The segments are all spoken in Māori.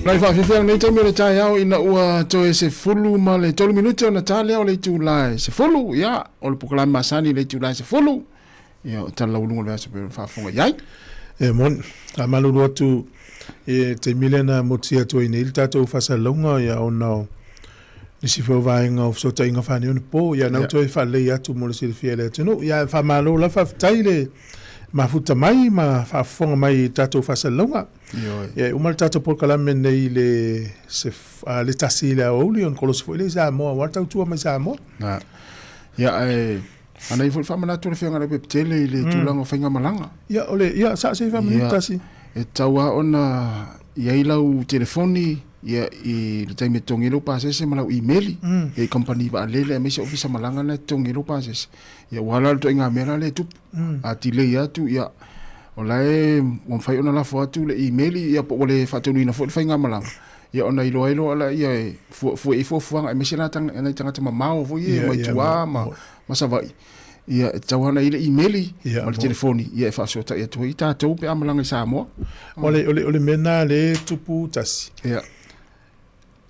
Rai whawhiwhiang nei tau mele tai au ina ua toe se fulu ma le tolu minuti o na tale au le tūlai se fulu, ia, o le pukalami masani le tūlai se fulu. Ia, o tala ulunga le asa pe whaafonga iai. Mon, a malulu atu te mile na motia tu ina ili tatou whasalonga ia o nao nisi whauvaenga o sota inga whani o po ia nau toi whalei atu mo le siri fiele atu no ia whamalo la whaftai le mafuta mai ma whafonga mai tatou whasalonga ia umal tatou polkalame nei le tasi le aoli on kolosi fo ile Sāmoa wala tau tua mai Sāmoa ia ana i fo whamana tu le whianga le peptele i le tūlanga whainga malanga ia sa se whamana tasi e taua ona ia ilau telefoni ia i le taime tongelo pasese malau emaili ia i company va lele a mesa ofisa malanga na tongelo pasese ia wala to inga mera le tup a tile ia tu ia olae on fai ona la foto le emaili ia po le fatonu ina fo fainga malanga ia ona ilo ala ia fo fuanga mesa na tanga mamao fo ia mai tua ma savai ia tawana ile emaili ma le telefoni ia fa sota ia to ita to pe amalanga Sāmoa ole mena le tupu tasi ia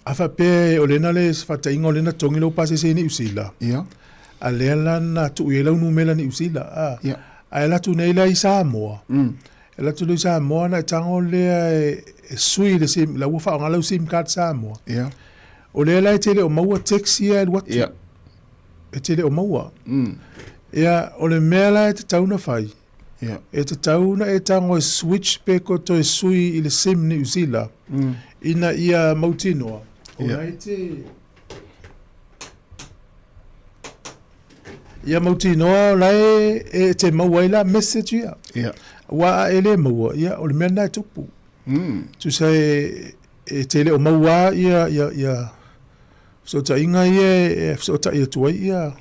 afa pe ole na le fata ingo le na tongilo pase se ni usila ia alela na tu yela nu mela ni usila ia ala tu nei la Sāmoa ela tu le Sāmoa na tango le sui le sim la ufa ngala sim card Sāmoa ia ole la tele o maua taxi ia what ia tele o maua ia ole mela te tauna fai ia te tauna e tango switch pe ko to sui ile sim ni usila ina ia mautinoa ia mautinoa lai e te mawaila message ia wa ele maua ia o le mena tupu tu sai e tele o maua ia so ta inga ia so ta ia tu ia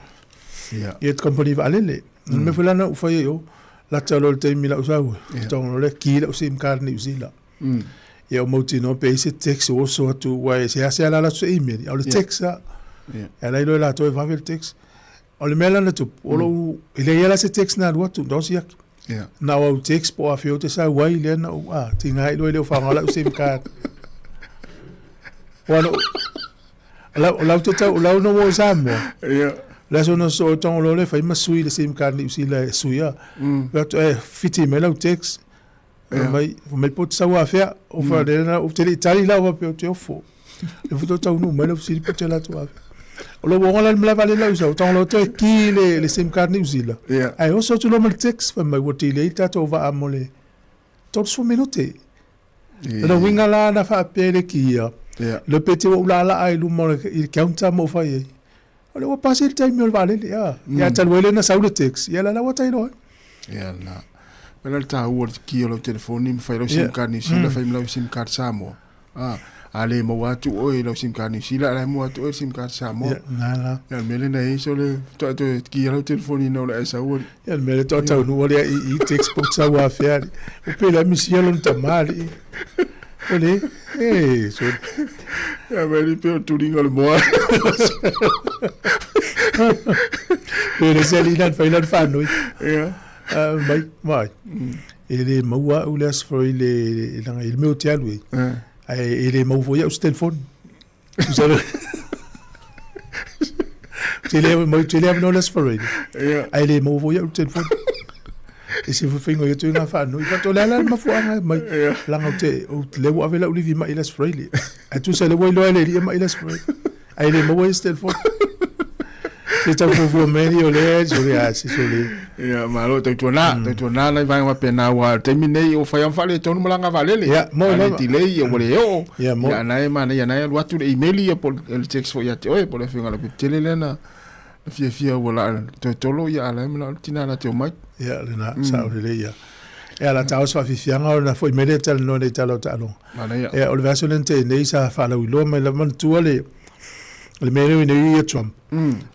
ia company va lele me fulana u fa yo la talo te mila usau tong le ki la sim card ni usila ia o mautinoa pe se text o so tu wa se asa la so email o le text ia la ilo la to va ver text o le mela na tu o lo ile ia la se text na watu dos ia na o text po afio te sa wai le na tinga ilo ile fa ngala sim card wano la te tau la no mo Sāmoa ia la so no so tong lo le fa ma sui le sim card ni usila suia but fiti mela text mai pot sa wa fea o fa le na o te tali la wa pe te ofo le foto tau no mela si pot la tu o lo wonga la vale la usa tong lo te ki le sim card ni usila ai o so tu lo mal text fa mai woti le ta to va amole tot su minute la winga la na fa pele ki le pete o la ai lu mo il counter mo fa ye o le wa passe il time yo vale ya tal wele na sa le text ya la wa tai no ia na pela ta o ki o telefoni me fai lo sim card ni sila fai lo sim card Sāmoa ale mo watu o lo sim card ni sila ale mo watu o sim card Sāmoa nala ya mele na iso le to ki o telefoni no la esa o ya mele to ta no ole i text po sa wa fia o pela mi si lo tamali ole so ya mele pe tu ringo le mo pero se ali fai lan fa no ia mai ele maua ulas for ele langa il meu tia lui ele mau foi o telefone tele no las for ele mau foi o telefone e se foi fingo tu na fa no i to la ma fu anga mai langa te o le wa vela ulivi ma ilas for ele a tu se le voi lo ele ma ilas for ele mau o telefone se ta fu meni o le si sole ia malo te tona na vai ma pena wa terminei o fai fale tonu malanga valele mo le delay o le o ia na e mana ia na e watu email ia por el text fo ia te o por le finga le tele lena fia wala to tolo ia ala me tina na te mai ia lena sa o le ia e la tau so fianga na foi mele tel no le talo talo e o le versionente nei sa fa la ulo me la man tuale le mele ni Trump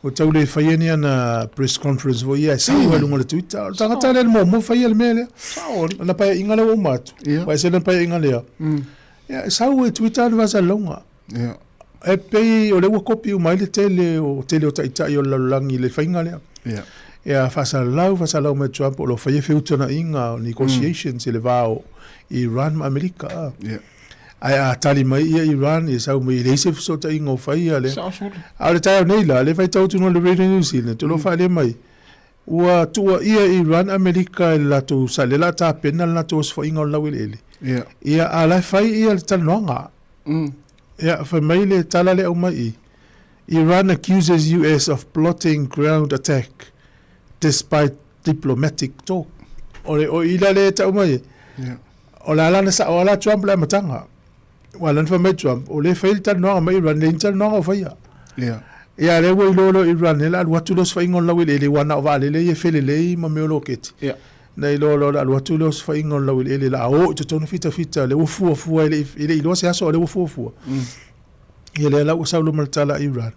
o tau le faieni na press conference vo ia sa o lungo le Twitter tanga tale mo fai le mele sa o na pa inga le o matu vai se na pa inga le ia sa o Twitter va sa longa ia e pe o le copy o mai le tele o tai o la langi le fainga le ia fa sa lau me Trump o lo fai fe utona inga negotiations ele va o Iran America ai a tali mai ia Iran ia sau mai le se so ta ingo fai ale Sa so. ale tai nei la le fai tau tu no le radio New Zealand to lo fa le mai ua tua ia Iran Amerika la tu sa le la ta pena la tu so ingo la wil ele ia ala fai ia tal nonga ia fa mai le tala le o mai Iran accuses US of plotting ground attack despite diplomatic talk o ila le ta mai o la lana sa o la Trump la matanga wala fa mai Trump o le fail tan no mai Iran le tan no fa ia le wo lo Iran la watu los fa ingon la wile le wana va le ye fele le ma me lo ket nei lo la watu los fa ingon la wile la o to no fita le fu ile lo se aso le fu ia le la usau lo maltala Iran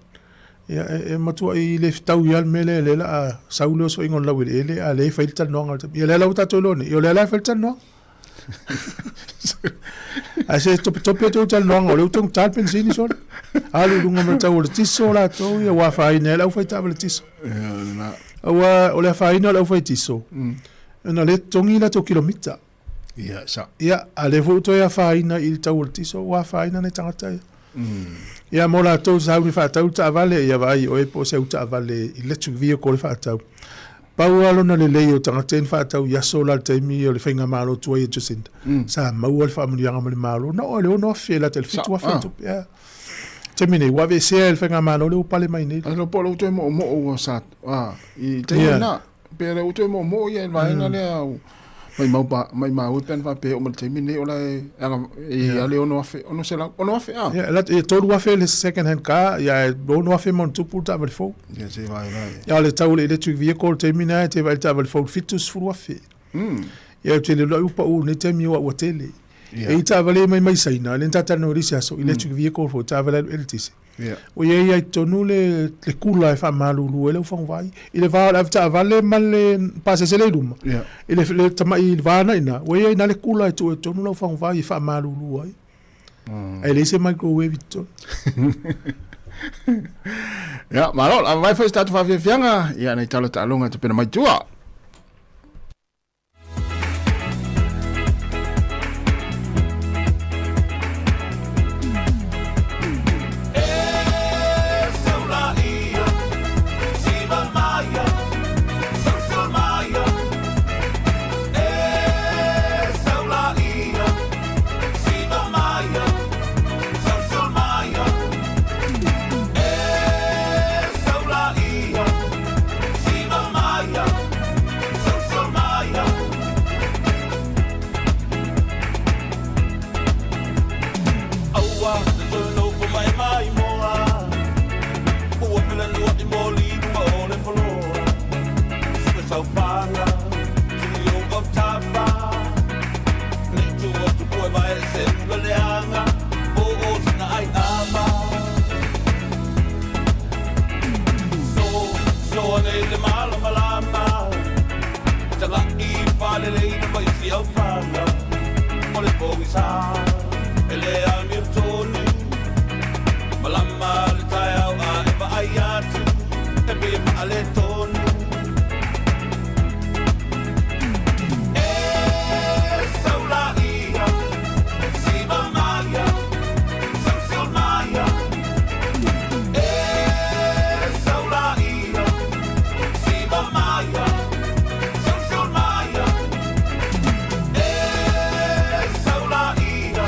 ia matua i le tau ia mele le la saulo so ingon la wile a le fail tan no ia le la uta to lo ni ia le la fail tan no ase tope tal no o tong tal pensini so alu lunga mata o tiso la to ia wa fa ina la fa ta tiso na o la fa ina la fa tiso na le tongi la to kilomita sa ia ale foto ia fa ina il ta o tiso wa fa ina ne tangata ia mo la to sa ni fa ta vale ia vai o e po se ta vale electric vehicle fa ta Paualo na le leo tanga ten fa tau ya solar taimi o le fainga malo tua i Jacinta. Sa mau al fa murianga mo le malo. Na o le ono fe la tel fitu wa fitu. Ya. Temine wa ve se el fainga malo le upale mai nei. Alo polo to mo o sa. I te na pero o to mo ia vai na le au. Mai mau pen va pe o mo temine o la e ale ono fe ono se la ono fe Ya la e todo wa fe le second hand car ya ono wa fe mon tu puta va fo. Ya se vai. Ya le tau le electric vehicle temine te va ta va fo fitus fu wa fe. Ya te le lo pa o ne temi wa tele. E ta va le mai saina le tata no risia so electric vehicle fo ta va le LTC. O ia tonu le kula e fa malulu ele fa vai ile va la ta vale mal passa se le dum ile tama il va na ina o ia na le kula e tonu lo fa vai fa malulu ai ele se microwave to ya malo la vai fa sta fa fianga ia na talo talonga te pena mai tua Saula ia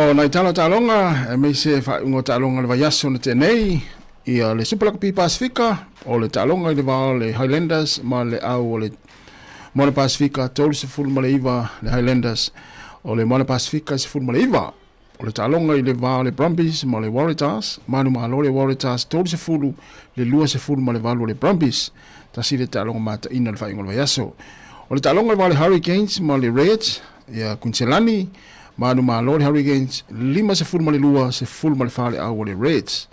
O nai talonga e me se whaungo talonga le vaiaso na tenei ia le Super Rugby Pasifika o le talonga i le wao le Highlanders ma le au o le Moana Pasifika tolu se fulu ma le iwa le Highlanders o le Moana Pasifika se fulu ma le iwa o le talonga i le wao le Brumbies ma le Waratahs manu mahalo le Waratahs tolu se fulu le lua se fulu ma le walu le Brumbies tasi le talonga mata ina le whaingo le vaiaso o le talonga i wao le Hurricanes ma le Reds ia Kunselani manu mahalo le Hurricanes lima se fulu ma le lua se fulu ma le whale au o le Reds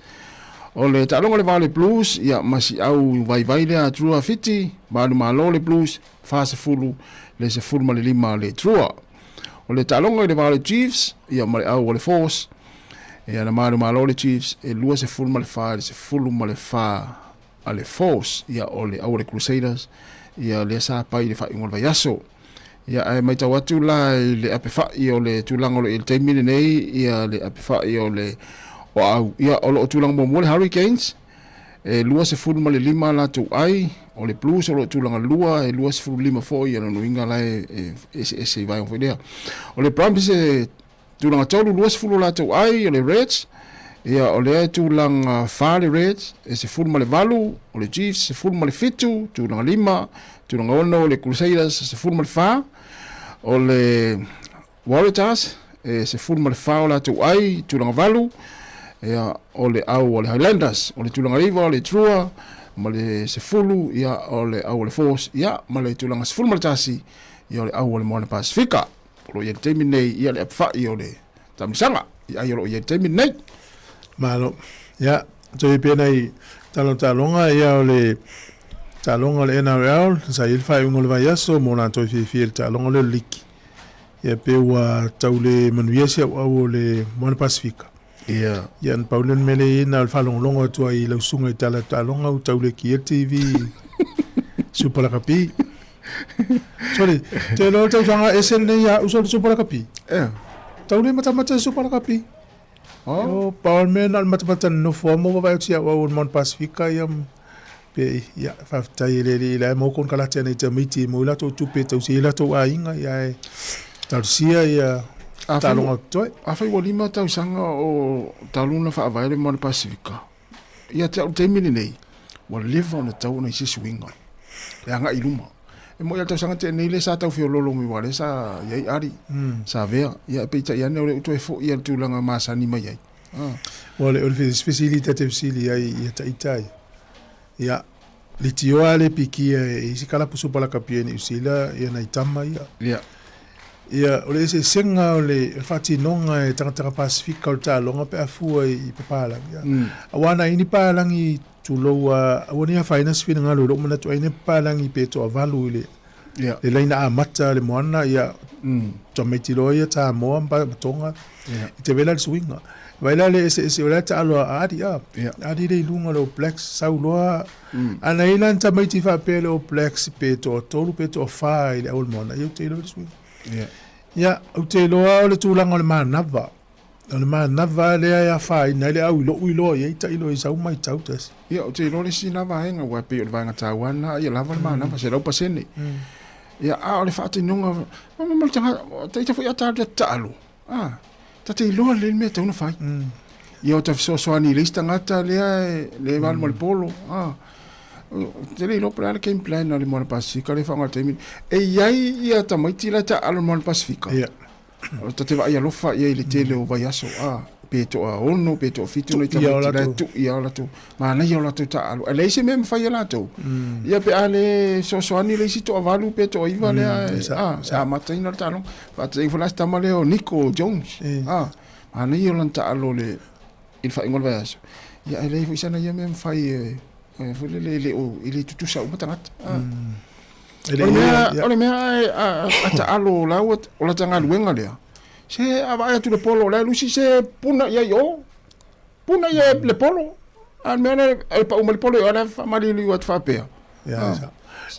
o le talonga le vale Blues ia masi au vai le trua fiti manu mahalo le Blues fa se fulu le se fulu ma le lima le trua o le talonga le vale Chiefs ia ma le au o le Force ia na manu mahalo le Chiefs e lua se fulu ma le fa se fulu ma le fa a le Force ia o le au le Crusaders ia le sa pai le fa ingol vaiaso ia ai mai tawatu la le apefa o le tulanga o le temine nei ia le apefa o le o au ia o lo tulanga mo le Hurricanes e lua se fulu ma le lima la tu ai o le Blues o lo tulanga lua e lua se fulu lima fo ia no inga la e vai o fidea o le Brumbies e tulanga tolu lua se fulu la tu ai o le Reds ia o le tulanga fa le Reds e se fulu ma le valu o le Chiefs se fulu ma le fitu tulanga lima tulanga ono o le Crusaders se fulu ma le fa o le Waratahs e se fulu ma le fa o la tu ai tulanga valu ia o le au o le Highlanders o le tulanga riva o le trua ma le sefulu ia o le au o le Force ia ma le tulanga sefulu ma le tasi ia o le au o le Moana Pasifika o lo ia teimi nei ia le apawhai o le tamisanga ia o lo ia teimi nei malo ia toi pena i talonga ia o le talonga le NRL sa il fai un le vaiaso mo na toi fi talonga le liki ia pe wa taule manuia o le Moana Pasifika ia Ian Paulen mele na falonglongo tua I lausunga I talonga u taule ki TV Super Rugby. Sorry, te lo tau sanga esel ne ya usol Super Rugby. Taule mata Super Rugby. Oh, Paul men al mata no formo va tia o Moana Pasifika yam pe ya fa tai le mo kon kala tena te miti mo la to tupe to si la to ainga ya tarsia ya talonga toi afai walima tau sanga o taluna fa vai le Moana Pasifika ia te te mini nei wa live on the town is swinga ya nga iluma e mo ia tau sanga te nei le sa tau fio lolo mi wale sa ia ari sa vea ia pe ta ia ne o to fo ia tu langa masani mai ai wale o le facility te facility ia ta itai ia le tio ale piki e si kala puso pala kapieni usila ia na itama ia ia o le se senga o le fati nonga e tangata Pasifika o talonga pe afua I papalang ia awana ini palangi tuloa awani a finance fina ngalo lo mana to ine palangi pe to avalu le le laina a mata le moana ia to metilo ia Sāmoa pa tonga te vela swinga vaila le se ola ta alo adi le lunga lo blacks sauloa ana ilan ta meti fa pe lo blacks pe to tolu pe to fa ile ol moana ia te lo swinga ia o te loa o le tūlanga o le mānava. O le mānava lea ia whai, nei le au ilo ia ita ilo I sau mai tau tasi. Ia o te ilo le sinava henga wa pe o le vanga tāwana, ia lava le mānava, se raupa sene. Ia a o le whaate nunga, mamama le tanga, te ita fui ata le taalo. Ta te iloa le mea tauna whai. Ia o ta fisosoani le istangata lea le malmo le polo. Te le ilo prea le game plan na le Moana Pasifika le whanga teimi. E iai ia ta maiti la ta alo Moana Pasifika. O ta te wa ia lofa ia I le tele o vaiaso. Pe to a ono, pe to a fitu no I ta maiti la tu. Ia o lato. Ma na ia o lato ta alo. E leise mea mwhai lato. Ia pe a le sosoani leisi to a valu pe to a iwa lea. Sa mata ina ta alo. Pa te infola stama leo Nico Jones. Ma na ia o lanta alo le il fa ingol vaiaso. Ia e leifo isana ia mea mwhai fule le o ile tutu sa uma tangata ole mea ata alo la o la tanga luenga lea se avaya tu le polo la lusi se puna ia le polo al mea e pa uma le polo ona famali li wat fa pe ya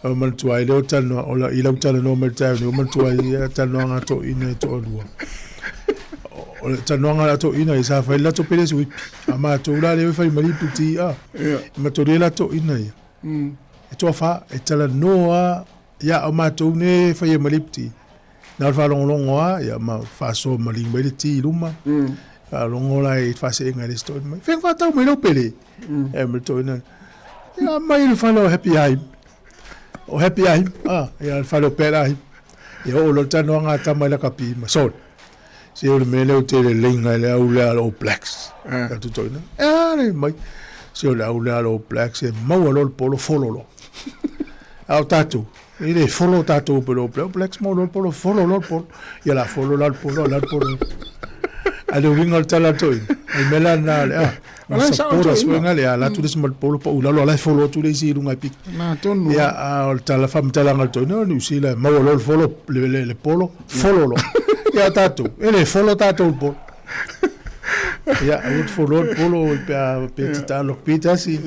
o mal tuai le tal no ola ila tal no mal tal no mal tuai tal no ngato ina to lua o ta noanga to ina isa fa la to pele sui ama to la le fa mari puti ma to la to ina e to fa e tala noa ya o ma to ne fa ye mari puti na fa longo ya ma fa so maling mai ti luma longo lai fa se ngai sto mai feng fa tau mai no pele me to na ya mai fa lo happy ai o happy ai ya fa lo pele ai ya o lo tano nga ta mai la kapi ma so se o me le te le linga le au le All Blacks ka tu to na mai se o le au le All Blacks e mau lo polo fololo au tatu ele follow tatu pelo Blacks mau lo polo follow lo polo ya la follow lo polo ale winga tala toi ai mela na ala sa polo swinga le ala tu des mal polo pa ula lo ala follow tu des irunga pik na tonu ya al tala fam tala ngal toi no ni sila mau lo follow le polo follow lo ya tatu ele follow tatu polo ya out follow polo pe talo pita si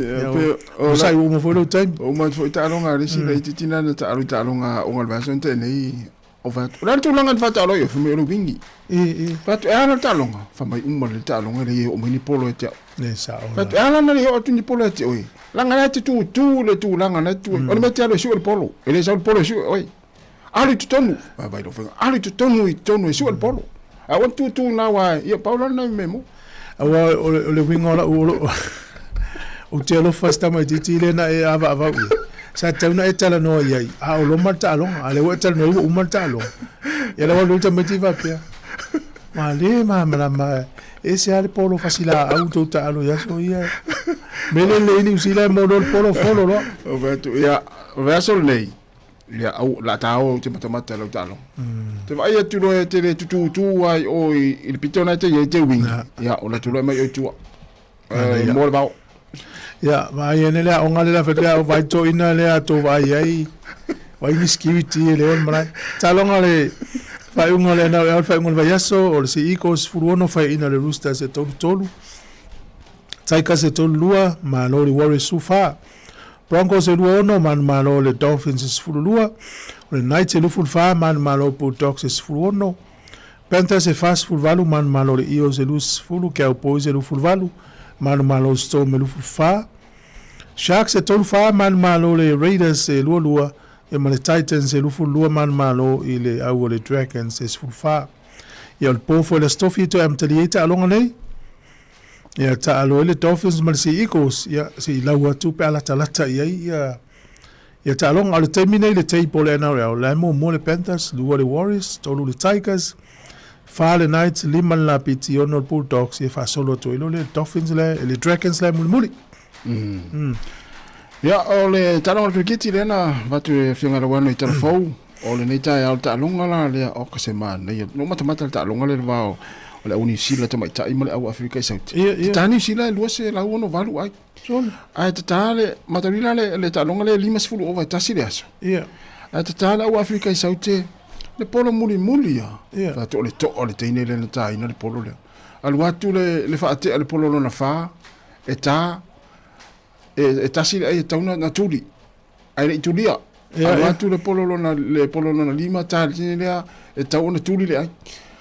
o sai o follow time o ma foi talo nga risi le titina na talo nga o ngal vason te nei o va ora tu langa va talo yo fumi lo wingi va tu ana talo nga fa mai le talo nga le o mini polo te ne sa va tu ana na le o tu ni polo te oi langa na tu le tu langa na tu o me te alo su el polo ele sa el polo su oi ali tu tonu va vai lo fa ali tu tonu su el polo I want to now ia Paula na memo awa o le winga o te alo fasta mai titi le na e ava sa tauna e tala no ia o lo marta along ale o tala no o marta along ia la lo te motiva pe ma le ma ese ale polo fasila auto ta alo ya so ia mele le ni usila model polo folo lo o vetu ia verso lei ia au la tao te matamata lo talo te vai tu lo te tu ai o il pitona te te wing ia o la tu lo mai o tu mo ba ia vai ene la onga le fa vai to ina le to vai ai vai ni skiviti le on mai talonga le vai unga le na fa unga vai aso o se icos furuono fa ina le rusta se tolu taika se tolu lua ma no le worry sufa Broncos e lua ono man malo le Dolphins e sfuru lua. Le Knights e lufu fa man malo Bulldogs e sfuru ono. Panthers e fa sfuru valu man malo le Eagles e lufu sfuru. Cowboys e lufu valu man malo Storm e lufu fa. Sharks e tolu fa man malo le Raiders e lua. E ma le Titans e lufu lua man malo i le au le Dragons e sfuru fa. Ia le pofo e le stofi to amtalieta alonga nei. Ya ta alo le Dolphins mal si Eagles ya si lawa tu pe ala talata ya ta long al terminate le table NRL la mo le Panthers le Warriors tolu le Tigers fa le Knights liman la piti on Bulldogs ya fa solo to le Dolphins le Dragons le muli ya ole ta long cricket le na va tu finga la wano i telefou ole nei ta ya ta long la le o ka semana ya no mata ta long le va la uni sila te mai tai male au Afrika South. Tani sila lua se la uno valu ai. Ai te tale matarila le talonga le 5 ova tasi le aso. Ai te tale au Afrika South le polo muli ya. Fa to le teine le tai na le polo le. Alu atu le fa ate le polo na fa eta tasi ai tauna na tuli. Ai le tulia. Alu atu le polo na lima tali le e tauna tuli le ai.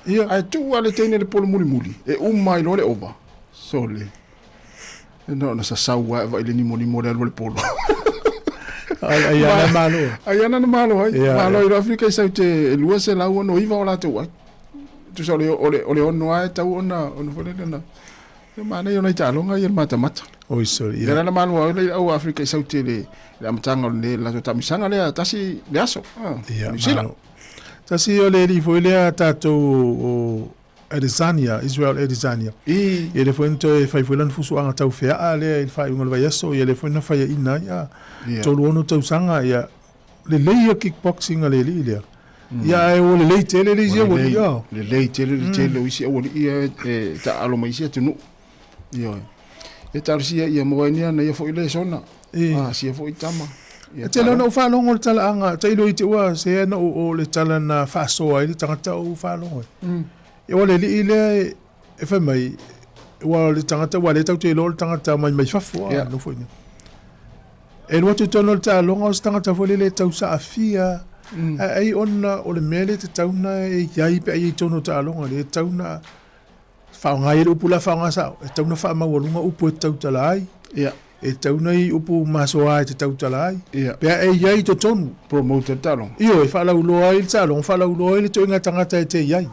Ai tu ale tene le polo muli e mai lo le ova sole no na sa sawa va ile ni moni le polo ai ana malo malo i Afrika sa te lua se la no iva ola tu ai tu so le ono ai tau ona fole na mana yo na talonga i mata oi sorry era na malo le au Afrika sa te le amtanga le la to misanga le tasi le aso sila Tasi o le li foi le tato o Israel Adesanya. E le foi into e fai foi lan fusu anga tau fea le il fai un vai aso e le foi na fai ina ya. Tolu ono tau sanga ya le leia kickboxing le li le. Ya e o le lei tele le sia o ya. Le lei tele o sia o ia e ta alo mai sia tunu. Yo. E tar sia ia mo nia na ia foi le sona. Sia foi tama. Te lo no fa longo tala anga te lo ite wa se no o le tala na fa so ai tangata o fa longo e ole li ile e fa mai wa le tangata wa le tau te lo tangata mai fa fo no fo ni e lo te tono ta longo tangata fo le tau sa afia ai ona o le mele te tau na e yai pe ai tono ta longo le tau na fa ngai le pula fa nga sa e tau na fa ma wolunga upu tau tala ai e tau nei upu masoa te tau talai. Ia. Pea e iai to tonu. Promoter talong. Io e whalau loa i talong, whalau loa i to inga tangata e te iai.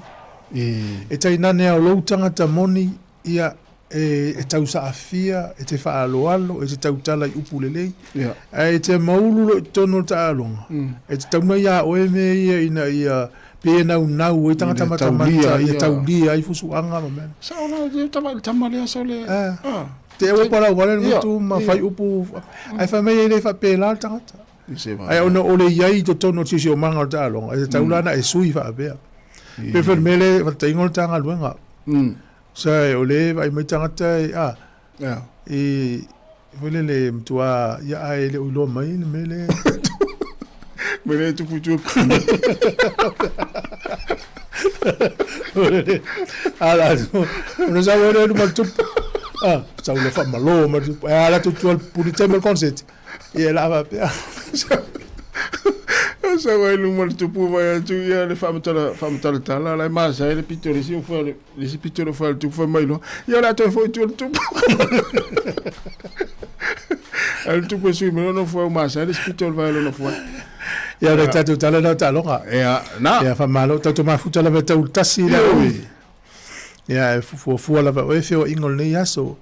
E tai nane au lou tangata moni ia e tau sa afia, e te whaaloalo, e te tau tala i upu lelei. E te maululo i tono ta alonga. E te tau mai a oe me ia ina ia pēna unau e tangata matamata i tau lia i fusuanga ma mena. Saona, te tamalea saole. Te ewa para wale mutu ma whai upu. Ai wha mei e le wha pēla tangata. Ai ona ole iai to tono tisi o manga o ta alonga. E te tau lana e sui wha apea. Pe wha mele wha taingo tanga luenga. Sai ole vai mai tangata e whele le mtua ia ai le ulo mai ni mele. Mele tupu tupu. Ala, ona sa wale no tupu. Sa le fa malo ma tupu. Ala tutu al pulite mel concert. E la va pe. Sa wale no mal tupu vai tu ia le fa mtala tala la ma sa le pitore si fo le pitore fo tu fo mai lo. Ia la to fo tu tupu. Al tupu sui me no fo ma sa le pitore vai lo no fo. Ia le tatu tala na talonga. Ia fa malo tatu ma futa la veta ultasi la. Ia fu la va o feo ingol nei aso.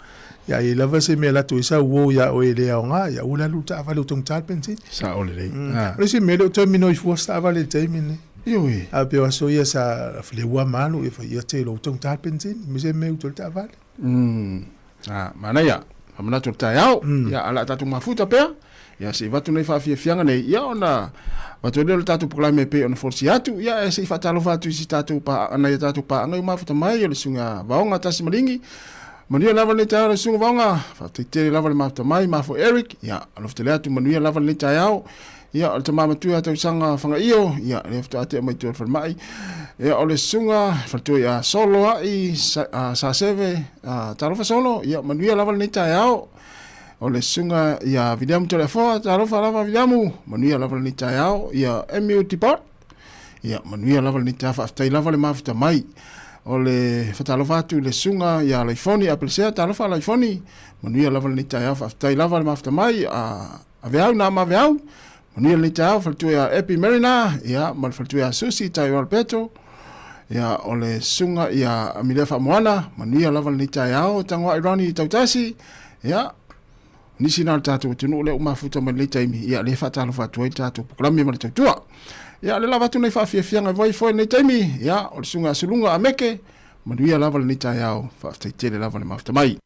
Ia I lava se me la tu isa wo ya o ele nga ya ula luta avale tung tal pensi. Sa ole lei. Le se me lo termino I fu sta avale termine. Ioi. A pe aso ia sa fle wa malo e fa ia te lo tung tal pensi. Me se me utul ta avale. Mana ya. Amana tu ta yao. Ya ala tatu mafuta pe. Ya se watu nei fa fianga nei ya ona watu le tatu proclame pe on forsi atu ya se fa talo fatu si tatu pa ana tatu pa ngai mafuta mai le sunga vaonga tasi malingi manuia lava le tau sunga vaonga fa te lava le mafuta mai ma fo Eric ya alofte le atu manuia lava le tau ya al tama tu atu sanga fanga io ya le fta ate mai tu fa mai ya ole sunga fa tu ya solo I sa seve talo fa solo ya manuia lava le tau o le sunga ia vidiamu telefona tarofa lava vidiamu manuia lava ni taiao ia emu tipot ia manuia lava ni tafa aftai lava le mafuta mai o le fatalofa atu le sunga ia le foni apelsia tarofa le foni manuia lava ni taiao aftai lava le mafuta mai a veau na ma veau manuia ni taiao faltu ia epi marina ia mal faltu ia susi taiao peto ia o le sunga ia amilefa moana manuia lava ni taiao tangwa irani tautasi ia nisi na tatu tunu le mafuta mai le taimi ia le fatalo fatu tatu proklami mai tatua ia le lava tunu fa fianga vai foi nei taimi ia o sunga sulunga ameke manuia lava le taiao fa tele lava le mafuta mai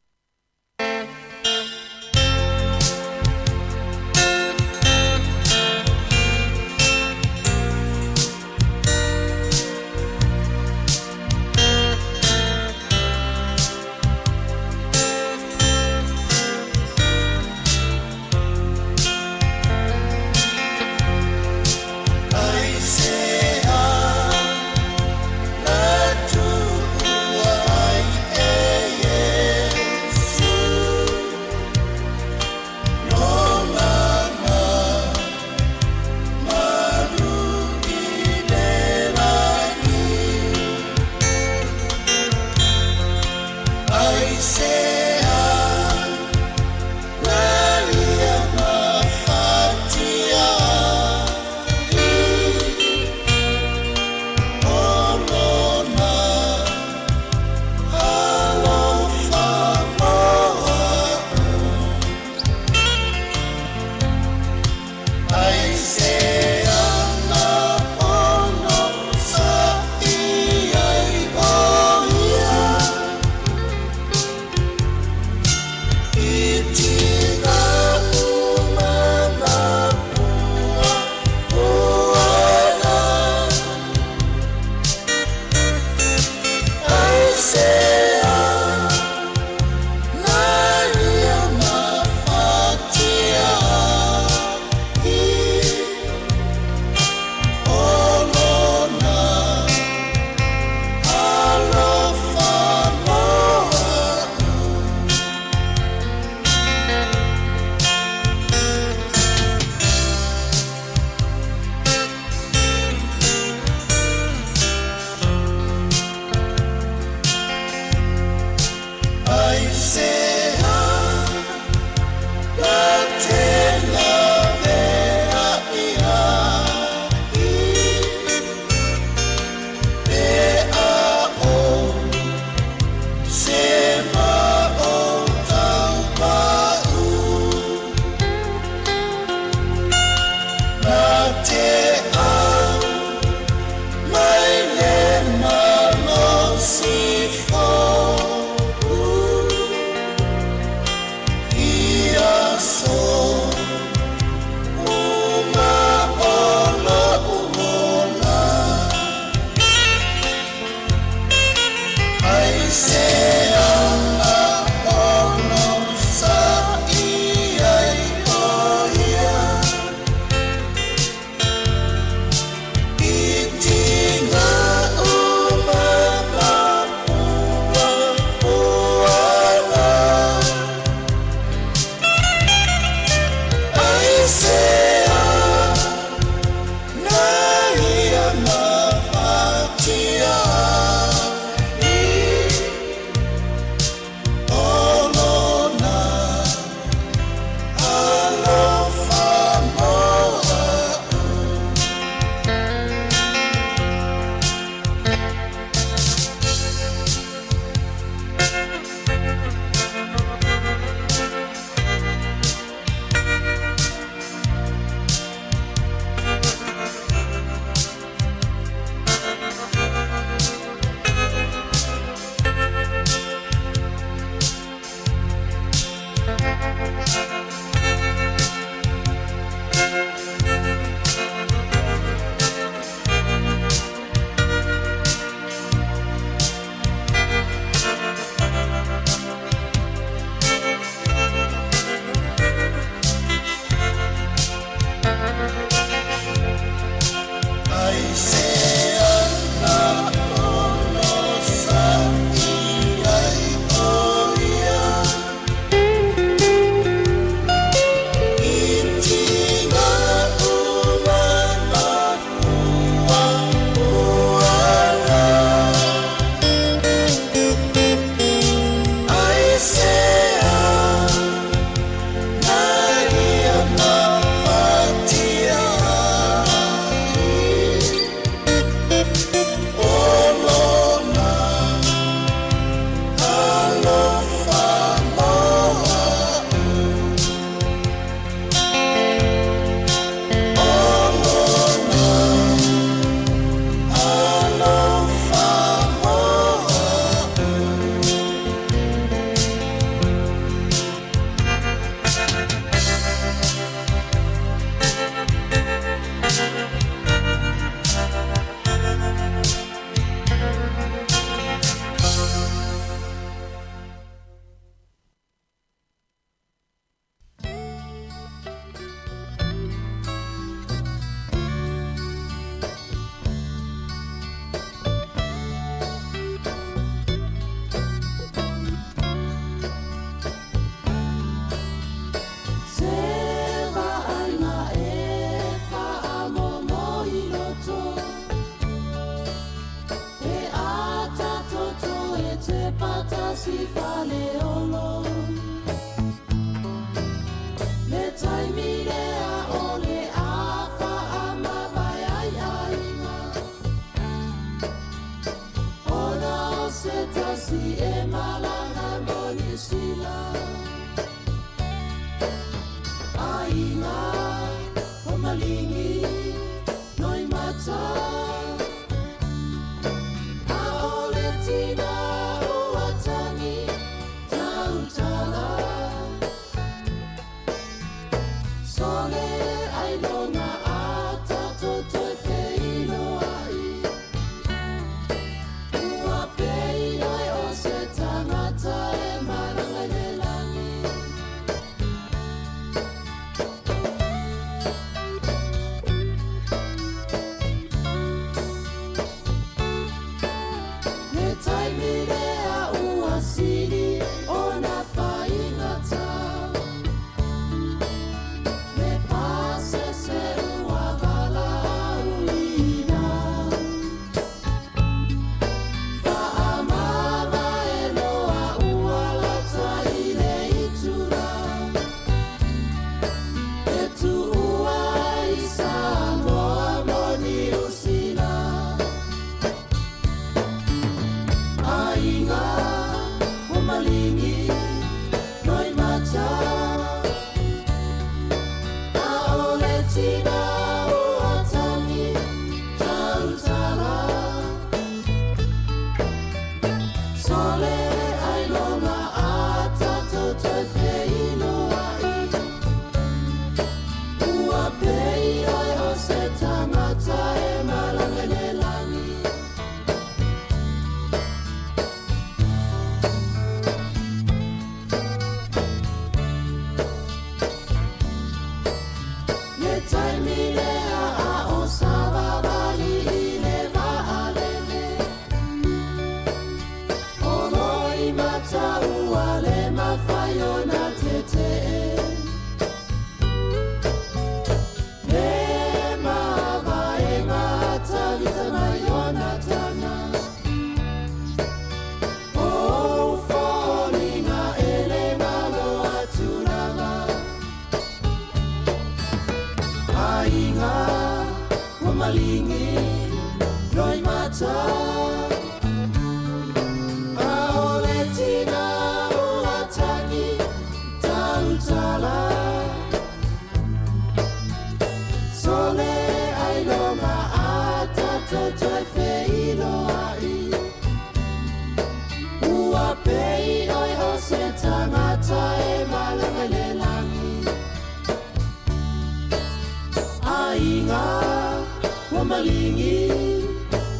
lingi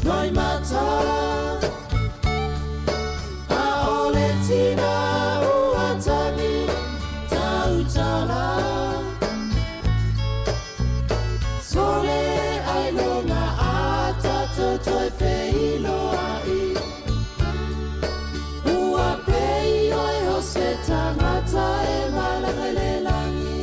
noi mata aole tina uatani tautala sole ailona ata totoi feilo ai ua pei oi hose tangata e malangelelangi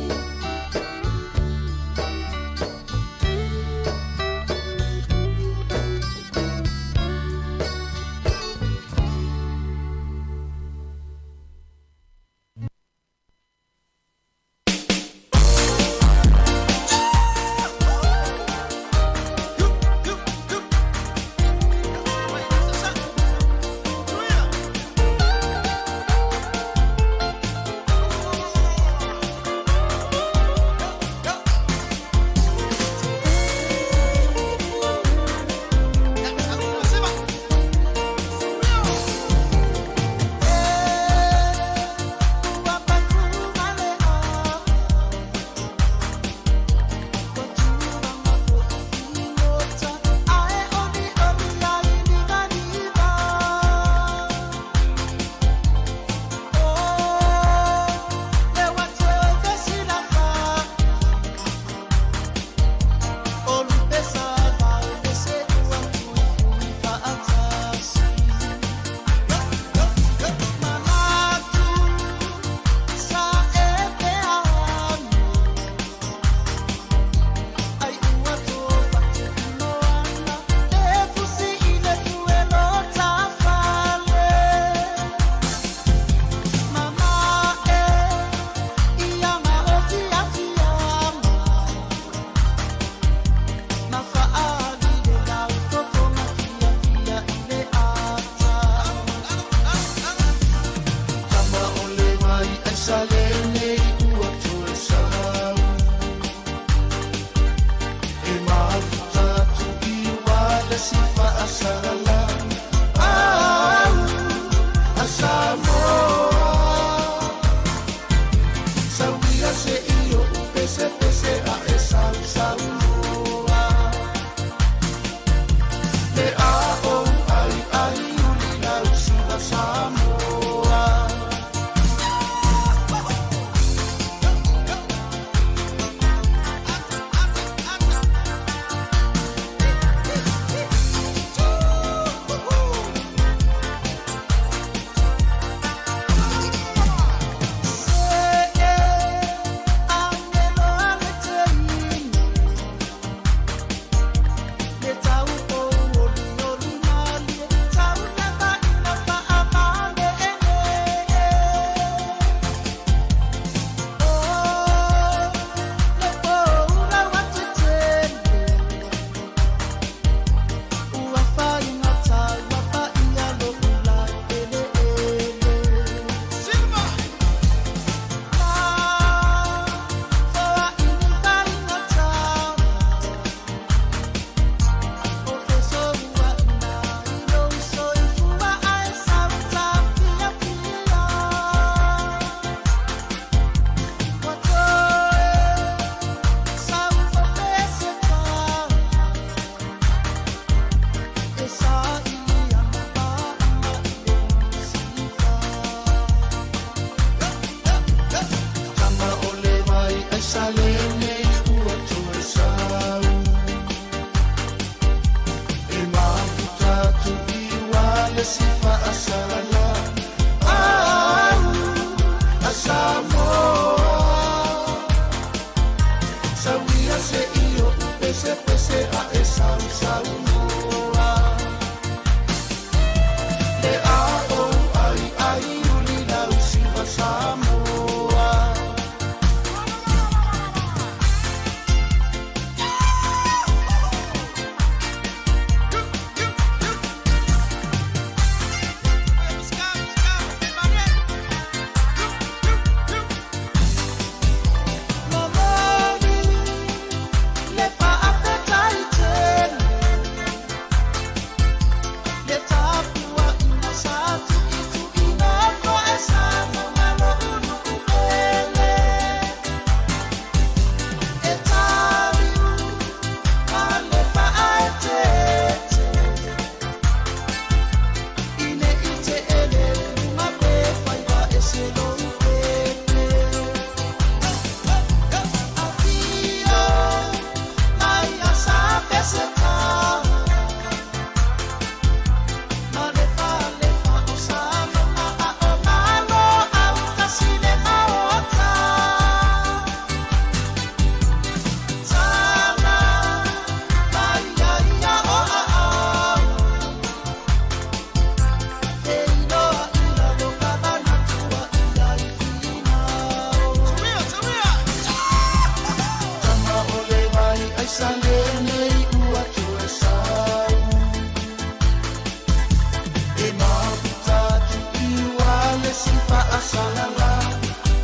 After salene ua tue sau e mafutatu iwa le sifa asalala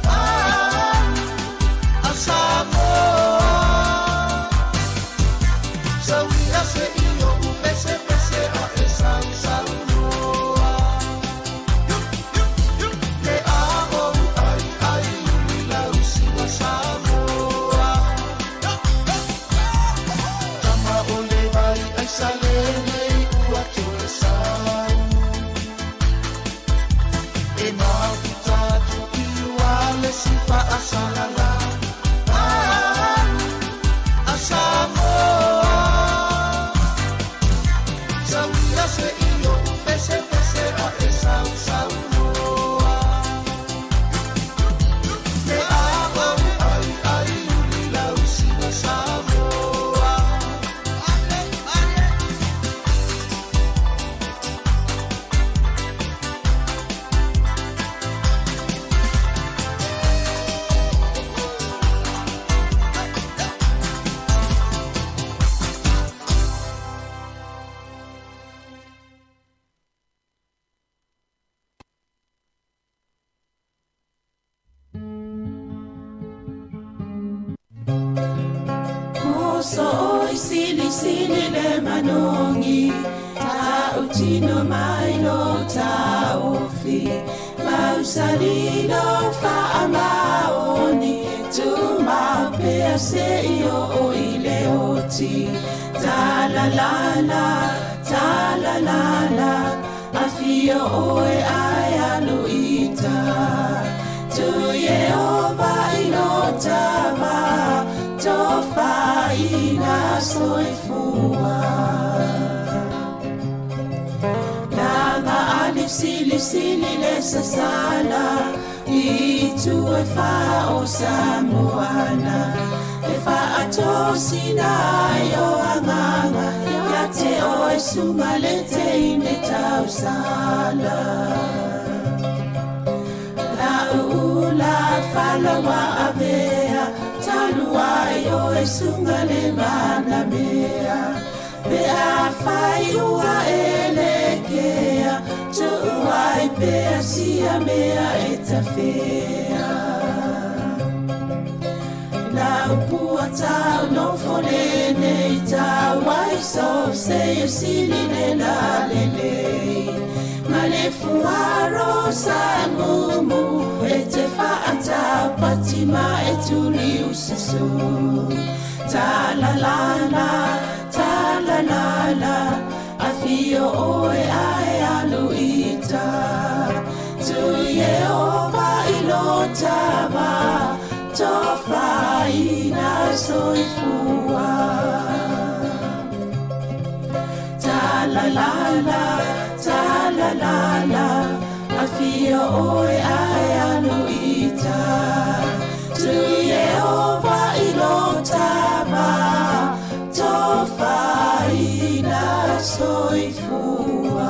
a Sāmoa sauia se io pese pese a e Sāmoa le amo ai la usina Sāmoa tama ole vai ai salene ua tue sau e mafutatu iwa le sifa asalala a Sāmoa sauia se io pese pese a e Sāmoa le amo ai la usina Sāmoa Moso sili sili le manongi ta utino mai lo ta ofi mausalino fa amaoni tu ma pe se io o ile oti ta la la afio oe aya lo ita tu ye oba inotama tofa ina soifua Nanga alif sili le sasala Itu e fa o Sāmoana E fa atosina yo anganga Ya te o e sunga le te ine tau sala La ula fala wa avea Talua yo e sunga le mana mea Pe a fai ua elekea Tu ai pe a sia mea e ta fea La upua tau no forene i tau ai so se e sili le la lelei Ma le fuaro sa mumu e te whaata patima e tuli usisu Ta la la a fio oe ai aluita Tu Yehova ilotava tofa ina soifua Ta la la a fio oe ai aluita Tu Yehova ilotava tofa ina soifua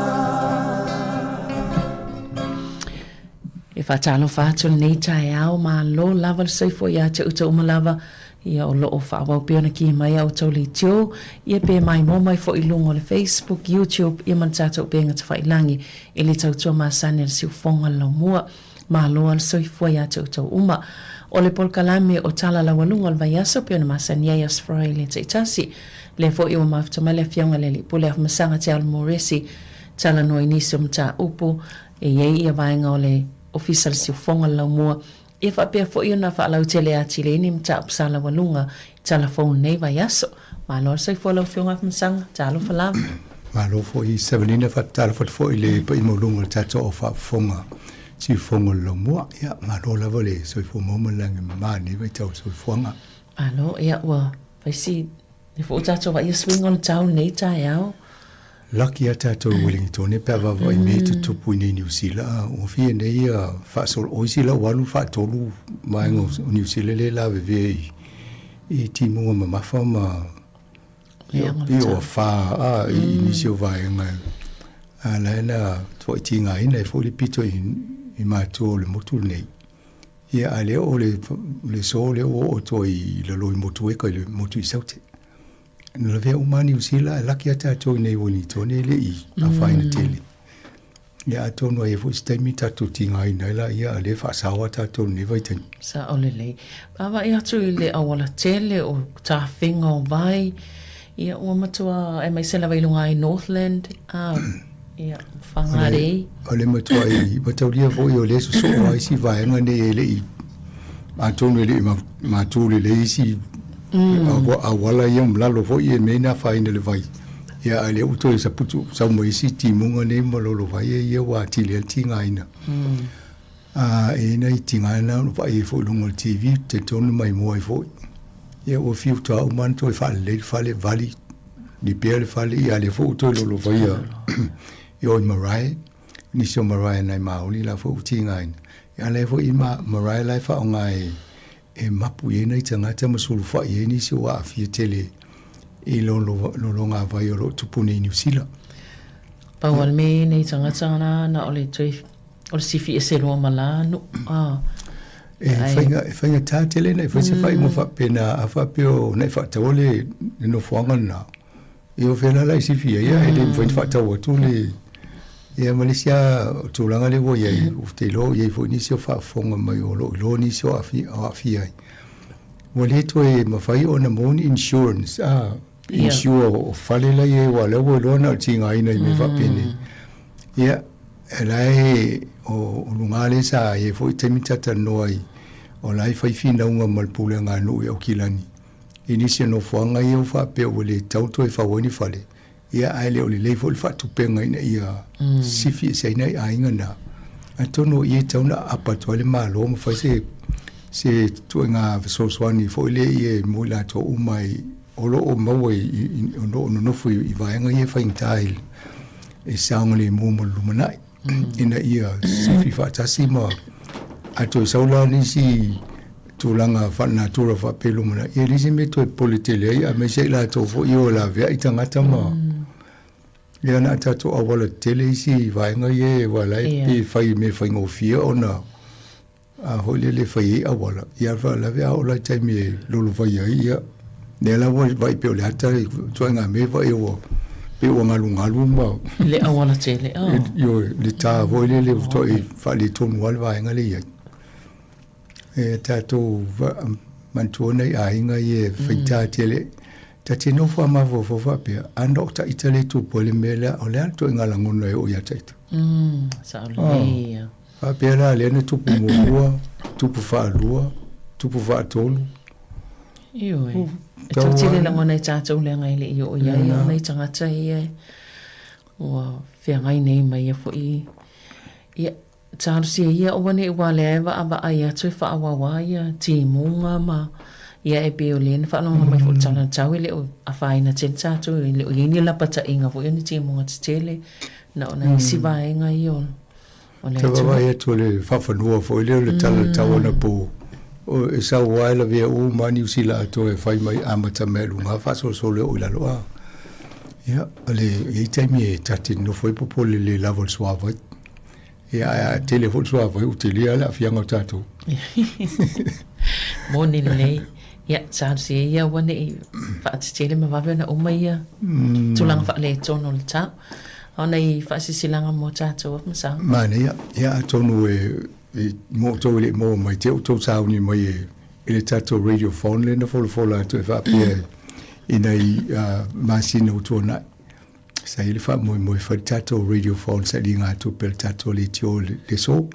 E whatalo whātua nei tae ao ma lo lava le soifua ia te uta umalava ia o loo whaawau peona ki mai au tau li tio ia pe mai mo mai fo ilungo le Facebook, YouTube ia man tātou penga te whailangi e le tautua maasane le siufonga lau mua ma loa le soifua ia te uta uma o le polkalame o tala la walunga le vaiasa peona maasane ia asfrai le te itasi le fo iwa mafutama le fianga le li pule af masanga te al moresi tala no inisio mta upu e iei ia vaenga o le official siufonga lau mua e whapea fo iwa na whaalau tele ati le ini mta upsala walunga tala phone nei vaiaso ma loa soifua lau fianga af masanga talo falama ma lo fo i 7 whatala fo i le pa i molunga tato o whafonga siufonga lau mua ia ma lo lava le soifua momalangi mani vai tau soifuanga alo ia ua vaisi e fo tato va ia swing on town nei tae ao Lucky ata to Wellington pe va vai me tu pu ni New Zealand o fi nei fa sol o sila walu fa tolu mai ngo New Zealand le la ve e ti mo ma fa ma io fa ni si vai nga ala na to ti nga ina fo li pito i ma to le motu nei ia ale o le sole o to i le lo motu e ko le motu i saute na vea umani usila laki ata to nei woni to nei le I a fine tele ya to no e fu stemi tatu tinga ina la ia le fa sawa tatu nei vai ten Sa olele. Awa ia tu le awala tele o ta whinga o vai. Ia ua matua e mai sela wailunga I Northland. Ia whangare. Ole matua I matauria fo I o le so ai si vaenga nei le I a tonu le ma tūle le isi a wala ia mlalo fo I e meina whaina le vai ia a le uto e sa putu sa mo isi timunga nei malolo vai ia wa tili al tinga ina e nei tinga ina no vai fo lungo TV te tonu mai mo ai fo ia o fiu ta o manto e fale vali ni pele fale ia le fo uto lolo vai ia o marai ni so marai nei maoli la fo tinga ina ya le fo I marai lai fa ngai e mapu ye nei tanga te masulu fa ye ni si wa fi tele I lo nga vai o tupuni New Zealand Pa wal me nei tanga tanga na ole tui ole sifi e se roa mala no e fainga ta tele nei fa se fa mo fa pena a fa pio nei fa tole no fuanga na e o fela lai sifi ya e le fa ta o tu le ia Malaysia tulanga le wo ye ufte ye fo ni so fa fonga mai o lo ni so afi ai wo le to e mafai ona mon insurance insure o fale la ye wa le wo lo na tinga ina me fa pene ia elai o lungale sa ye fo temita ta noi o lai fa fina unga malpule nga no o kilani inisia no fonga ye fa pe o le tauto e fa woni fale ia aile o le leifo le fatu penga ina ia sifi se ina ainga na atono ia tauna apa toale malo mo fa se tuenga soswani fo ile ia mula to umai olo o mawe no fu I vaenga ia fa intail e saungole mo lumana ina ia sifi fa tasima ato saula ni si tulanga fa natura fa pelumana ia ni se meto politele ia me se la to fo io la vea itanga tama ia na tato awala tele si vaenga ye wala pe fai me fai ngofia ona a holele fai awala ia fa la vea ola taimi lolo fai ia ne la vai pe ole ata tuanga me vai o pe o ngalu ma le awala tele yo le ta volele to fa le ton wal vaenga le ia e tato mantuona I inga ye feita tele tati no fa ma vo fa pe ando ta itale tu pole mela o le to ngala ngono e o ya taito sa le fa pe la le ne tu pu mo tu pu fa lua tu pu fa tolu yo e tu tele la ngona ta tu le ngai le yo ya ya nei tanga tai o fe ngai nei mai fo I ya Charles ia o wane wa leva aba ia tu fa wa ia ti munga ma ia e pe olen fa no mai fo tana tau le o a faina tenta tu le o ni la pata inga fo ni ti munga tele na ona si va inga io o le tu va ia tu le fa fa no fo le tala tau na po o e sa wa la via o mani usila to e fai mai amata melu nga fa so le o la lo ia ale e taimi tati no foi popo le level suave ia telefon so ava utilia la fianga tato moni le ia Charles ia wane fa tele ma va na uma ia tulang fa le tono le ta ona I fa sisilanga mo tato ma sa mana ia tonu e mo to le mo mai te to sa ni mai ele tato radio phone le na fo la to fa pe ina masino to na sa ele fa mo fa tato radio phone sa linga tu per tato le tio le so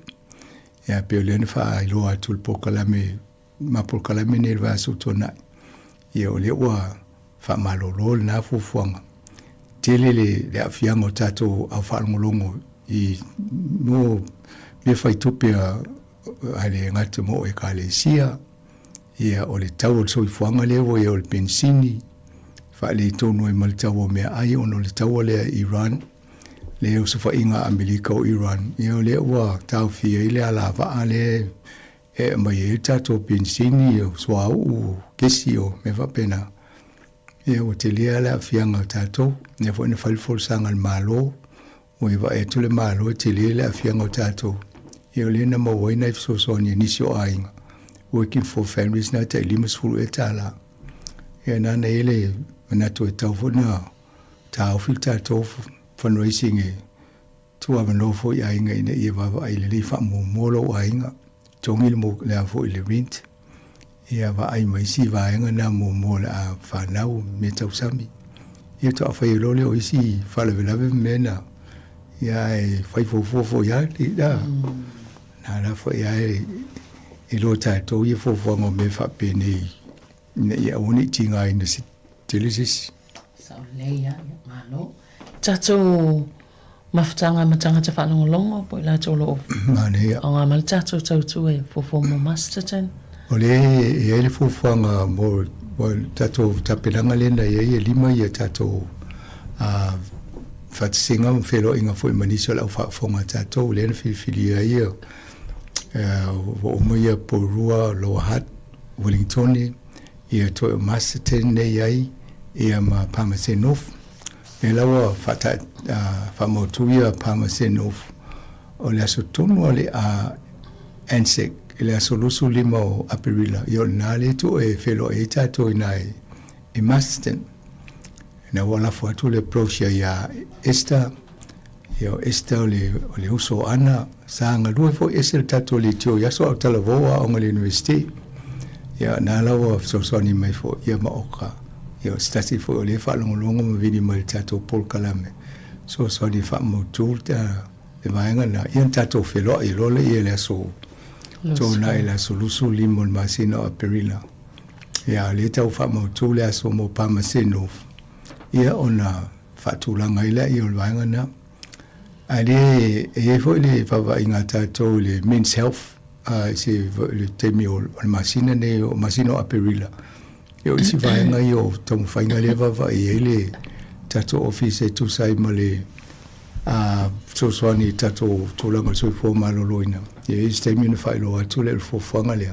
e pe le fa lo a tu pokalame ma pokalame ne va su tona e o le wa fa malolo na fu fuanga tele le afianga tato a fa ngolongo I no me fa tu pe ale ngate mo e kale sia e o le tau so fuanga le wo e o pensini fa le tonu e maltawo me ai ono le tawo le Iran le o so fa inga Amerika o Iran e o le wa tau fi ile ala va ale e mai e tato pensini o so au kesio me va pena e o te le ala fianga tato ne fo ne fal fol sanga malo o e va e tu le malo te le ala fianga tato e o le na mo wai na so so ni sio ainga working for families na te limus fulu e tala e na ele mana to tau fo na tau filta to fundraising e tua mano fo ia inga ina ia va ai le fa mo molo ainga tongi mo le fo le rent ia va ai mai si va inga na mo la fa nau me tau sami ia to fa i lole o isi fa le lave mena ia e fai fo ia li da na la fo ia e lo ta to ia fo ngo me fa pene ne ia uni tinga ina si telesis sa le ia malo tato mafutanga matanga te whanongolongo po ila tolo mane o ngā malitato tautu e fofo mo Masterton. O le e le fofanga mo tato tapelanga lena e lima ia tato fatsinga mfelo inga fo maniso la fonga tato le filia ia o mo ia porua lo hat Wellington ia to Masterton ne ai ia ma Pamasenof e lawa fata famotuia Pamasenof o le asotonu le ansek le asolusu lima o Aperila yo nale to e felo e tato inai e Masterton na wala fuatu le prosia ya esta yo esta le uso ana sanga lua fo esel tato le tio ya so talavoa o ngale university ya na lawa so ni mai fo ya maoka yo stasi fo le fa longo mo vini mal tato pol kalame so ni fa mo tulta e vaenga na yan tato felo e lole e le so to na ila solusu limon masino Aperila ya le tau fa mo tule so mo Pamaseno ia ona fatulanga ila i vaenga na ale e fo le fa inga tato le men's health se le temi o masina ne o masino Aperila yo si vaenga yo tomo fainga le va e le tato office tu sai male so ni tato tulanga so fo maloloina e temi no fai lo atu le fo fanga le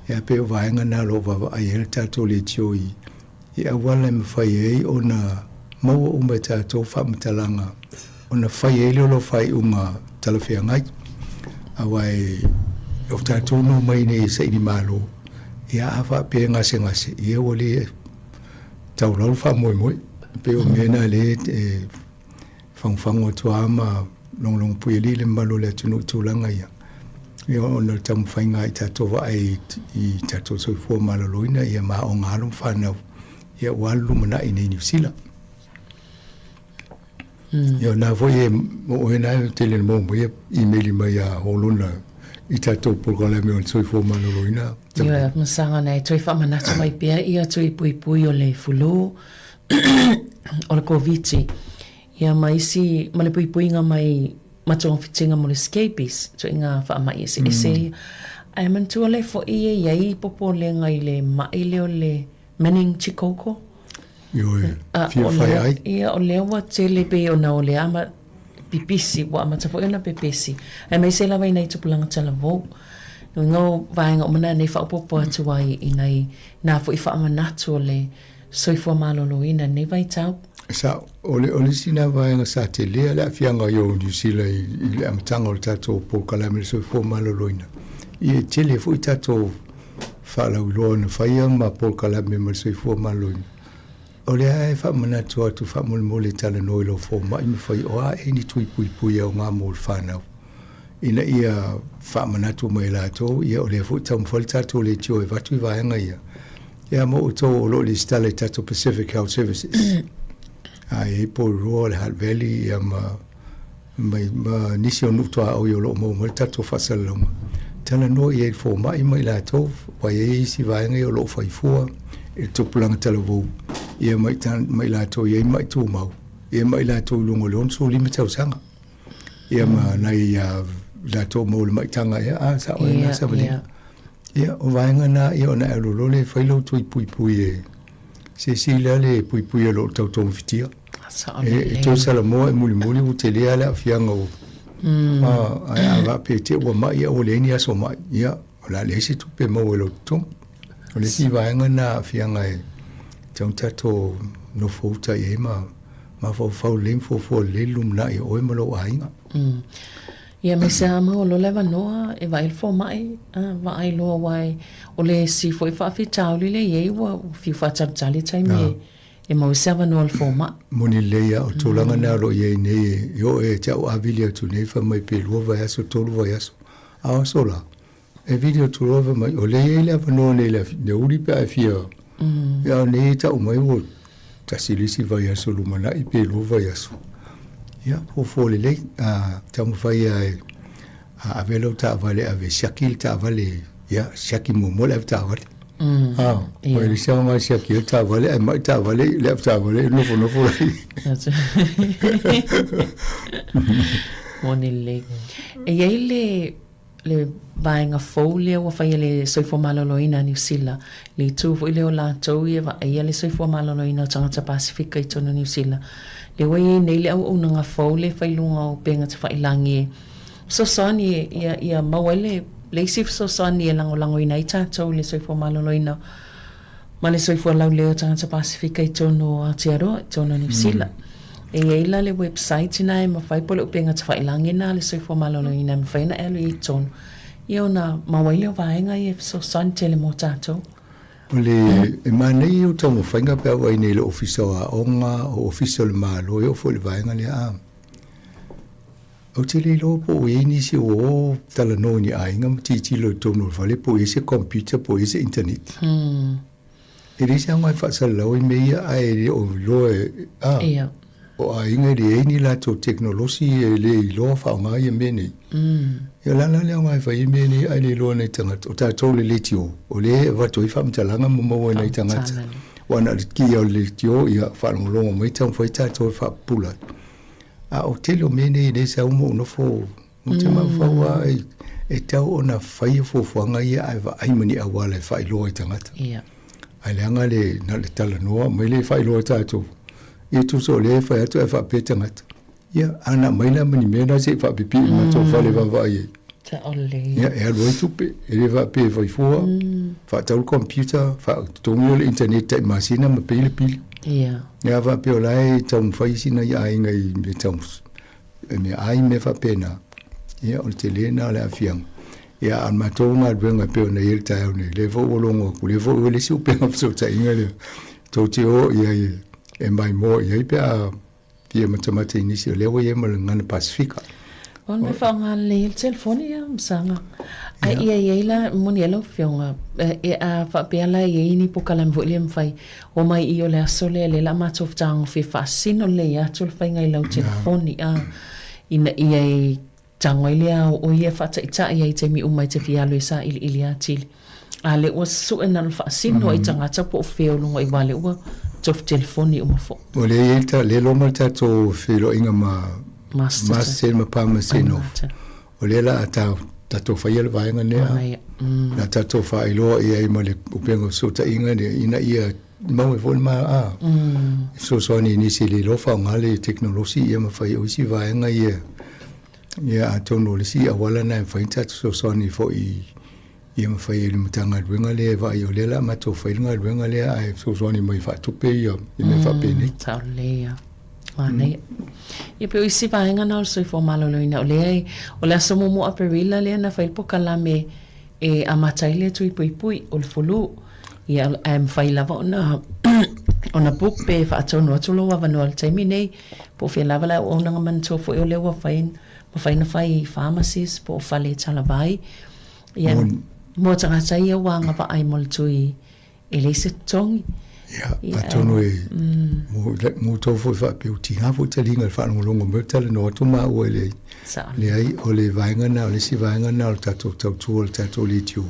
ya pe vaenga na lo va e le tato le tioi e awala me fai e ona mo o me tato fa mtalanga ona fai e lo fai uma talafia ngai awai o tato no mai ne se ni malo ia afa pe ngase ia wole tau lo fa moi pe o mena le fang o tuama long puili le malo le tulanga ia yo no tam fainga tato va ai I tato so fo malo loina ia ma o ngalo fa na ia walu mana ini New Zealand yo na voye mo na tele mo email mai a holona I tato programa on so fo malo loina ia masanga nei toi whamanata mai pia ia toi pui o le fulu o le COVID ia mai si ma le pui nga mai matonga fitinga mo le scabies to inga whaamai ese ai mantua le fo ia i popo le ngai le mai leo le meningococcal yo fia fai ai ia o le wa tele pe o na o le ama pipisi wa ama tafo ina pipisi ai mai se la vai nei tupulanga talavo no vaenga o mana nei fa popo atu ai inai na fo I fa manatu le soifua malolo ina nei vai tau sa ole sina vaenga sa te lea la fianga yo New Zealand I amtanga o tato po kalame soifua malolo ina I tele fu tato fa la ulona faia ma po kalame ma soifua malolo ina ole ai fa manatu atu fa mole tala no lo fo mai me fai o ai ni tui pui o nga mo fana ina ia fa manatu mai la to ia ole fu tam folta to le tio e vatu vaenga ia ia mo to lo li stale tato Pacific Health Services ai po rural Hutt Valley ia ma nisi o nutoa o yo lo mo tato fa salonga tala no ia fo mai la to wa ia si vaenga yo lo fai fua e tupulanga talavo ia mai la to ia mai tu mau ia mai la to lungo lon so limita usanga ia ma nai la to mo mai tanga ia sa o na sa bali ia o vaenga na ia na lo le failo tu pui e se le pui lo to fitia e to sala mo muli u tele ala fianga o ai va pete o mai o le ni so mai ia la le si tu pe mo lo to o le si vaenga na fianga e tato no fouta e ma fo le lumna e o mo lo ainga ia me se ama o lo leva noa e vai fo mai vai lo wai o le si foi fa fi tauli le ye wa fi fa tap tali tai me e mau sewa no al forma. Moni leia o tūlanga nā ro iei nei yo e tau avili atu nei wha mai pe lua vai aso tolu vai aso. Awa sola. E video tu lova mai o leia ile avanoa nei le uri pe ai fia. Ia nei tau mai o tasilisi vai aso lumana i pe lua vai aso. Ia po fole lei tau mawhai ai avelo ta vale ave shakil ta vale ia shaki mo mole ta vale. Mai le siamo mai shakil ta vale mai ta vale le ta vale no fo. Moni le. E ia le vaenga folia wa fai le soifo maloloina New Zealand. Le tufu ile o la tau ia ia le soifo maloloina tangata Pasifika i tonu New Zealand. Le wai nei le au unanga fole fai lunga o penga te fai langi. So sani ia mawele le sif so sani e lango ina i tātou le soifo maloloina. Ma le soifo lau leo tangata Pasifika i tonu Aotearoa i tonu New Zealand. E ila le website na e mawhai pole upenga te whailangi na le soifo maloloina mawhaina elu i tonu. Ia ona mawaile o vaenga i e so san tele mo tātou. O le e manei o tau mawhainga pia wai nei le ofisa a onga o ofisa le malo e o fo le vaenga le a. O te le lo po e nisi o tala no ni ainga mtiti lo tonu vale po e se computer po e se internet. E le se angai whasa lau i meia a e o lo e a. Ia. O a inga re e ni la to teknolosi e le i loa whaonga i a mene. Ia lana lea ngai whai mene ai le loa nei tangata. O tātou le tio. O le wato i whamtalanga mamawa nei tangata. Wana ki au le tio ia whanongolongo mai tau whai tātou i whapula. A o telo mene i le sa umo unofo. O te mawhaua e tau o na whai fuanga ia ai wa aimani awala e whai loa i tangata. Ia. Ai leanga le na le tala noa mai le whai loa tātou. Ia tu so le whai atu e whape tangata. Ia, ana maila mani mena se whapipi i mato whale wawai e. Ta ole. Ia, e aloi tupe, e le whape vai fua, whatau computer, whatongi o le internet tai masina ma pele pili. Ia. Ia whape o lai tau mwhaisina i ainga i me tau, me ai me whape na. Ia, o te lena le afianga. Ia, an matou ngā ruenga peo na ele tai au nei, le vo olongo ku, le vo ole si upenga pso ta inga le. Tau te o, ia, e mai mo, ia i pia ia matamata inisi o lewa ia malangana Pasifika. On me whaonga le telefoni ia msanga. A ia ila moni elo whionga. E a whapeala ia ini pokala mwhuli mwhai. O mai i o le asole le la matof tango whi whaasino le ia tol whainga i lau telefoni. Ina ia i tango i lea o ia whata i ta ia i te mi umai te whialo i sa ili atili. A le ua suena lo whaasino i tangata po o whiolunga i wale ua tof telefoni umafo. O le ita le loma tato whilo inga master ma pama seno. O le la tato whaiala vaenga nea. Na tato whailoa ia i male upenga sota inga ne ina ia mau e fol ma a. So soani inisi le lofa o ngale teknolosi ia ma whai oisi vaenga ia. Ia a tono le si awala na e whai tato so soani fo ia ma whai ele matanga ruenga le vai o le la ma to whainga ruenga le ai so soani mai whatupe ia i me whape nei. Tau lea. Nei. Ia pe isi vaenga na o soi fo maloloina o lea o le aso momo aperila lea na whail poka la me e amatai lea tui pui o le folu. Ia whai lava o na book pe whaatonu atulo wa vanua le taimi nei po whia lava la o nanga mantua fo o lewa whaina whai pharmacies po whale talavai. Ia mo tangata ia wanga pa ai mol tui e leise tongi. Ia, atono e mo tofu fa pe uti ha fu telinga fa ngolongo mo tele no to ma o le ai o le vaenga na o le si vaenga na o tato tau o tato le tiu.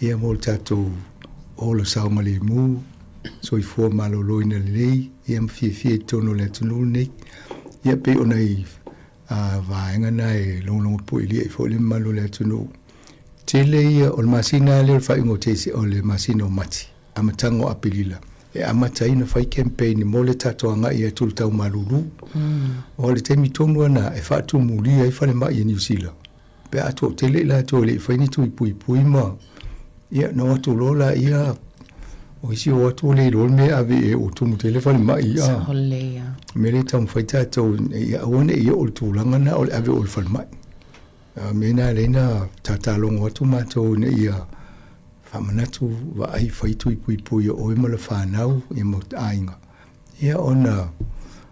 Ia mo tato o le saunga le mu so i fu maloloina le ia mfi tono le tunu nei. Ia pe ona i vaenga na e longo po ile fo le malo le tunu. Tele ia o le masina le fa ingo tesi o le masina o mati. Amatango apilila. E amatai na fai campaign mo le tatoanga ia tulu tau malulu. O le temi tonu ana e whaatu mulia i whale mai i New Zealand. Pe ato tele la to le whaini tui pui ma. Ia no atu lola ia o isi o atu le lol me ave e o tumu tele whale mai ia. Saholea. Mele tau whai tato ia awane ia o le tūlanga na o le ave o le whale mai. Mena leina tatalongo atu mato ne ia whamanatu wa ai whaitu i pui o e mala whanau i mo ainga. ia ona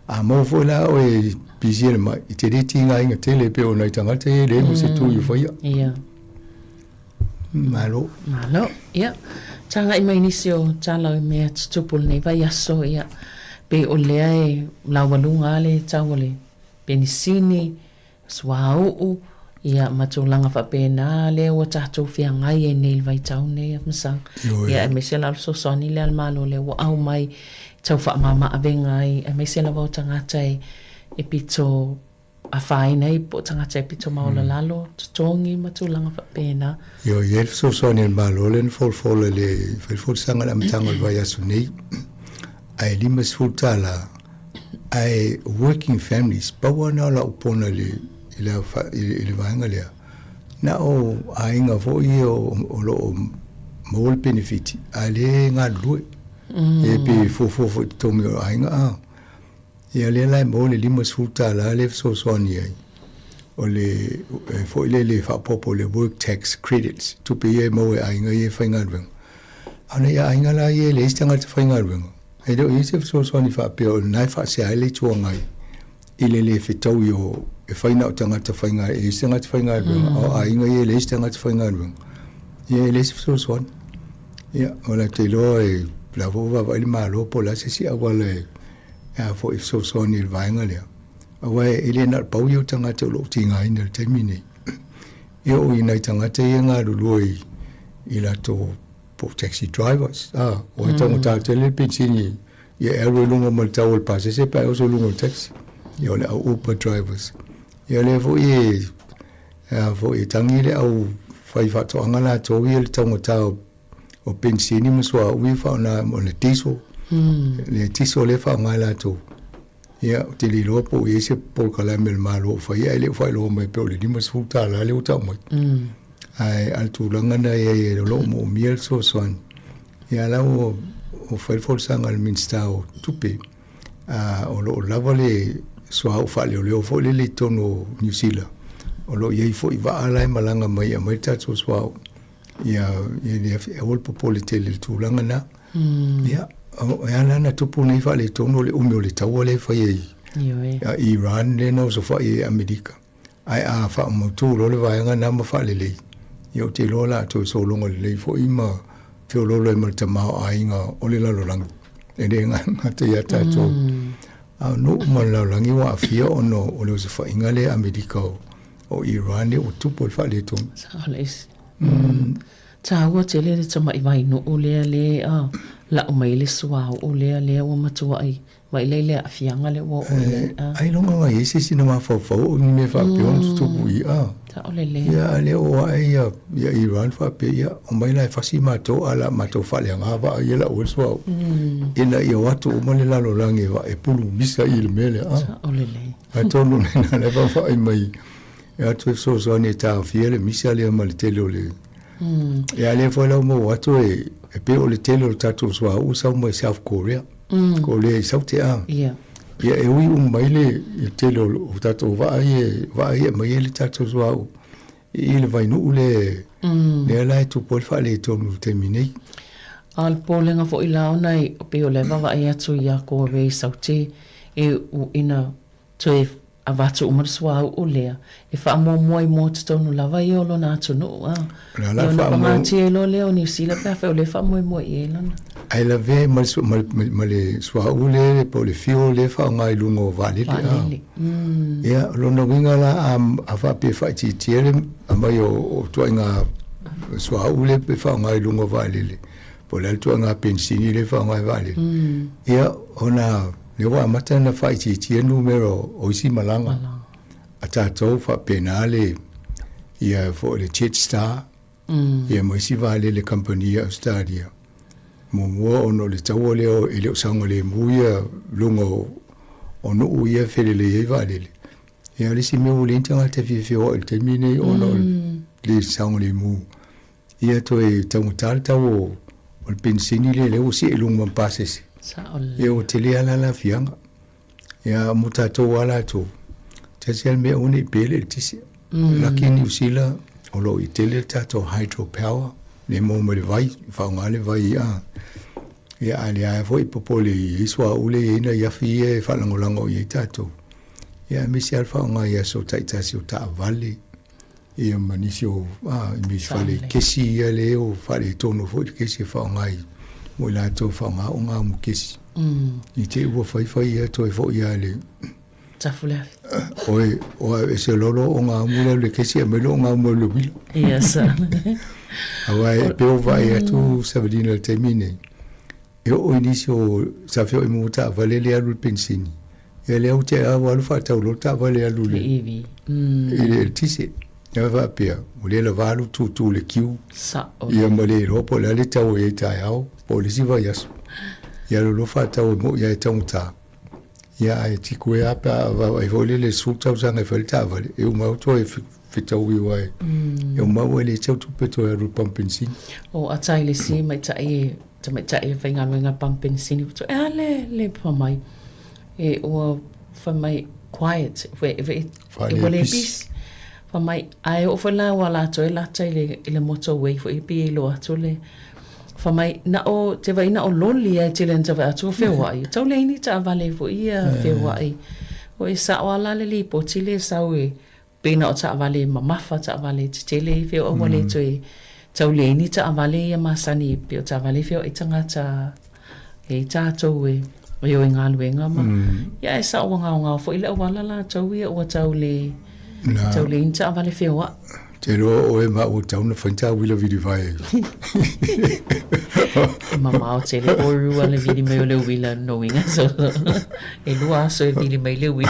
a mo fo la o e pisi le mai te re tinga inga tele pe ona tanga te le mo se tu yu fo ia malo ia tanga I mai nisio tala I mea tutupul nei vai aso ia pe o lea e laualunga le tawale penisini swau ia matulanga fa pena le o tatu fia ngai e nei vai tau nei afsang ia me se la so soni le al malo le o au mai tau fa mama avengai e me se la vota ngatai e pito a fai nei po tangata e pito maola lalo tongi matulanga fa pena yo ye so soni al malo len fol le fol sanga la mtango vai aso nei ai limas futala ai working families pawana la upona le ile vanga le na o ainga vo io o lo mol benefit ale nga lu e pe fo tomi ainga ia le la mol limas futala le so soni ai o le fo le fa popo le work tax credits to be mo ainga ye fainga wen ana ia ainga la ye le stanga te fainga wen ai do ise so soni fa pe o nai fa se ale tu ngai ile le fitau yo e faina o tangata fainga e se ngata fainga o ainga ye le tangata fainga ye le so soni ia ola te lo e la vova vai malo po la se si awala e fo if so soni il vainga le awa ile na pau yo tangata lo tinga ina te mini yo ina tangata ye nga loi ila to po taxi drivers o tangata te le pichini ye ero lungo malta ol pase se pa o so lungo taxi yo le Uber drivers yo le vo i tangile au fai fato angala to ye le tangata o pensini mo so wi fa na mo le tiso le fa ngala to ya te li lopo ye se por kala mel malo fa ye le fa lo me pe le dimas futa la le uta mo ai al tu langa na ye lo mo miel so son ya la o fa el forza al minstao tupe o lo lavale so au fa le fo le tono New Zealand o lo ye fo va ala malanga mai mai ta so ya ye ol popolite le tu langa na ya ya na tupu nei fa le tono le umo le tau le fa ye ya Iran le no so fa ye America ai a fa mo tu lo le va nga na ma fa le le yo te lo la to so longo le fo ima fio lo le mal tama ai nga o le la lo lang e de nga te ya ta to no ma la lang i wa fia o no o le so fa inga le America o Iran le o tupu fa le to sa le ta wa te le tama I vai no o le la o mai le sua o le o matua ai vai le afianga le o le ai longa nga ese sina ma fa o ni me fa pe on tu bui ta o le ya le o ai ya Iran fa pe ya o mai la fa si ma to ala ma to fa le nga va ya la o so ina ya watu o mole la lo lange va e pulu bisa il mele ta o le a to no na le fa ai mai ya to so ne ta fiele misa le ma le tele le ya le fo la mo watu e pe o le tele o tatu so u sa mo South Korea ko le South ya e ui mai le tele o tatu va ai mai le tatu so il vai no le la tu por fa le to no termine al polenga fo ila nai pe o le va ai atu ya ko ve sauti e u ina to avatu umar swa o lea e fa mo to no lava yo lo na tu no la fa mo ti lo le o ni sila pa fa le fa mo e la ai la ve mal le swa o le po le fio le fa ngai lungo vale ya lo no winga la a fa pe fa ti tiele ama yo to nga swa o le pe fa ngai lungo vale po le to nga pensini le fa ngai vale ya ona le wa mata na fa ti numero o si malanga ata to fa penale ia fo le Jetstar ia mo si vale le compagnia stadia mo ono le tawole o ele sangole muia lungo ono ia fele le vale ia le si me o le tanga te fi o el termine ono le sangole mu ia to e tamutal tawo o pensini le o si lungo passes eu tele ala la fianga ya mutato wala to tesial me uni pele tisi lakini usila olo itele tato hydropower le mo me vai fa ngale vai Ia ale ai foi popole iswa ule ina ia fie falangolango ia tato. Ia misi alfa nga ia so taitasi o ta vale. Ia manisio misi fale kesi ia leo fale tono foi kesi fa ngai. Mo la to fa nga nga mu kesi. I te ua fai ia to fo ia le. Tafula. Oi se lolo o nga mu le kesi me lo nga mu le bil. Yes. Awai pe o vai atu sabadina termine. O inisio sa fio imuta vale le alu pensini. Ele o te awalu fa tau lo ta vale alu le. Ivi. Ele tise. Ia va pia. O le la valu tu le kiu. Sa. Ia male ro po le tau e tai au. Po le siva yasu. Ia lo fa tau mo ia tau ta. Ia ai tiku e apa va vole le su tau sanga falta vale. E o mau to e fitau i wai. E o mau ele tau tu peto alu pampensini. O atai le si mai tai te mai tai whainga luenga pampensini. Le pamai. E o whamai quiet. E wale bis. Whamai ai o whala wala to e lata i le motorway. E pi e lo atu le. Whamai na o te vai na o loli e te len tawa atu o whewai. Tau le ini ta avale fo ia whewai. O e sa o ala le lipo ti le sau e pena o ta avale mamafa ta avale te tele i wheo wale to e tau le ini ta avale ia masani pe o ta avale wheo i tangata e tātou e o i ngā luenga ma. Ia e sa o ngā fo i le awala la tau ia o tau le ini ta avale wheo a. Te roa o e ma o tau na whaintā wila vidi vai. Mama o te le orua le vidi mai o le wila knowinga. So, e lua aso e vidi mai le wila.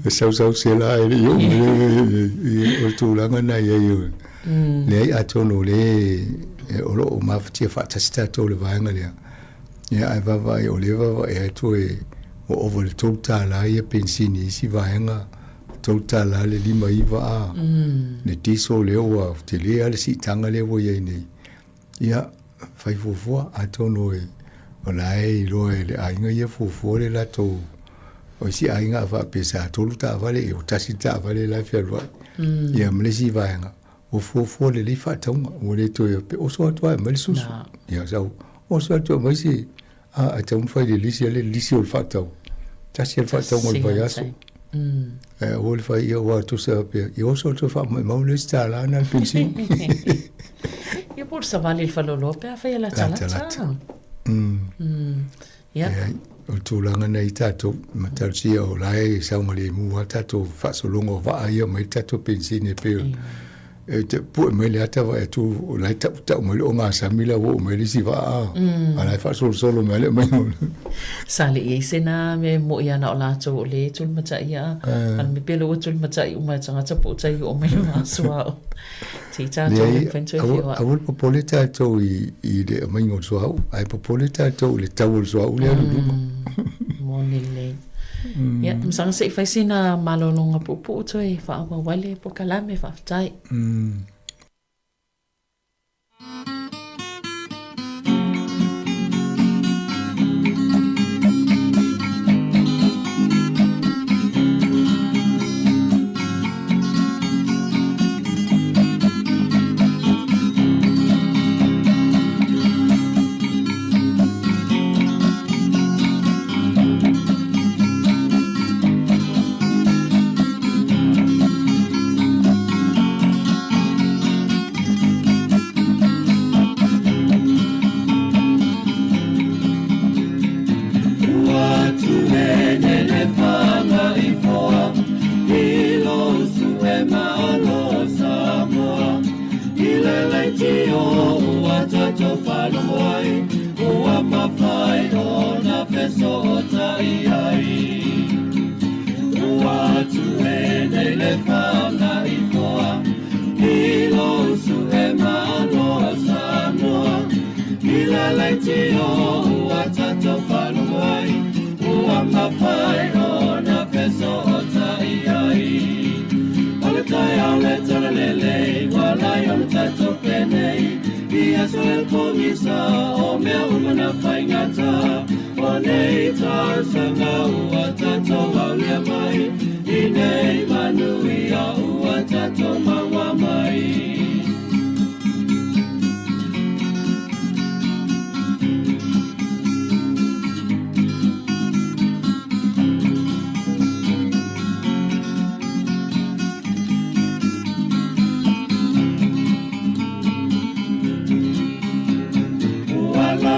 E sau se la e i o tūlanga na i e o. Le ai atono le o lo o mawhatia whaatasita tō le vaenga lea. E ai vavai o le vavai e ato e o ovo le tōta la i a pensini isi vaenga. Tauta la le lima iwa a. Ne tiso leo a te lea le si tanga leo iei nei. Ia, fai fufua atono e. O la e i roa e le ainga ia fufua le la tau. O si ainga a wha pesa atolu ta avale e o tasi ta avale la fia roa. Ia mlesi vaenga. O fufua le li wha taunga. O le to e pe oso atua e mali susu. Ia sau. Oso atua maisi. A taun fai le lisi o le wha tau. Tasi le wha taunga le vai aso. O le fai ia wa tu sa pe i oso tu fa mau le sta la na pensi ia por sa vale il falolo pe a fai la tala ia o tu langa nei tato matal si o lai sa ngale mu tato fa so longo va ia mai tato pensi ne pe e te pu me le ata va tu lai ta mo lo nga sa mila wo me li si va ala fa solo me le mai sale e sena me mo ia na ola to le tul mata ia an me pelo tul mata i uma tanga ta po tai o me ma so ti ta to fento fio a vol popoleta to i de mai ngo so ai popoleta to le tawol so le lu mo ni le ia msanga se fai sina malolonga pupu to e fa wa wale po kalame fa tai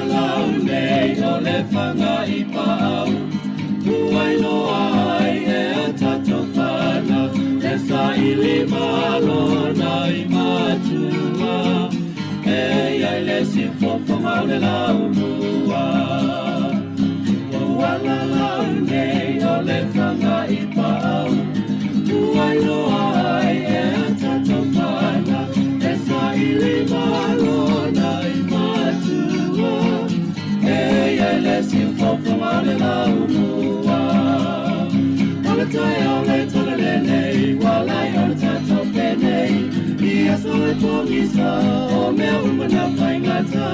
la nei o le whanga I pāu. Uai noa ai e a tato whana, e sa I li malo na I matua. E ai le si fofo mau le lau mua. Ua la lau nei o le whanga I pāu. Uai noa ai e a tato whana, e sa I li malo na I matua. E ai le si fofo mau le lau mua. Ole tai ole tole le nei, walai ole tato penei. Ia soe pongisa, o mea umana whaingata.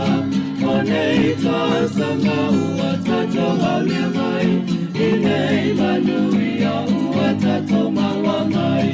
O nei tā sanga ua tato malia mai. I nei manui a ua tato maua mai.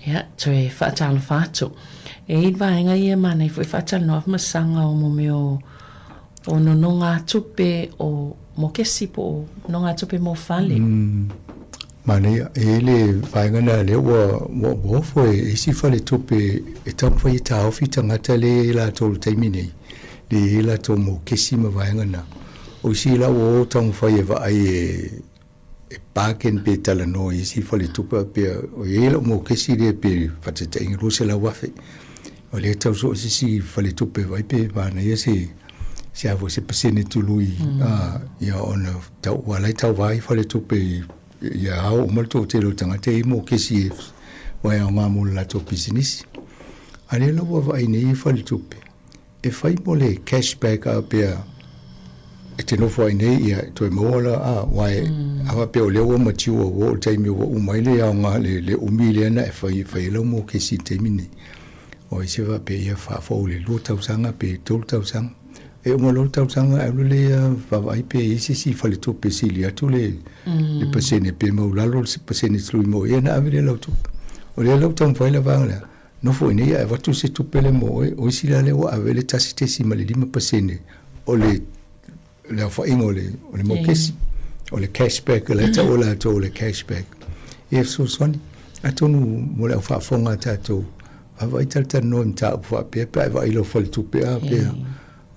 Ia, toe whaatalo whātu. E I vaenga ia mana I fwoi whaatalo noa masanga o mo meo o no ngā tupe o mo kesi po o no ngā tupe mo whale. Mana e le vaenga na le wa fwoi e si whale tupe e tamwhai e tā ofi tangata le la tolu taimine. Le la tolu mo kesi ma vaenga na. O si la o tamwhai e va ai e pāken pe tala no I si whale tupa pe o e la mo kesi le pe whatata inga rose la wafe. O le tau so si whale tupe vai pe mana ia se avo se pasene tului ia ona tau walai tau vai whale tupe ia hao umalto te lo tangata I mo kesi e wai au mamu la to business. Ale la wa vai nei whale tupe. E whai mo le cashback a pia e te nofo ai nei ia toi moala wai awa pe o leo matiu o o taimi o umaile au ngā le umile ana e whai lau mo kesi taimi nei. O I se wa pe ia whafo le lo tausanga pe tolu tausanga. E uma lo tausanga e le whawai pe I se si whale tupe si li atu le pasene pe maulalo le pasene tului mo ia na avile lau tupe. O le lau tau whaila wangala. Nofo ine ia e watu se tupe le mo o isi la le o avele tasi te si ma le 5% o le whainga o le mo kesi. O le cashback, o le tau la to o le cashback. E so swani, atonu mo le au whaafonga tātou. Awai talta no mta ufa pe pe vai lo fal tupe a pe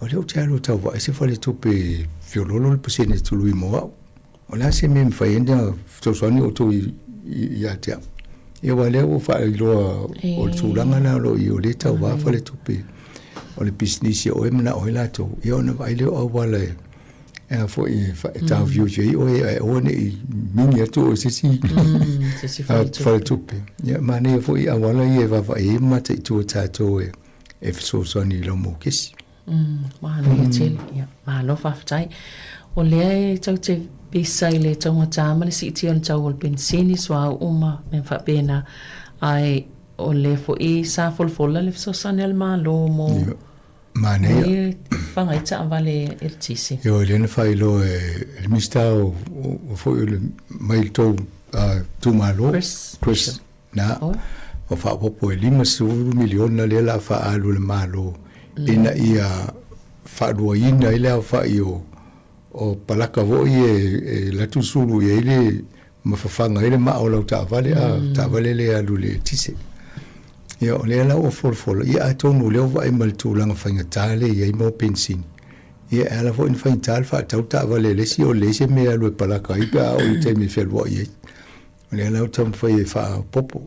o le o lo tau vai se fal tupe fiololo le pasene tului mo o la se mem faenda to soni o to ia te e wale o fa lo o tulanga na lo I o le tau va fal tupe o le business o emna o la to e ona vai le o wale e fo I tau view je o e o ne minha to se si fal tupe ya mane fo I awala I va va e mata I tu tato e so soni lo mo kesi Mahalo tel ya mahalo whaftai o lea tau te pisai le tonga tāma le si iti on tau o pensini swa uma men whapena ai o le fo I sa folfola le so sani al malo mo mane whangai ta avale el tisi yo le na fai lo le mista o fo le mail to tu malo Chris na o fa popo e 5 miliona le la fa alu le malo ina ia fa duina ile fa io o palaka vo e la tu sulu e ile ma fa fanga ile ma o la ta vale le alu le tise ia o le la o fol ia tonu le va e mal tu langa fanga tale ia mo pensin ia ala vo in fanga tal fa ta vale le si o le se me alu palaka i pa o te mi fel vo ia le la tam fa popo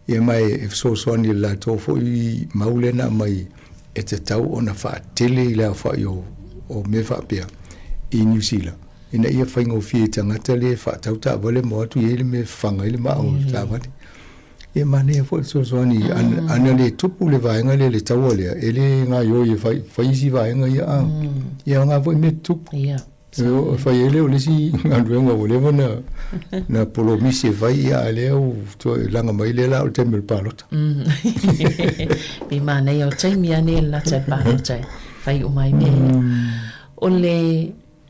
ia mai e so ni la to fo I maulena mai e te tau ona wha tele I lea wha I o me wha pia I New Zealand. Ina ia whaingo fie tangata le wha tau ta wale mo atu I ele me whanga ele ma o ta wale. e mane fo so ni ana le tupu le vai nga le tawo le ele nga yo ye fai si vai nga ya nga vo me tupu Ia. yo fai ele o le si nga nga o le na polo mi se vai ya le o to langa mai le la o te mil palot Bi mana yo tai mi ane la te palota fai o mai me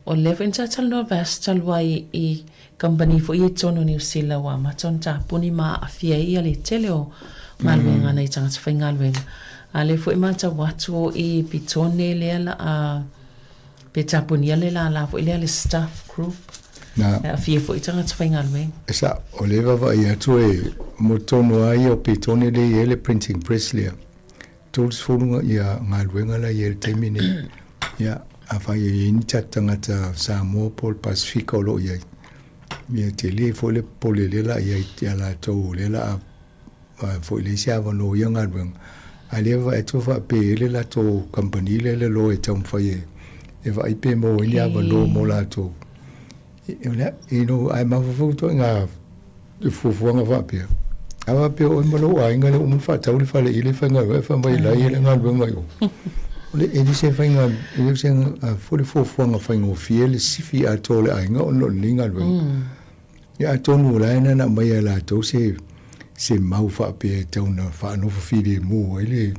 o le finta tal no vas tal wai I company fo I tono New Zealand wa ma ton ta puni ma afia I ale tele o malwenga nei tanga te whainga alwenga ale fo I mata watu I pitone le la a pe tapuni ale la fo I le staff group na afia fo I tanga te whainga alwenga esa o le va ia tu e mo tono ai o pitone le ele printing press le tools folunga ia ngalwenga la ia termine ia afa ia ni tanga ta Sāmoa Pol Pacifico lo ia ia te le fo le pole le la ia la to le la fo le sia va no ia ngalwenga ale va to va pe le la to company le lo e tam fa e va ipe mo ia va lo mo la to ai ma fo to nga fo nga va pe ava pe o mo lo ai nga le mo fa tau le fa le ile fa nga fa mai la ile ngalwenga yo le e se fa nga e se fo le fo nga fa ngo fiel sifi a to le ai nga no linga lo ya to no la na mai la to se mau fa pe te una fa no fi le mo ele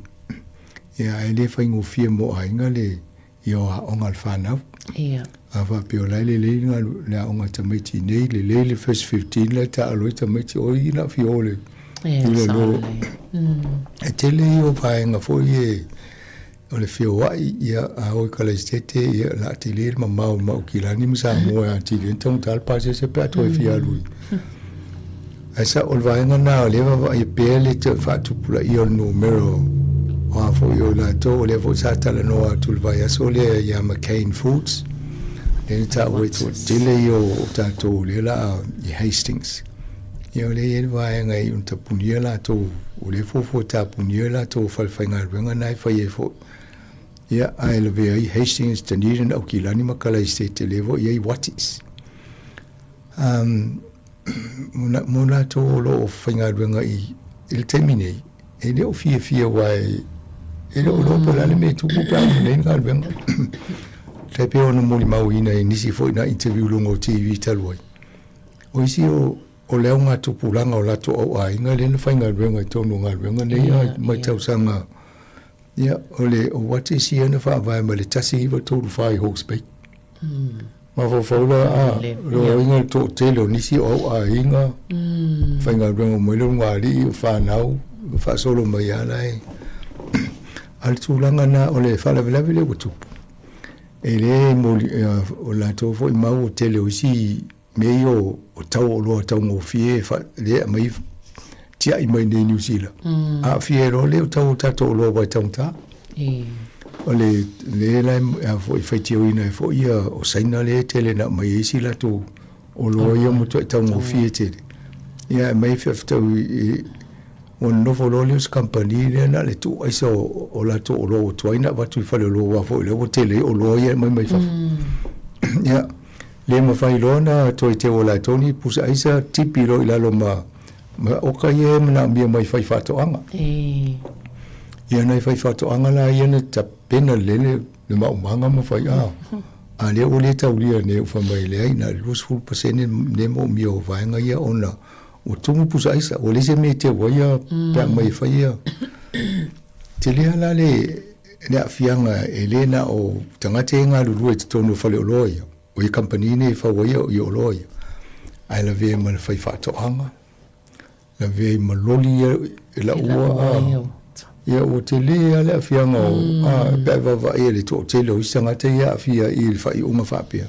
ya ele fa ngo fi mo ai nga le yo o ngal fa na ia ava pe o la le nga la o nga tamiti nei le first 15 la ta lo tamiti o ina fi ole ia lo e tele yo fa nga fo ye o le fio wai ia a o kala stete ia la tele ma mau kilani msa mo ya tele tong tal pa se pe to fia lui asa o vai nga na le va i pele te fa tu pula io numero o fo io la to le vo sa tala no tu vai aso le ia McCain Foods le ta we to tele io ta to le la i Hastings io le vai nga i un tapunia la to o le fo ta punia la to fa nga nga nai fa ye fo ia ai le vei Hastings taniren au kilani makala state levo ia watis mona to lo finga wenga I il termine ele o fie wai ele o lo pola le me tu ku pa ne ngal wenga te pe ono moli mau ina ni si foi na interview longo TV taloi o isi o le nga tu pulanga o la to o ai ngale le finga wenga to no ngal wenga ne ia mai tau sanga ia ole o what is here na fa vai male tasi va to fai hawks bay ma fo la lo inga to telo ni si o a inga fa inga bro mo lo ngari fa nau fa solo mai ala al tulanga na ole fa la vele wutu ele mo o la to fo ma o telo si meio o tau lo tau mo fie fa le mai tia I mai nei New Zealand a fiero le tau tato lo vai tauta ole le la foi tio ina foi ia o saina le tele na mai isi la tu o lo ia mo tau mo fie te ia mai fefta on novo lolius company le na le tu ai so o la tu o lo tu ina va tu fa le lo va foi le o tele o lo ia mai fa ia le mo fai lona to te o la toni pusa isa tipi lo ila lo ma o ka ye na mi mai fai fato anga ia nei fai fato anga la ia na ta pena le ma manga mo fai a le o le tau lia ne fa mai le na lus full percent ne mo mi o vai nga ia ona o tumu pusa isa o le se me te wa ia pa mai fai ia te le ala le na fianga elena o tangate nga lulu e tonu fa le loia o i company ne fa wa ia o loia ai la ve mo fai fato anga la vei maloli la ua ia o te le ala fianga o pe va ele to te lo isanga te ia fia il fa I uma fa pe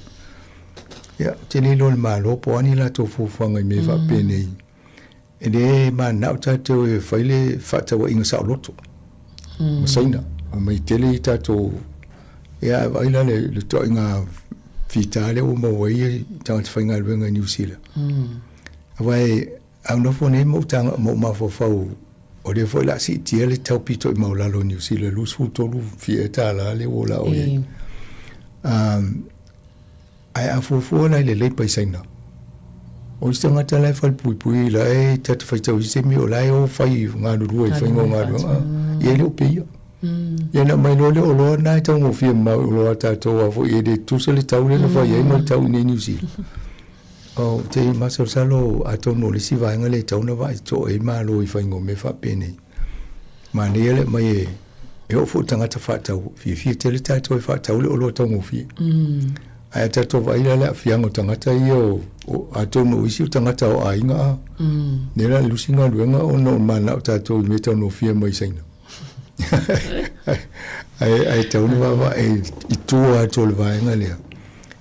ia te le lo malo po ani la to fu fanga me fa pe nei ele ma na ta te fa ile fa ta wa inga sa loto masaina mai te le ta to ia va ila le to inga fitale o mo wai ta fa inga venga New Zealand vai au no fone mo tanga mo ma fo fau o le fo la si tiele tau pito mo la lo New Zealand lu su to lu fieta la le o la o ai a fo fo la le paisina O se ngata lai fal pui lai tata fai tau se mi o lai o fai ngā nuru e fai ngā nuru. Ie leo pia. Ia na mai lo o loa nai tau mo fia mau o loa tātou a fo i de tusa le tau le na fai ei mau tau ni New Zealand. O te masau salo a tau no le si vaenga le tau na vai to e malo i fai ngō me fa pene. Ma ne ele mai e o fo tangata fa tau fia tele tātou e fa tau le o loa tau mo fia. Ai tātou vai le a fia ngō tangata i o a tau no isi o tangata o a inga. Nera lusinga luenga o no mana o tātou me tau no fia mai saina. Ai tau ni wawa e itua ato le vaenga lea.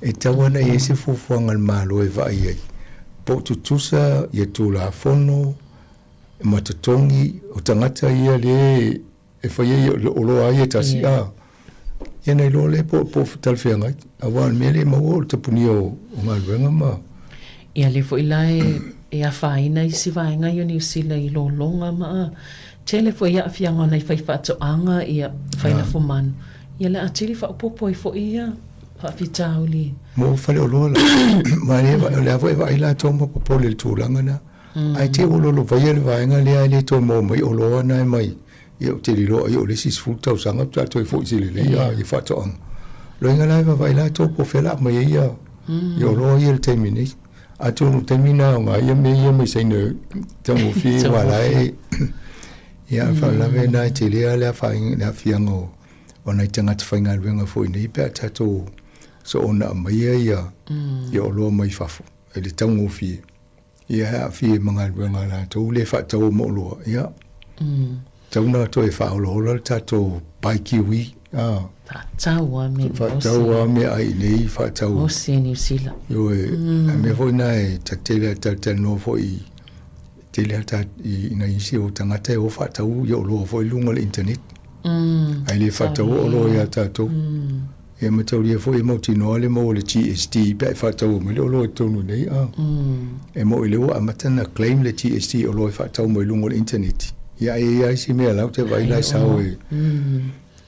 E tau ana e se fufuanga le malo e vai ai. Po tutusa i atu la fono, e matatongi, o tangata ia le e whai ai o loa ai e tasi a. Ia nei lo le po talwhiangai. A wan mele maua o tapuni o ngā luenga ma. Ia le fo ilai e a whaina i si vaenga i o New Zealand i lo longa ma. Tele fo ia fianga nei fai fato anga ia faina fo man. Ia le atili fa popo i fo ia fa fitau li. Mo fale o lola. Ma le avo e vai la toma popo le tūlanga na. Ai te o lolo vai le vaenga le ai le tō mo mai o loa nai mai. Ia o te lilo ai o le sis full sanga ta toi fo i le ia i fato anga. Lo inga lai vai la tō po fela mai ia. Ia o loa ia le teimini. A tōnu teimina o ngā ia me seina tango fi wala e. Ia fa lave na te lea le fa na fiango ona i tangata whainga ruenga fo i nei pia tato so ona mai ia ia o loa mai fafu e le tango fi ia a fi mga ruenga la tau le fa tau mo loa ia tau na to e fa o loa tato pai kiwi tau a me fa tau a me ai nei fa tau o se New Zealand yo e me fo na e tatele tatano fo i tele ata i na isi o tangata e o whatau i o loa fo i lunga le internet. Ai le whatau o loa i a tātou. E matau lia fo i mauti noa le mo le GST pe whatau mo le o loa i tonu nei a. E mo i le o amatana claim le GST o loa i whatau mo i lunga le internet. Ia e si mea lau te vai lai sao e.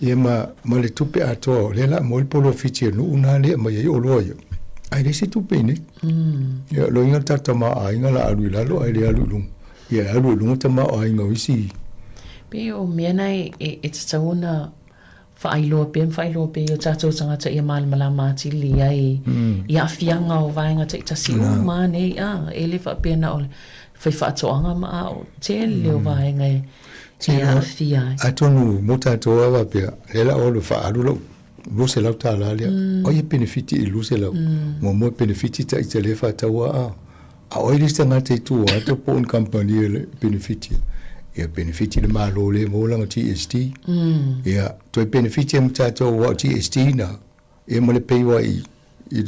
Ia ma le tupe atoa le la mo i polo fiti e nuu na le ma i o loa i. Ai le si tupe ni. Ia lo inga tata ma a inga la alu i lalo ai le alu lunga. Ia alu lunga ta ma a inga isi. Pe o mea nei e te tauna whaailoa pe o tātou tangata ia māla māti li ai ia whianga o vaenga te tasi o mā nei e le whaapena o whai whaatoanga ma o te leo vaenga ia whia. A tonu mo tātou awa pia lela o le whaaru lau luse lau tā lalea o ia benefiti i luse lau mo benefiti ta i te le whaataua a oirista ngā te tu a te pōn company le benefiti. Ia benefiti le mālo le mōlanga GST. Ia toi benefiti am tātou wa GST na. Ia mo le peiwa i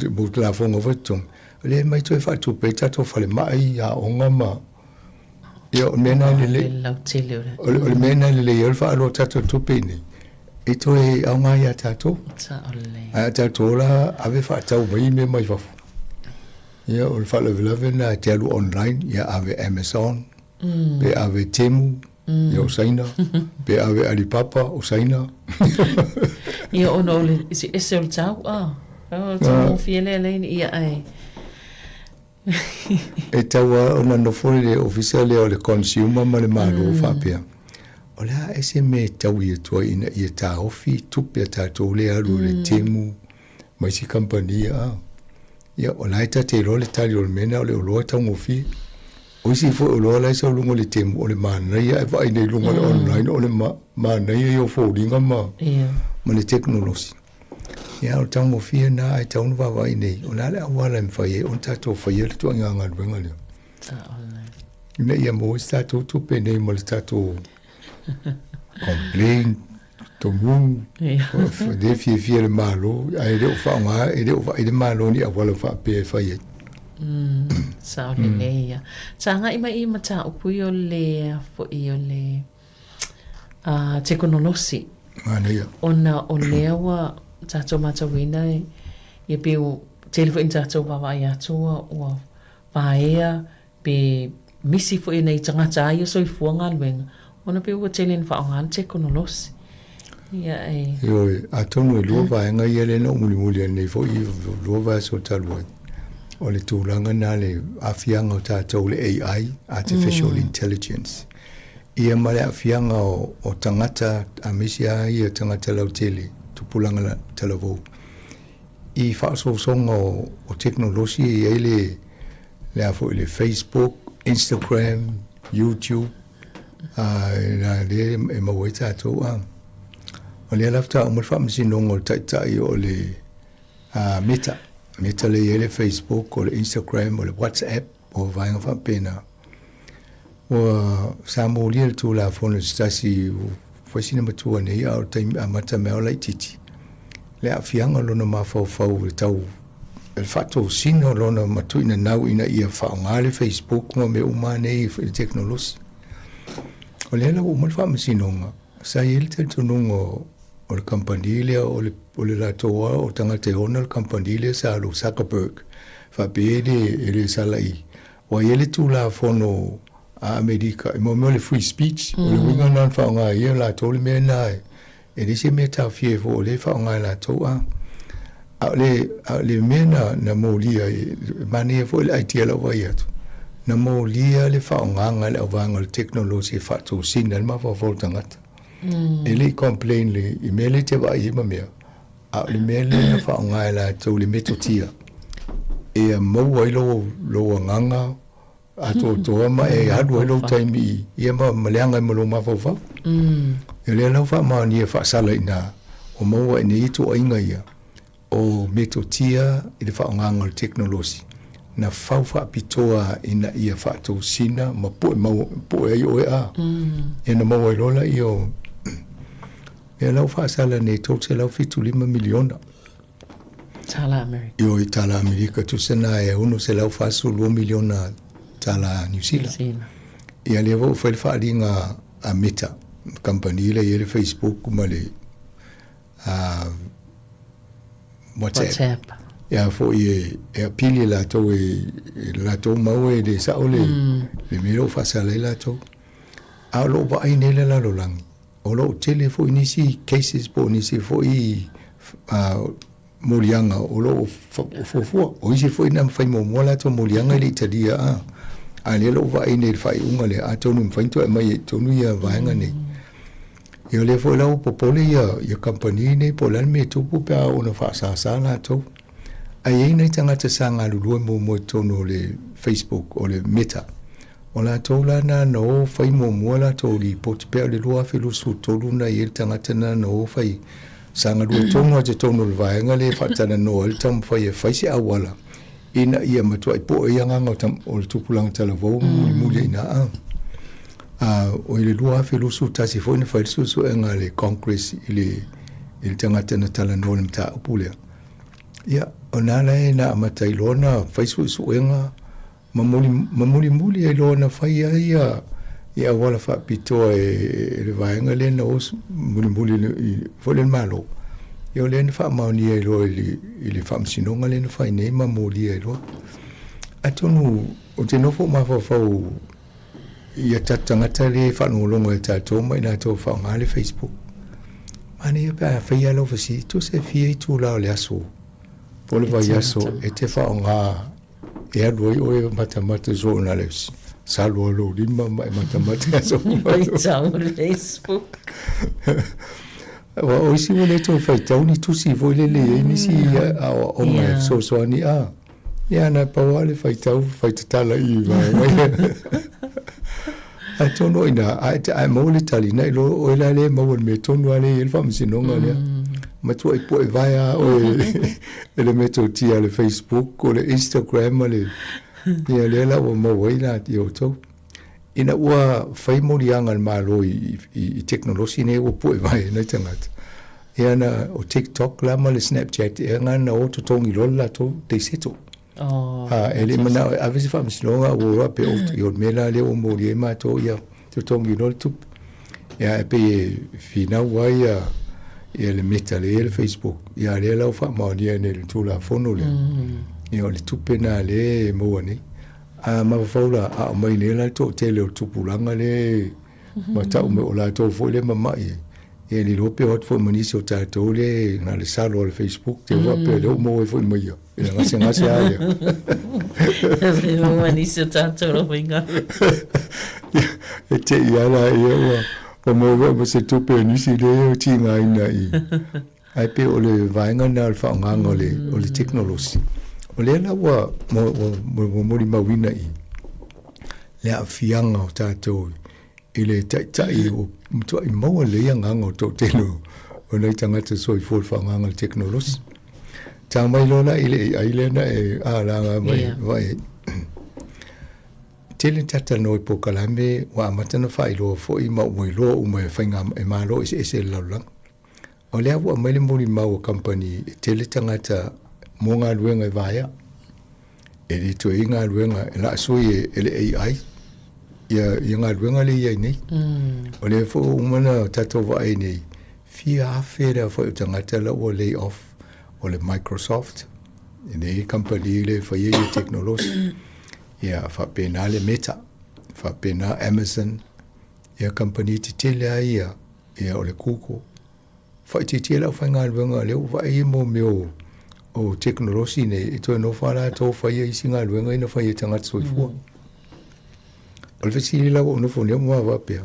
mo la fonga whatong. Le mai toi whatu pe tātou whale mai a onga ma. Ia o mena le o mena le ia wha alo tātou tupe ni. E toi au ngai a tātou. A tātou la ave whatau mai me mai wafu. Ia o le whalawelawe na te alu online, ia ave Amazon, pe ave Temu, ia o saina, pe ave Alipapa o saina. Ia ono le ese o le tau, o tau fiele leini, ia ai. E taua o na nofore le officiale o le consumer ma le malo o whapea. O lea ese me tau ia tua ina ia tā ofi, tupe a tātou le alu le Temu, mai si kampania ia o laita te lo le tali o le mena o le oloa tango fi o si fo o loa lai sa lungo le temu o le manai e vai nei lungo le online o le manai e o fōringa ma le teknolosi ia o tango fi na ai taunu vai nei o la le awala mwhai e on tato whai e le tua nganga luenga leo ina ia mo is tato tupe nei mo le tato complain tomu de fie le malo ai le fa nga e le malo ni awala fa pe fa ye sa le leia sanga i mata o pui o le fo i o le teknolosi mania ona o lewa tato mata wina e pe o telefone tato wa ya to o vaea pe misi fo i nei tangata ai so i fuanga luenga ona pe o telen fa ngan teknolosi ia e yo a tonu lua vaenga ia le no muli nei fo i lua va so talua o le tūlanga nā le awhianga o tātou le AI, Artificial Intelligence. Ia ma le awhianga o tangata a misia ia tangata lau tele, tupulanga la talavou. I whaasosonga o teknolosi i eile le afo i le Facebook, Instagram, YouTube, na le e mawai tātou a. O le alafta o mwhamasinonga o taitai o le Meta. Meta le ele Facebook o le Instagram o le WhatsApp o vainga whapena. O Sāmoa le tū la whona stasi whaisina matua nei au taimi a mata mea o lai titi. Le a whianga lona mawhau le tau el whato sino lona matuina nau ina ia whaonga le Facebook ma me uma nei le teknolosi. O le ala o mwhamasinonga sa ele te tununga o le kampanile o le latoa o tangate ona le kampanile sa lo Zuckerberg whapede ele salai o ele tu la fono a Amerika mo le free speech o le winga nan whaonga ia la tole me nai e le se me ta fie fo le whaonga la toa a le mena na molia mani fo le idea la vai atu na molia le whaonga le avanga le teknolosi whato sina le mafa tangata ele complain le email te vai ma mea a le mele na whaonga la tau le metotia e a mau ailo lo nganga a toa ma e hadu ailo taimi ia ma maleanga ma lo mawhawha e le lau wha maa ni e whaasala ina o mau e ne ito ainga ia o metotia i le whaonganga le teknolosi na whawha pitoa ina ia whato sina ma poe ai oe a e na mau ailo la i o e lau whaasala ne tō lau $5 miliona. Tala Amerika. Io i tala Amerika tu sena e uno se lau whaasu 2 miliona tala New Zealand. Ia le vau whaile whaalinga a Meta, company le ele Facebook ma le WhatsApp. Ia fo e apili la tau la tau mau e le sao le miro whaasala la tau. A lo wa ainele la lo langi. O lo tele fo inisi cases po inisi fo i molianga o lo fo o isi fo ina fai mo mola to molianga le Italia a le lo va ine fai unga le a tonu fai to mai tonu ia vaanga nei io le fo la popole ia company nei polan me to pu pa ona fa sa na to ai nei tanga te sanga lu mo tonu le Facebook o le Meta o la tola na no fai mo mola to li pot pe le lua fe lu su tolu na il tanga tana no fai sanga lu tonga te tonu le vaenga le fatana no el tam fai si awala ina ia matu ai po ia nganga tam o le tupulang talavo muli ina o le lua fe lu su tasi fo ni fai su enga le congress il tanga tana tala no le mta upule ia ona na matai lona fai su enga mamuli e lona fai ia wala fa pitoa e le vaenga le na os muli folen malo io le fa mauni e lo ile fa msinonga le fa nei mamuli e lo atonu o te nofo ma fa ia tatanga tale fa no longo e tato mai na to fa ngale Facebook mani pa fa ia lo fasi to se fie tu la le aso pole va yaso e te fa nga e adoi o matamata zo na le salvo lo lima matamata zo Vai tau Facebook. Wa o si wole to fai tau ni tu si vole le ni si o mai so ni ya na pa wale fai tau fai tala I vai a tono ina a mo le tali na lo o la le mo me tono ale il fam sinonga le ma tu e poi vai o le metto tia le Facebook o le Instagram le ia le la o mo ina ti o to ina ua fai morianga malo I teknolosi ne o poi vai na tangat ia na o TikTok la ma le Snapchat ia ngana o to tongi lola to te seto ele mana a vesi fam sinonga o pe o yo mela le o mori ma to ia to tongi lol tu ia pe fina wai ia le Meta le Facebook ia le la fa ma dia ne tu la fono le ia le tupena le mo ni ma faula a mai ne la to tele o tupulanga le ma ta me o la to fo le mama e li lo pe hot fo manisi o ta to le na le salo al Facebook te va pe le mo e fo mai Ila ngase aia. Mani se tātou ro winga. E te iala ia o mo se tupe nisi le o tinga ina I. Ai pe o le vainga na al whaonganga o le teknolosi. O le ana wa mo mawina I. Le a fianga o tātou I le tai o mtua I maua le ia nganga o tō telo o nei tangata soi fōl whaonganga le teknolosi. Tā mai lona I le ailena e ālanga mai vai. Tele tata noi po kalame wa matana whailo fo I mau mai loa o mai whainga e malo e se laulang. O lea wa mai le mori mau company tele tangata mo ngā luenga I vaia. E le to I ngā luenga e la soi e le AI. Ia ngā luenga le iai nei. O le fo umana tato wa ai nei. Fia hawhera fo I tangata la o lay off o le Microsoft. E nei company le whaia I teknolosi. Ia whapena le Meta. Whapena Amazon. Ia company te tele ai ia o le Google. Whaiti la whai ngā luenga leo whai mo meo o teknolosi nei. E toi no whara tō whai I si ngā luenga ina whai tangata soifua. O le whasiri lau o nofo nea mua wapea.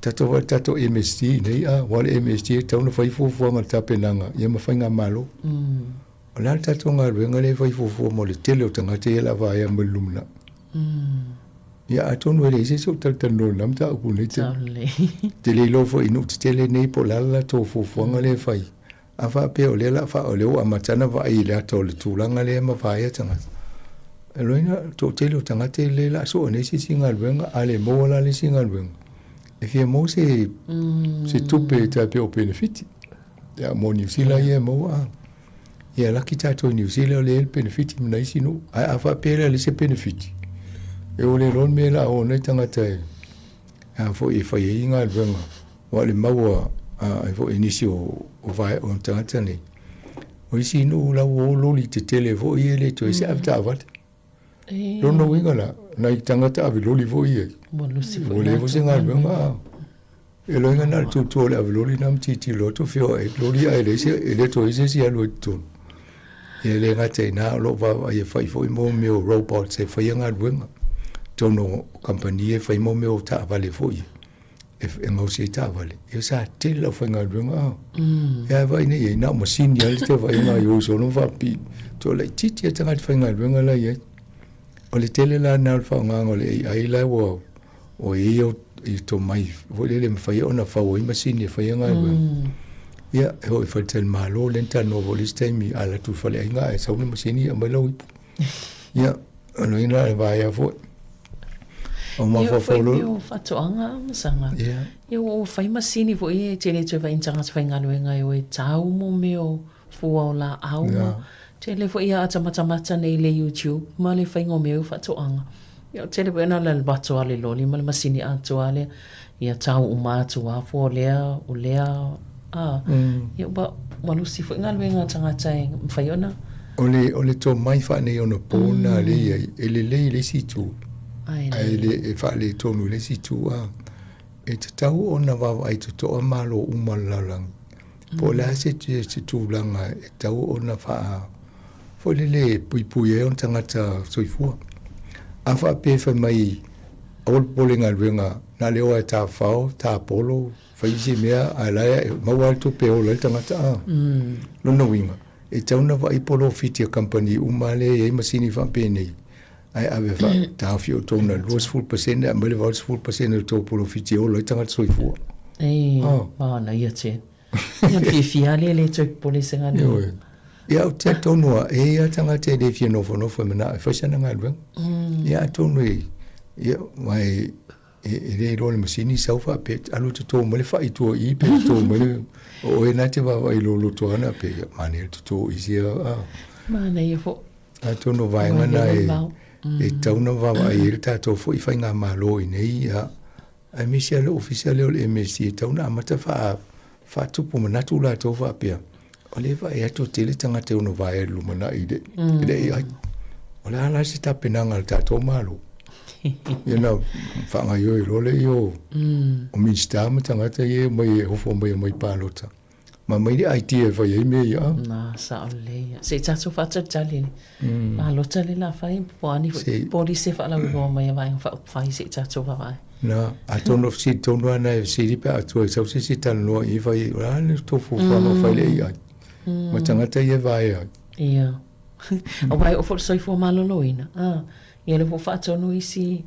Tato MST nei wale MST tauna whai fufuanga tapenanga. Ia ma whai ngā malo. O la tato ngā luenga le whai fufua mo le tele o tangata ia la whai a malumna. Ia atonu ele ise so taltano namta aku nei te. Te le lofo inu te tele nei po lala tō fufuanga le whai. A whapea o le la wha o leo a matana whai le ato le tūlanga le ma whai a tangata. E loina tō tele o tangata le la so o nei si ngā luenga a le moa la le si ngā luenga. E fia mo se tupe tape o benefiti. Ia mo New Zealand ia moa. Ia laki tato New Zealand le benefiti mna isi no. A whapea le se benefiti. E o le ron me la o nei tangata e. A fo I whai I ngā luenga. Wa le maua e fo inisi o vai o tangata nei. O isi no la o loli te tele fo I ele to isi avta avat. Lono winga la. Na I tangata avi loli fo I e. O le fo se ngā luenga. E loinga na tu le avi loli nam titi loto fio e loli a ele se ele to isi si alo ton. E le ngata I na lo va e whai fo I mo meo robot se whai ngā luenga. Tono company e whai mo meo ta avale fo I. E ngau se ta avale. E sa tela whai ngā luenga. E vai nei e na masini ale te whai ngā yo so no vapi. To le titi e tangata whai ngā luenga la i. O le tele la na alfa nganga o le AI la o I to mai. O le mwhai ona whau I masini e whai ngā luenga. Ia, e hoi whaitel malo lenta no volis taimi ala tu whale ainga e saune masini a mai lau ipu. Ia, ano ina e vai a fo. O ma whawholo. Ia whai whatoanga masanga. Ia o whai masini fo I e tele tue whai intanga whai ngā luenga e o e tau mo meo fua o la auma. Tele fo ia atamatama nei le YouTube, ma le whaingo meu whatoanga. Ia tele po ena le bato ale loli, ma le masini ato ale, ia tau umatu a fo lea, o lea, ia ba walusi fo inga luenga tangata e mwhaiona. O le tō mai whanei ona pōna le le si tū. Ai le wha le tōnu le si tū a. E te tau ona wawa ai te toa malo umalalang. Po la se tū langa e tau ona wha fo le pui e on tangata soifua. A wha pefa mai ol polinga luenga na leo e tā whao, tā polo, whaisi mea a laia maua tu pe o lai tangata a. Lona winga. E tauna wa I polo fiti a company umale e masini wha penei. Ai ave wha tāwhi o tōna 2% a mele wau 2% o tō polo fiti o lai tangata soifua. Na ia te. Ia whiawhia le tō poli senga nui. Ia o te tonua e ia tangata e le fia nofo e mana e whaisana ngā luenga. Ia tonu ia mai e le role masini saufa pe alu te tō mele whai tō I pe tō mele o e nā te wawa I lolo tō ana pe mane te tō I sia Mana ia fo. A tonu vaingana e tauna wawa I ele tātou fo I whai ngā malo I nei a misia le officiale o le MSC tauna amata wha tupu manatu la tō wha pia. O le wa e ato tele tangata uno vai lumana I le ai. O le ala se tapenanga le tātou malo. Ia na whanga yo I role I o minister ma tangata I mai e hofo mai pālota. Ma mai idea fa ye me ya. Na sa ole. Se tato fa tali. Ma lo tali la fai po ani po di se fa la go mai vai fa se tato va vai. Na a tono si tono ana si di pa tu sa si tan lo I vai la ni to fu fa no fa le ya. Ma tanga te ye vai ya. Ia. O vai o for soi fo malo loina. Ia le fo fa tono isi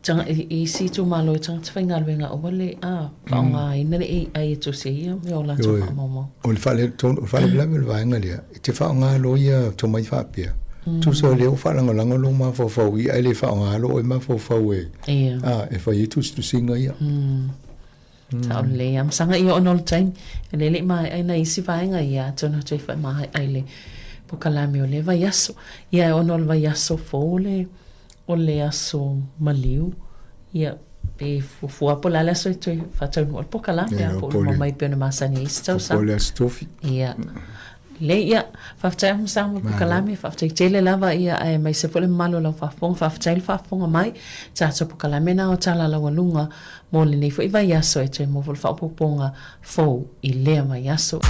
tanga isi tu malo tanga tfinga wenga o wale fa nga ina le ai to se ia me o la to mama. O le fa le tono fa le la vai nga le. Te fa nga lo ia to mai fa pia. Tu so le o fa langa lo ma fo fo I le fa nga lo e ma fo fo e. Ia. E fa I tu singa ia. Ta le am sanga I onol time le mai ai na isi vai nga ia to no te fa mai ai le po kalami o le vai aso. Ia onol vai aso fo le o le aso maliu. Ia pe fu apo la la so tu fa tau no po kalami apo mai pe na masani sto sa. Po le stofi. Ia. Le ia faftai mo sa mo kalami faftai tele lava ia ai mai se fole malo la fafong faftai fafong mai cha so kalami na o tala la walunga mo le nei foi vai aso e che mo vol fa poponga fo I le mai aso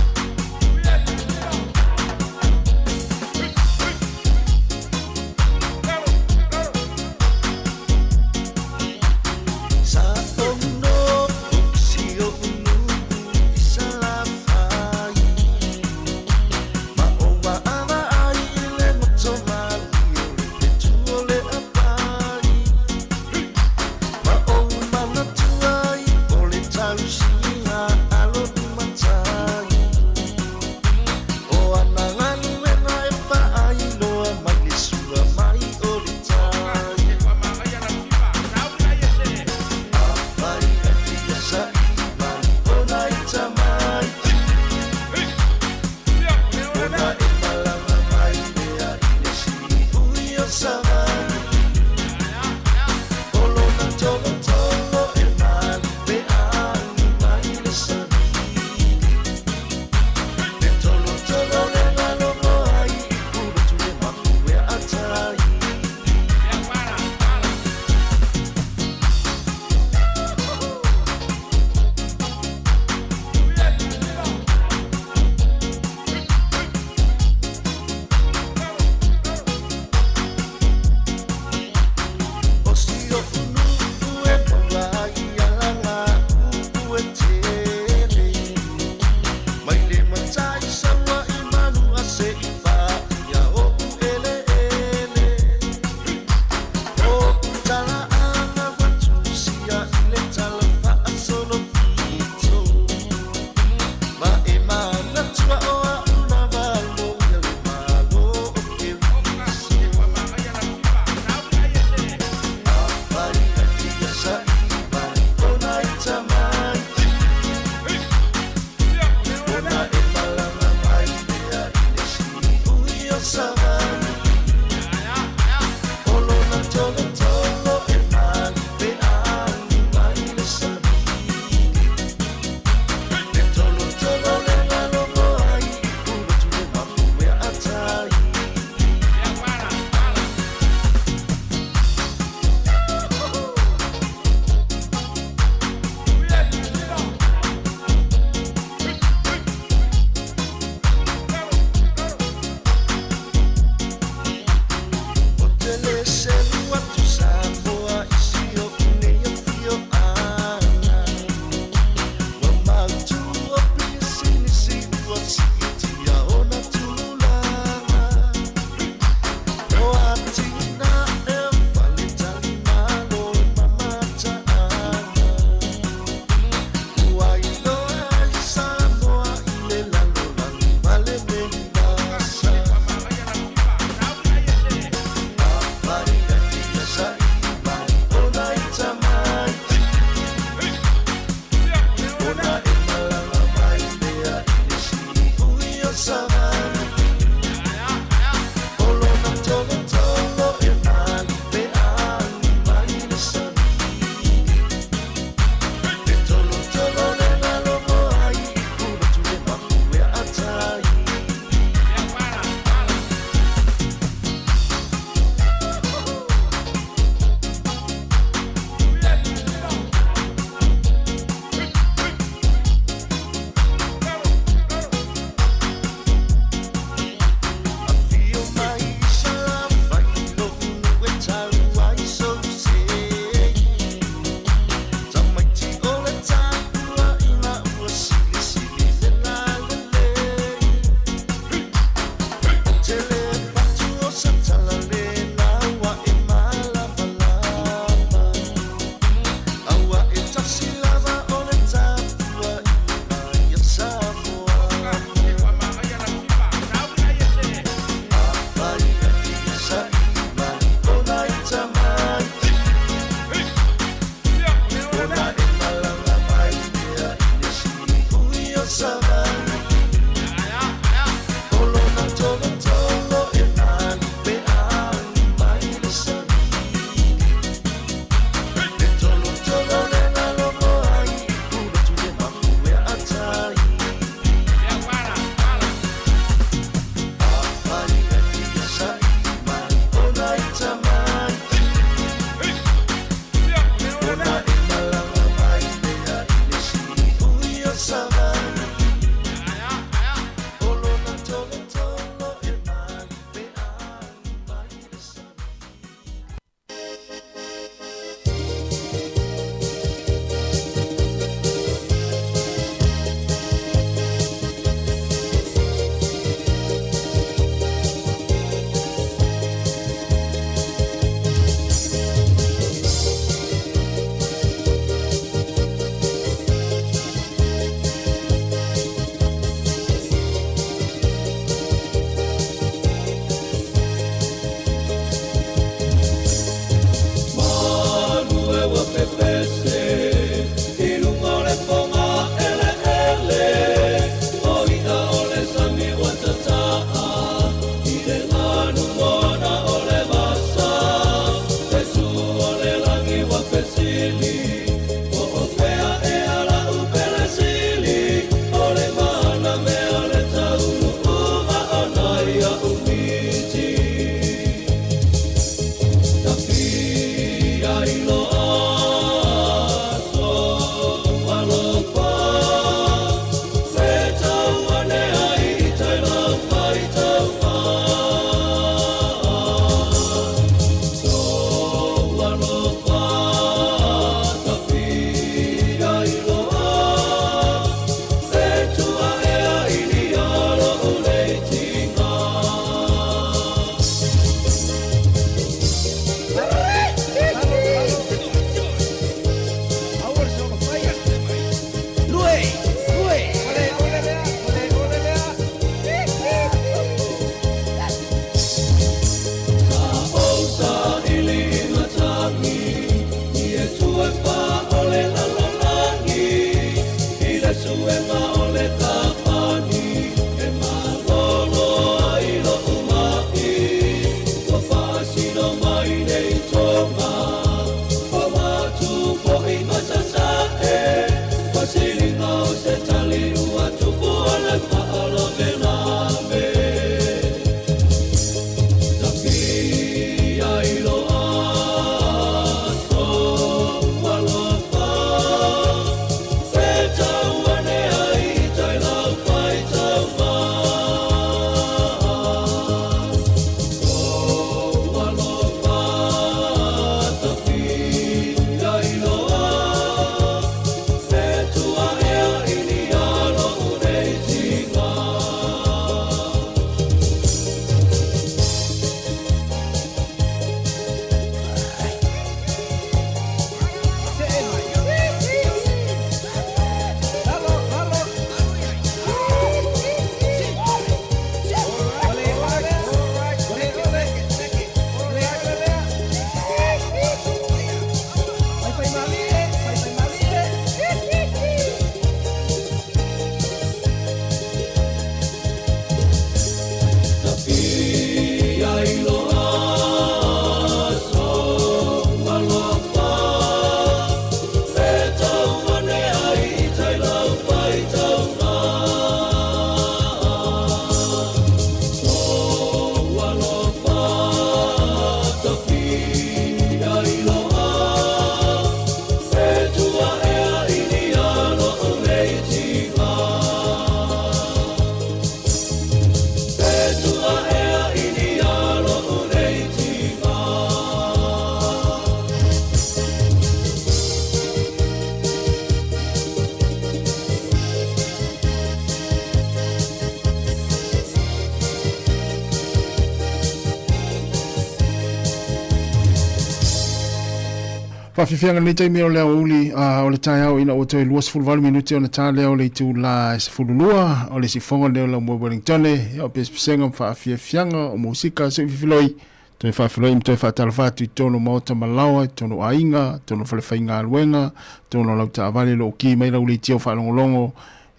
Whawhiwhianga ni taimi o leo uli o le tai au ina o toi luas fulvalu minuti o na tā leo le tu la se fululua o le si fonga leo la mua Wellingtone o pespisenga whawhiwhianga o musika se uwhiwhiloi toi whawhiwhiloi toi whatalawhatu i tono maota malawa, tono ainga, tono whalewhainga aluenga, tono lauta avale lo ki mai lau le tio whalongolongo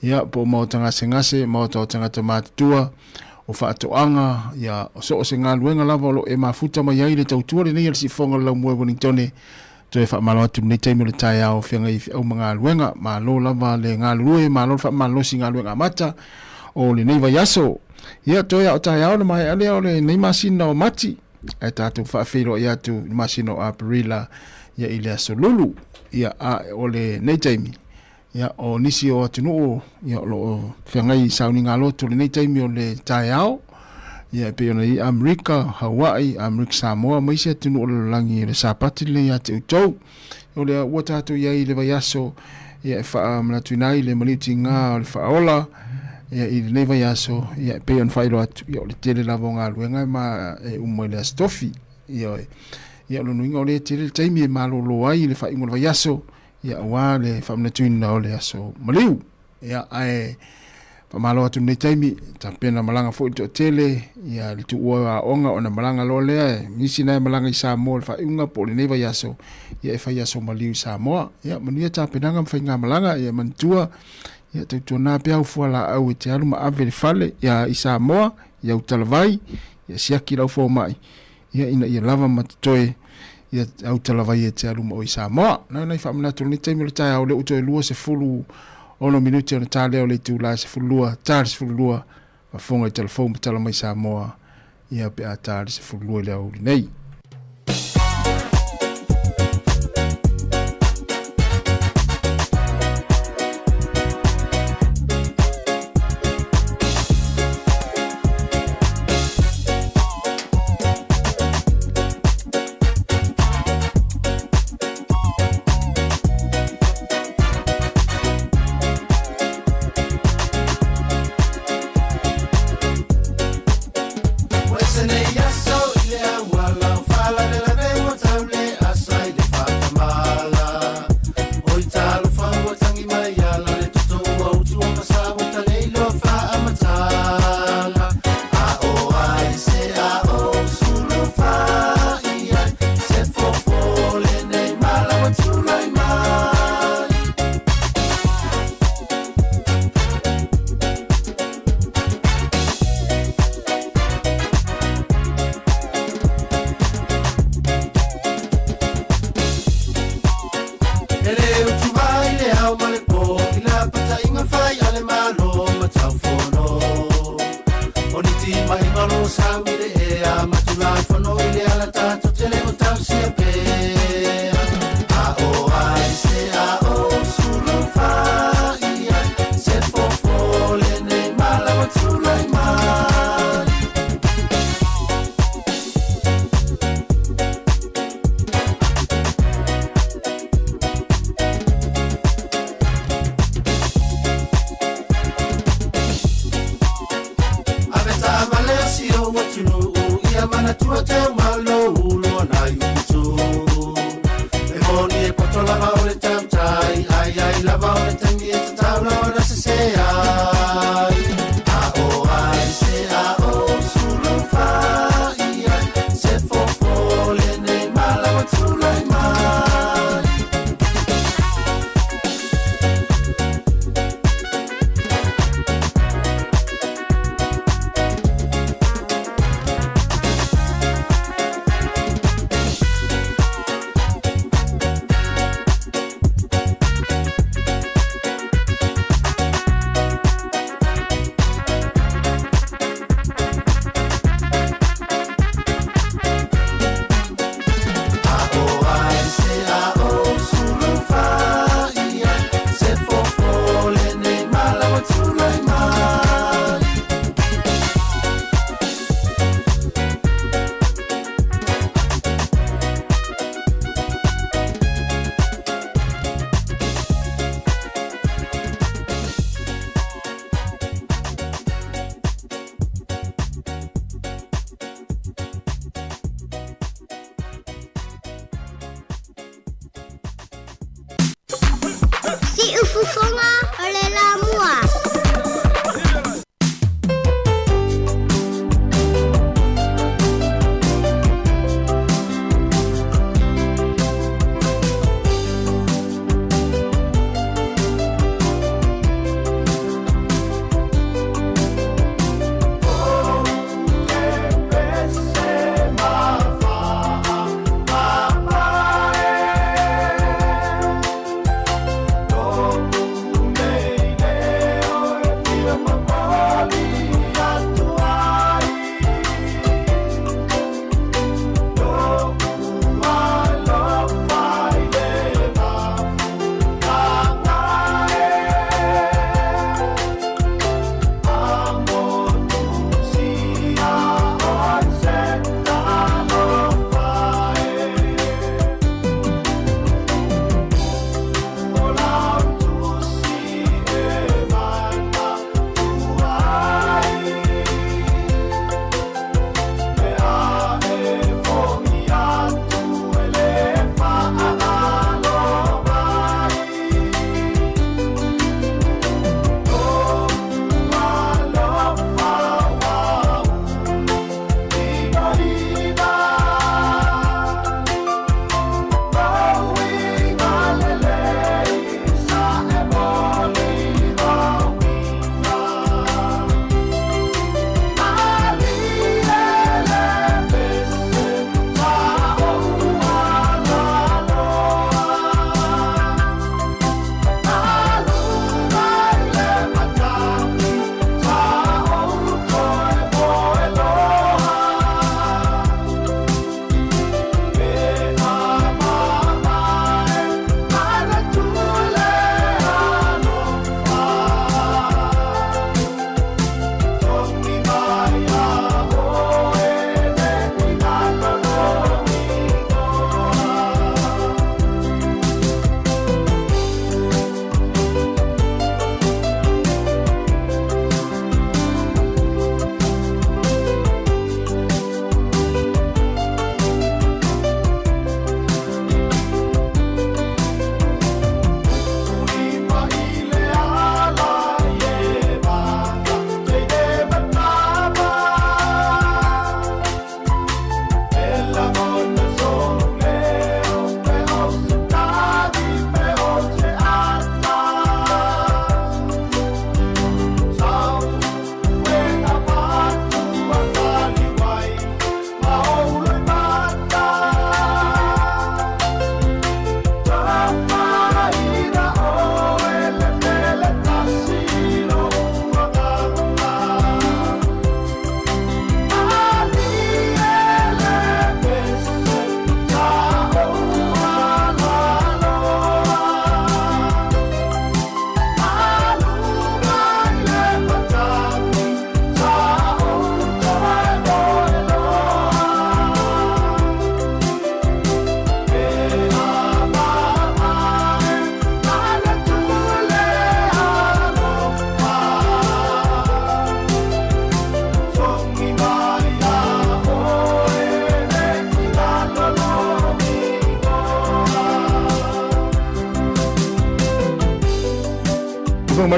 ia po mo tanga ngase mo to tanga tamatua o whaatoanga ia o so o se ngā luenga lava lo e mafuta mai ai le tautua le nei al si fonga lau mua Wellingtone to e whaamalo atu nei taimi le tai au whianga i au mga luenga ma lo lava le ngā lue ma lo whaamalo si ngā luenga mata o le nei vai aso ia toia o tai au le mai ale o le nei masina o mati e tātou whaafiro i atu masina o Aparila ia i le aso lulu ia a o le nei taimi ia o nisi o atunuu ia lo whengai sauni ngā loto le nei taimi o le tai au ia pe ona i Amerika, Hawaii, Amerika Samoa maisi atunuu o le langi le sapati le ia te utou o le ua tātou ia i le vai aso ia e wha manatuinai le maliti ngā o le whaola ia i le nei vai aso ia pe on whairo atu ia o le tele lavo ngā luenga ma e umo le astofi ia lo nuinga o le tele taimi e malolo ai le whaingo le vai aso ia wa le whamnatuina o le aso maliu ia ai pamalo atu nei taimi ta pena malanga fo i tele ia le tu ua onga ona malanga lo le nisi nai malanga i Sāmoa le whainga po le nei vai aso ia e whai aso maliu i Sāmoa ia manuia ta penanga mwhainga malanga ia mantua ia tautua nā pia ufua la au e te alu ma ave le fale ia i Sāmoa ia utalawai ia siaki lau fo mai ia ina ia lava matatoe ia au talavai e te aruma o i Sāmoa. Nai whamanatu ni teimi le tai au le uto e lua se fulu ono minuti ana tā leo le tu la se fulu lua, tāre se fulu lua, wa fonga i telefon pa tala mai Sāmoa, ia pe a tāre se fulu lua le au nei.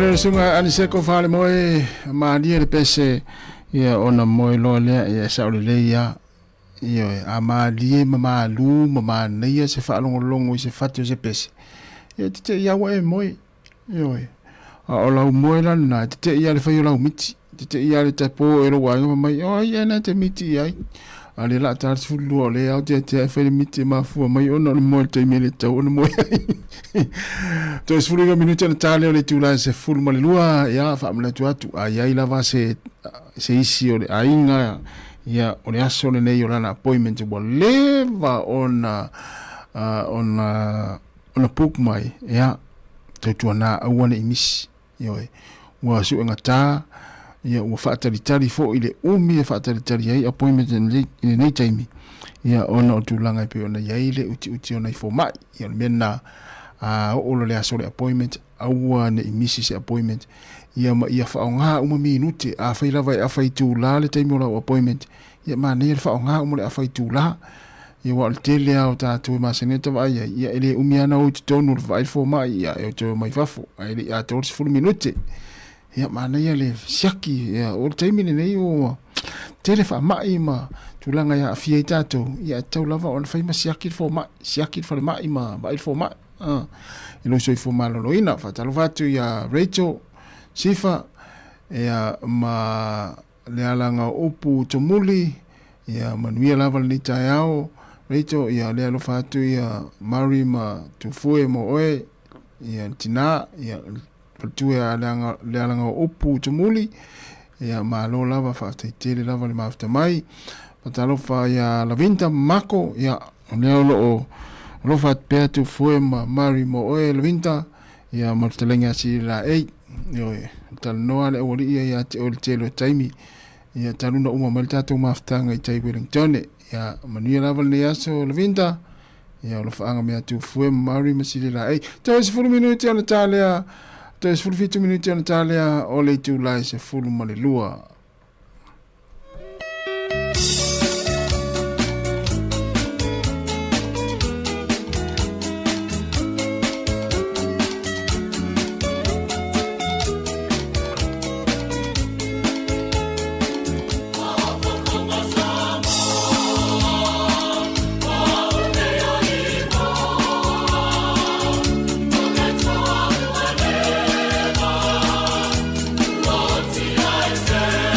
mare sunga ani se ko fale moe ma dia le pese ia ona moe lo le ia sa le ia io a ma dia ma lu ma nei se fa longo se fatu se pese ia te ia wa moe io a ola moe la na te ia le fa yo la miti te ia le tapo e lo wa mai o ia na te miti ai ale la tar fulu le au te fa le miti ma fu mai ona mo te mele ta ona mo to es fulu minuto na tale le tu la se fulu ma le lua ya fa mla tu atu ai ai la va se isi o le ainga ya o le aso le nei o la appointment bo leva ona book mai ya te tu na awana imis yo wa su ngata ia ua whaatari fo i le umi e whaatari ai appointment in nei taimi ia ona o tūlanga i pe ona iai le uti ona i fo mai ia mena o le aso le appointment aua ne imisi se appointment ia whaonga uma minute a whailava e a whai tūla le taimi o la appointment ia ma nei le whaonga uma le a whai tūla ia wa le tele au tātou ma seneta vai ia ele umi ana o te tonu le vai fo mai ia e o te mai fafo ele a tōrisi fulu minute ia mana ia le siaki ia o taimi nei o tele fa mai ma tulanga ia afia tato ia tau lava on fai ma siaki fo mai ma vai fo mai e no soi fo malo ina fa talo vatu ia Rachel Sifa ia ma le alanga opu tomuli ia manuia lava ni taiao Rachel ia le alo fatu ia Mari ma tufue mo oe ia tina ia Tue le alanga opu tumuli ia malo lava fa tele lava le mafta mai patalo fa ia lavinta mako ia le lo fa pe tu foi Mari mo oe lavinta ia martelenga si la yo tal no ale ori ia te ol telo taimi ia taluna uma malta tu mafta ngai tai Wellington ia manu lava le aso lavinta ia lo fa anga me tu foi Mari masili la to is fulu minuti ana talia Te es fulu 5 minuti ana talia o le tu lai se fulu ma le lua. I say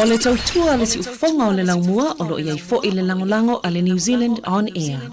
O le tautua le si ufonga o le laumua o lo iai fo i le langolango a le New Zealand On Air.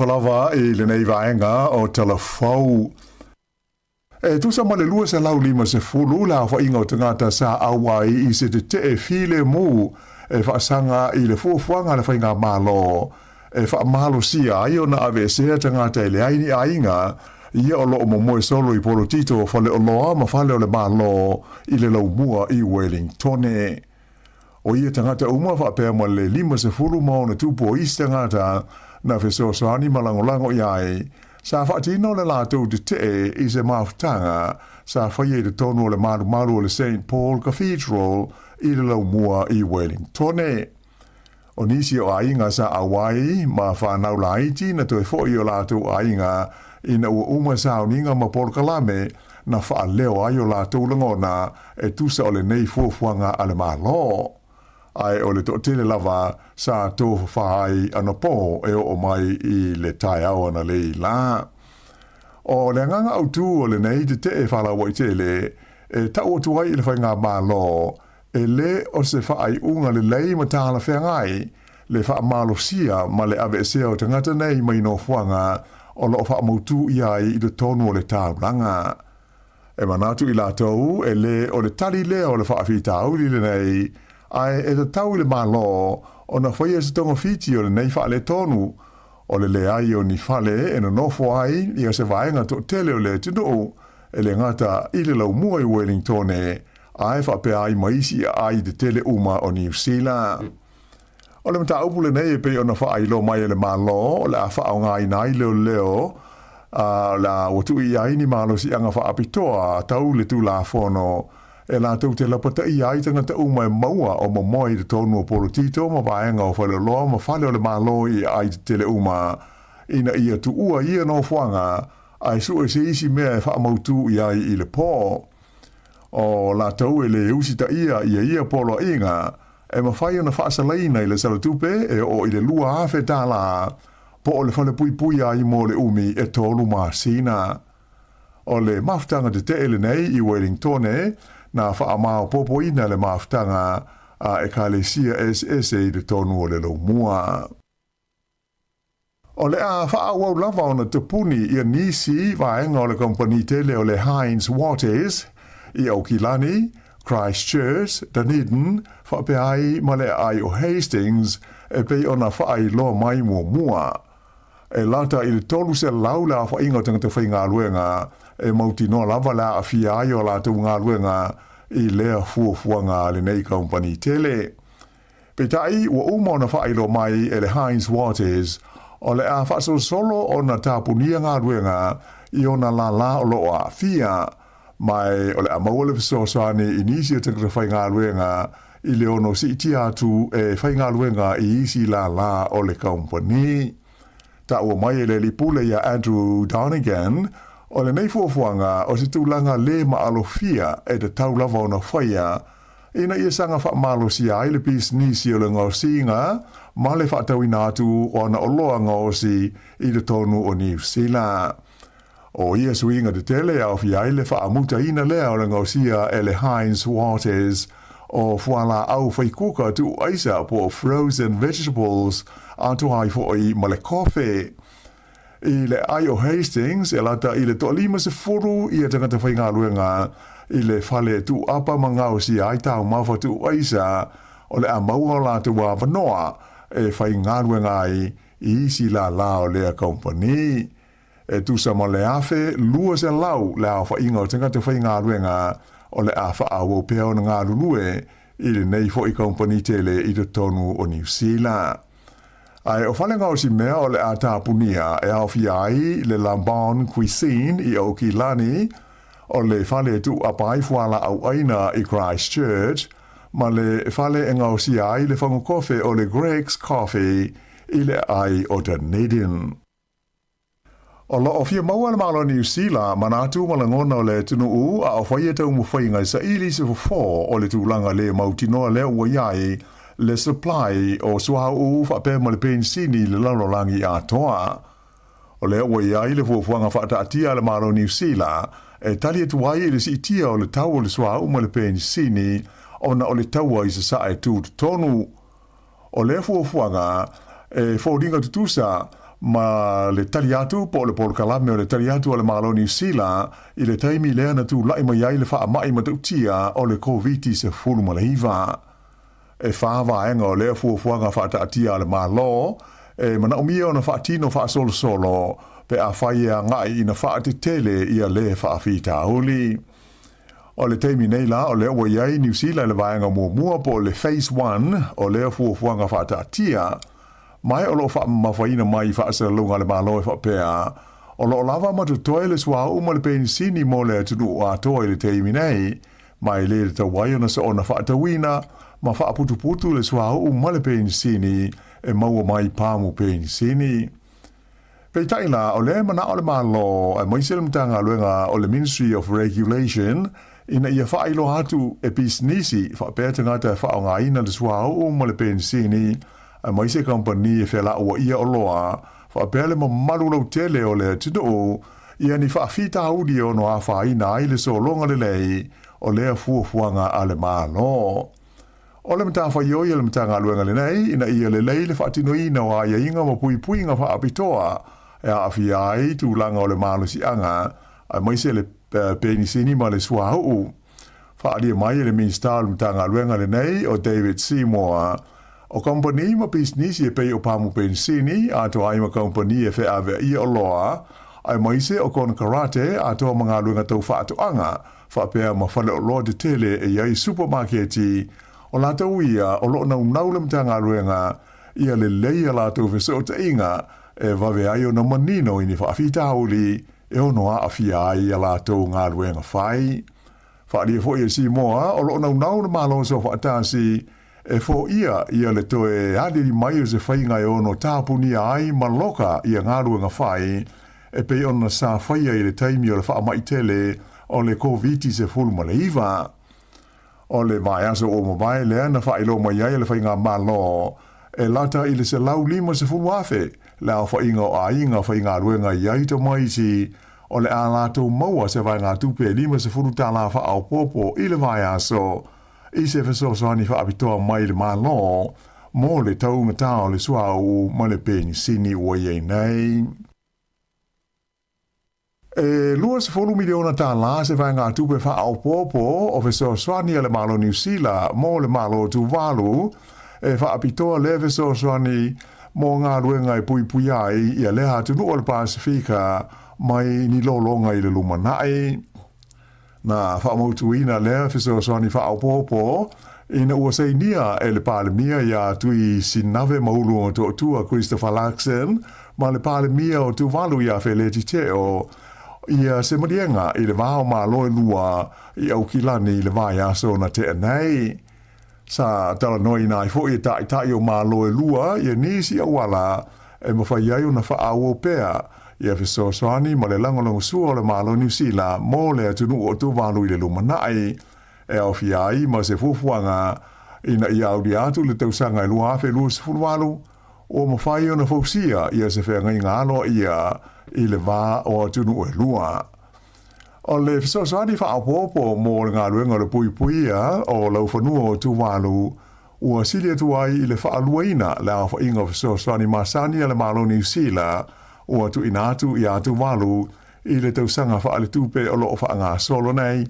Lava e le nei vaenga o telefau. E tu sa male lua sa lau lima se fulu la fa inga o tangata sa awai I se te e file mu e fa sanga I le fuafuanga le fa inga malo. E fa malo sia ai o na ave se tangata e le aini ainga ia o lo o momoe solo I polo tito fa le o loa ma fa le o le malo I le lau mua I Wellingtone. O ia tangata uma fa pēr mo le lima se fulu mo na tupo is tangata na feso soani malangolango iai. Sa whaatino le lātou te I se maafutanga sa whaie de tonu le maru le St. Paul Cathedral I le lau mua I Wellingtone. O nisi o ainga sa awai ma whanau laiti na toi fo I o lātou ainga ina ua uma sa uninga ma porkalame na wha leo ai o lātou langona e tusa o le nei fuafuanga ale malo. Ai o le tōtele lava sa tō whaai anapo e o mai I le tai au ana le la. O le nganga autu o le nei te e whala wai tele tau atu ai le whai ngā mālo, le o se whaai unga le lei ma tāla whengai, le wha mālosia ma le ave esea o tangata nei mai no whanga, o lo wha mautu iai I le tonu o le tāuranga. Manatu I lātou, le o le tali lea o le wha awhi tāuri le nei, ai te tau I le mālo, o na whaia se tonga whiti o le nei wha le tonu, o le ai o ni whale no nofo ai, I se vaenga to tele o le tino, le ngata I le lau mua I Wellington ai wha pe ai maisi ai te tele uma o New Zealand. O le mta upu le nei pe o na wha ai lo mai le malo, o le a wha o ngai nai leo, la watu I ai ni malo si anga wha apitoa, tau le tu la fono, la tau te lapata I ai tangata uma maua o mamoi te tonu o polo tito, ma vaenga o whale loa, ma whale o le malo I ai te tele uma, ina ia tu ua ia no whanga, ai su se isi mea wha mautu I ai I le pō. O la tau le usita ia polo inga, ma whai ona wha salaina I le salatupe, o I le lua awhe tāla, po o le whale pui ai mo le umi tolu māsina. O le maftanga te te ele nei I Wellington na wha amao popo ina le maftanga a ekalesia SS le tonu o le lau mua. O le a wha awau lava o na tupuni I nisi vaenga o le kompani tele o le Heinz Waters I Aukilani, Christchurch, Dunedin, wha pe ai ma le ai o Hastings pe o na wha ai loa mai mua. Lata I le tolu se lau la wha inga tangata whai ngā luenga mauti noa lava la a fia ai o la tau ngā luenga I lea fuafuanga le nei kompani tele. Pe tai ua uma o na wha ai lo mai le Heinz Waters o le a wha solo o na tāpunia ngā luenga I o na la o lo a fia mai o le a maua le fisosoani I nisi o tangata whai ngā luenga I le ono si iti atu whai ngā luenga I isi la o le kompani. Ta ua mai le lipule ia Andrew Donegan, o le nei fuafuanga o se tūlanga le maalofia te tau lava o na whaia, ina ia sanga wha malo si ai le pis nisi o le ngausinga, ma le wha tau inatu o na oloa ngausi I le tonu o New Zealand. O ia suinga te tele au fi ai le wha amuta ina lea o le ngausia le Heinz Waters, o fuala au whaikuka tu aisa po frozen vegetables atu hai fo I ma le kofe. I le ai o Hastings, lata I le to'alima se furu I tangata whai ngā luenga, I le whale tu apa mangau si ai tau mawa tu aisa, o le a maua la tu wa vanoa, whai ngā luenga I isi la o lea kompani. Tu sa ma le afe, lua se lau le a whai ngā tangata whai ngā luenga, o le a wha awo peo na ngā lulue, I le nei fo I kompani tele I te tonu o New Zealand. Ai o whalenga o si mea o le a tāpunia au fi ai le Lamban cuisine I Aukilani, o le whale tu apai fuala au aina I Christchurch, ma le whale enga o si ai le whangu kofe o le Greg's Coffee I le ai o Dunedin. O lo o fia maua le malo New Zealand, manatu malangona o le tunu a o whaia tau mwhainga sa ili se fo o le tūlanga le mautinoa le ua iai, le supply o suau whape ma le pensini le lalolangi a toa. O le ua iai le fuafuanga whaataatia le malo New Zealand, tali e tuai le si itia o le tau o le suau ma le pensini, o na o le taua I se sae tu tonu. O le fuafuanga, fōringa tutusa, ma le taliatu po le polkalame o le taliatu o le malo New Zealand, I le taimi lea na tu lai mai ai le wha mai ma tautia o le COVID se fulu ma le hiva. Whaavaenga o lea fuafuanga whaataatia le malo, mana umia o na whaatino whaasolo pe a whaia ngai ina whaatetele ia le whaafita uli. O le teimi nei la o lea ua iai New Zealand le vaenga mua po le Phase 1 o lea fuafuanga whaataatia, mai o lo wha mawhaina mai whaasara lunga le malo whapea, o lo lava matutoe le suau ma le pensini mo le atunu o atoa le teimi nei, mai le tawai ona sa ona whaatawina, ma whaaputuputu le suau ma le pensini maua mai pāmu pensini. Pei taila o le mana o le malo mai sele mtanga luenga o le Ministry of Regulation ina ia whailo hatu pisnisi whapea tangata whaonga ina le suau ma le pensini mai se company fela o ia oloa whapea le mamalu lau tele o le tino ia ni whaafita audi o no a whaina ai le so longa le lei o lea fuafuanga ale malo. O le mta whaioi le mta ngā luenga le nei, ina ia le leile whaatinoina o aia inga ma pui ngā whaapitoa, e a awhi ai tūlanga o le malo si anga, a maise le penisini ma le suahau. Whaadia mai le minsta le mta ngā luenga le nei o David Sāmoa, o kompani ma business e pei o pamu penisini, a to ai ma kompani e whea vea ia o loa, ai maise o kona karate, a to ma ngā luenga tau whaatoanga, whaapea ma whale o loa de tele e iai supermarketi, o lātou ia o loo nau le mta ngā luenga, ia le leia lātou wheso o te inga, e wawe ai o na manino ini whaafitauli, e ono a awhia ai a lātou ngā luenga whai. Whaadia fo ia Sāmoa, o loo nau na malo so whaatasi, e fo ia le toe adiri mai o se whainga e ono tāpuni ai maloka ia ngā luenga whai, e pei ona sa whaia i le taimi o le whaamaitele o le COVID se fulma le iwa. O le mai aso o mawai lea na whailo mai ai le whainga malo, e lata i le se lau lima se fulma afe, le au whainga o ainga whainga luenga iai to mai si, o le a lātou maua se vai ngā tupe lima se furu tā la wha au popo i le vai aso, i se whesosani wha apitoa mai le malo, mō le taunga tāo le sua au ma le pēni sini ua iei nei. E lua se folu miliona tā la se vai ngā tupe wha au popo o whesosani le malo New Zealand mō le malo Tuvalu, e wha apitoa le whesosani mō ngā ruenga e pui ai i a leha tunu o le Pasifika mai ni lolonga i le lumanai. Na whaamautuina lea whesosani wha au popo, ina ua seinia e le palemia ia tui sinave maulu o tōtua Christopher Luxon, ma le palemia o Tuvalu ia wheleti teo, ia se marienga i le vāo mā loe lua i au kilani i le vai aso na te anei. Sa tala noi nai fo i tai o mā loe lua, ia nisi au ala e mawhai ai o na wha au o pēa, ia whesosani ma le langolongo sua o le malo New Zealand mō le atunu o Tuvalu i le lumanai, e au fiai ma se fufuanga ina i audi atu le tausanga i lua afe lua se furualu, o mawhai o na fausia ia se whea ngai ngālo ia i le vā o atunu o lua. O le whesosani wha apopo mō le ngā ruenga le pui ia o lau whanua o Tuvalu, ua sili atu ai i le whaaluaina le au whainga whesosani masani a le malo New Zealand, ua tu inatu i a Tuvalu i le tausanga wha ale tupe o loo wha ngā solo nei,